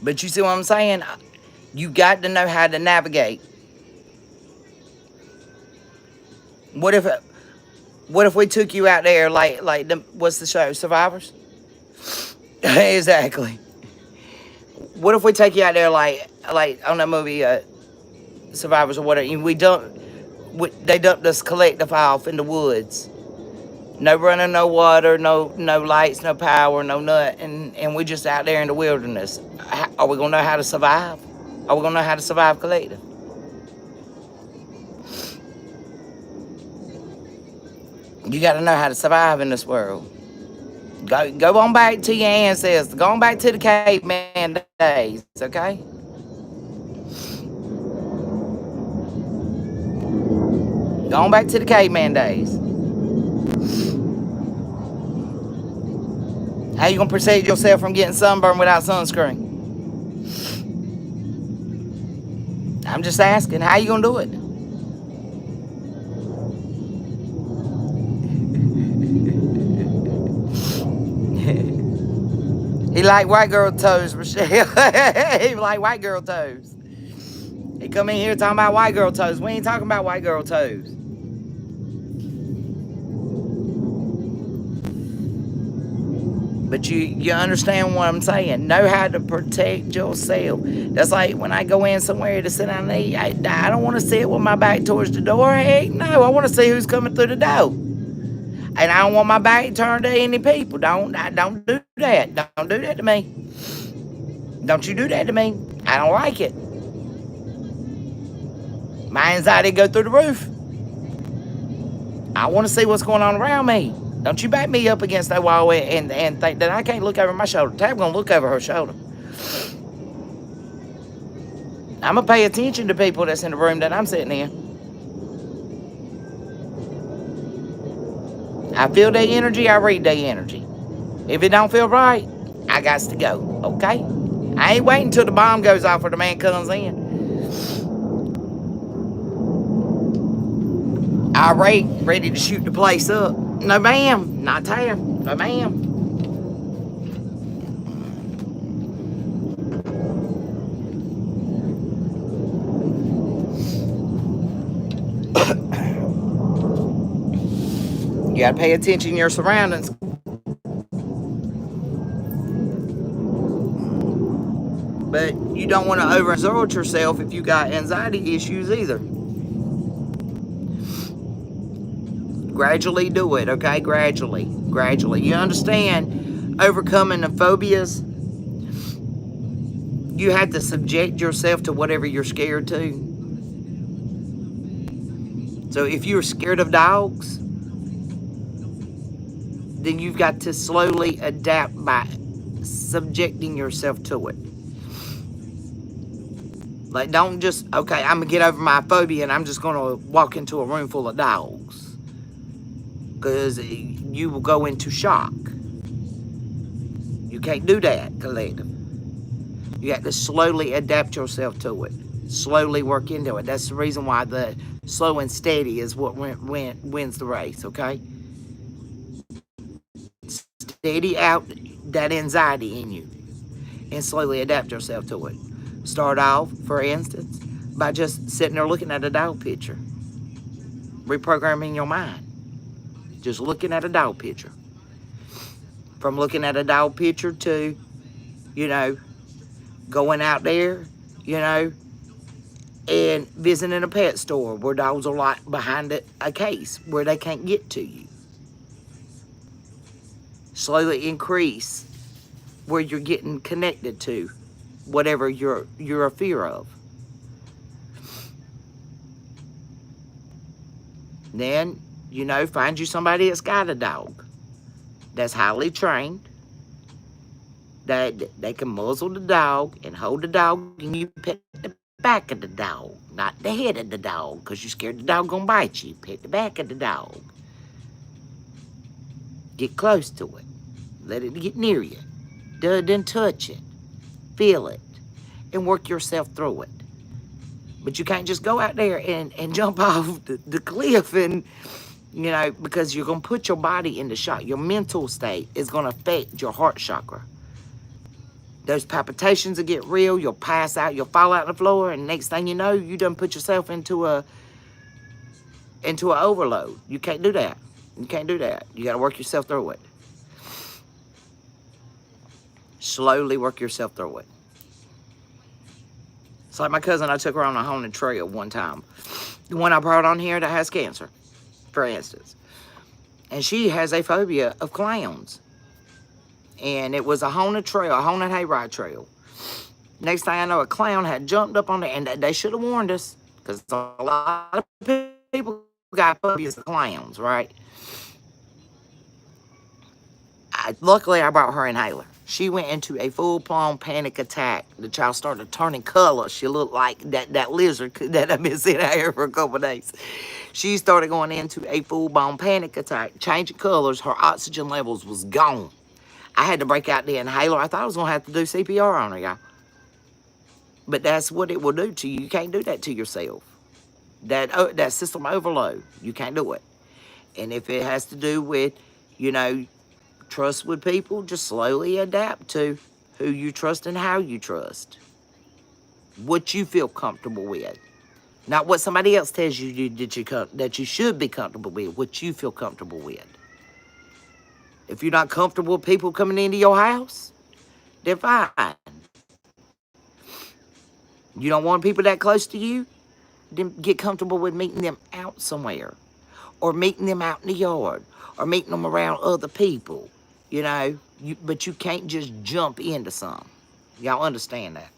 But you see what I'm saying? You got to know how to navigate. What if we took you out there like what's the show? Survivors? Exactly. What if we take you out there like on that movie Survivors or whatever? They dumped us collective off in the woods. No running, no water, no lights, no power, no nut, and we're just out there in the wilderness. Are we gonna know how to survive? Are we gonna know how to survive collective? You gotta know how to survive in this world. Go on back to your ancestors. Go on back to the caveman days, okay? Go on back to the caveman days. How you gonna protect yourself from getting sunburned without sunscreen? I'm just asking, how you gonna do it? He like white girl toes, Michelle. He like white girl toes. He come in here talking about white girl toes. We ain't talking about white girl toes. But you understand what I'm saying. Know how to protect yourself. That's like when I go in somewhere to sit down and eat. I don't want to sit with my back towards the door. Heck no, I want to see who's coming through the door. And I don't want my back turned to any people. Don't do that. Don't do that to me. Don't you do that to me. I don't like it. My anxiety go through the roof. I want to see what's going on around me. Don't you back me up against that wall and think that I can't look over my shoulder. Tab gonna look over her shoulder. I'm gonna pay attention to people that's in the room that I'm sitting in. I feel their energy, I read their energy. If it don't feel right, I got to go, okay? I ain't waiting till the bomb goes off or the man comes in. Irate, ready to shoot the place up. No, ma'am, not Tab. No, ma'am. You got to pay attention to your surroundings. But you don't want to overexert yourself if you got anxiety issues either. Gradually do it, okay? Gradually. You understand, overcoming the phobias, you have to subject yourself to whatever you're scared to. So if you're scared of dogs, then you've got to slowly adapt by subjecting yourself to it. Like, don't just, okay, I'm going to get over my phobia and I'm just going to walk into a room full of dogs. Because you will go into shock. You can't do that, collective. You have to slowly adapt yourself to it. Slowly work into it. That's the reason why the slow and steady is what wins the race, okay? Steady out that anxiety in you and slowly adapt yourself to it. Start off, for instance, by just sitting there looking at a dog picture. Reprogramming your mind. Just looking at a dog picture. From looking at a dog picture to, going out there, and visiting a pet store where dogs are like behind a case where they can't get to you. Slowly increase where you're getting connected to whatever you're a fear of. Then, find you somebody that's got a dog that's highly trained, that they can muzzle the dog and hold the dog, and you pet the back of the dog, not the head of the dog, because you're scared the dog gonna bite you. Pet the back of the dog. Get close to it. Let it get near you. Then touch it. Feel it. And work yourself through it. But you can't just go out there and jump off the cliff and, because you're going to put your body into shock. Your mental state is going to affect your heart chakra. Those palpitations will get real. You'll pass out. You'll fall out on the floor. And next thing you know, you done put yourself into an overload. You can't do that. You can't do that. You got to work yourself through it. Slowly work yourself through it. It's like my cousin, I took her on a haunted trail one time. The one I brought on here that has cancer, for instance. And she has a phobia of clowns. And it was a haunted trail, a haunted hayride trail. Next thing I know, a clown had jumped up on there, and they should have warned us, because a lot of people got phobias of clowns, right? Luckily, I brought her inhaler. She went into a full-blown panic attack. The child started turning color. She looked like that lizard that I've been sitting out here for a couple of days. She started going into a full-blown panic attack, changing colors. Her oxygen levels was gone. I had to break out the inhaler. I thought I was going to have to do CPR on her, y'all. But that's what it will do to you. You can't do that to yourself. That system overload, you can't do it. And if it has to do with, trust with people, just slowly adapt to who you trust and how you trust. What you feel comfortable with. Not what somebody else tells you that you should be comfortable with. What you feel comfortable with. If you're not comfortable with people coming into your house, then fine. You don't want people that close to you, then get comfortable with meeting them out somewhere. Or meeting them out in the yard. Or meeting them around other people. But you can't just jump into some. Y'all understand that.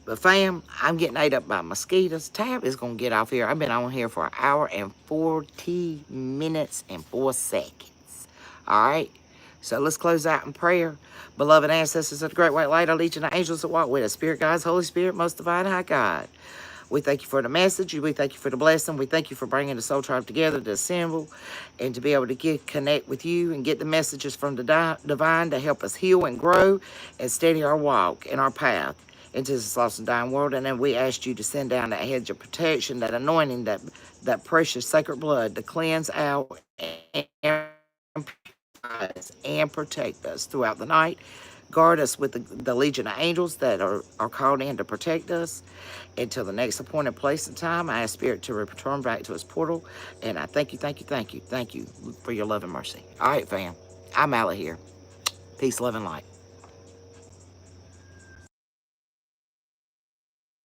But fam, I'm getting ate up by mosquitoes. Tab is going to get off here. I've been on here for 1 hour and 40 minutes and 4 seconds. All right? So let's close out in prayer. Beloved ancestors of the Great White Light, our legion of angels that walk with us. Spirit guides, Holy Spirit, most divine high God. We thank you for the message. We thank you for the blessing. We thank you for bringing the soul tribe together to assemble and to be able to connect with you and get the messages from the divine to help us heal and grow and steady our walk and our path into this lost and dying world. And then we asked you to send down that hedge of protection, that anointing, that precious sacred blood to cleanse out and protect us throughout the night, Guard us with the legion of angels that are called in to protect us until the next appointed place and time. I ask Spirit to return back to his portal. And I thank you for your love and mercy. All right, fam. I'm out of here. Peace, love, and light.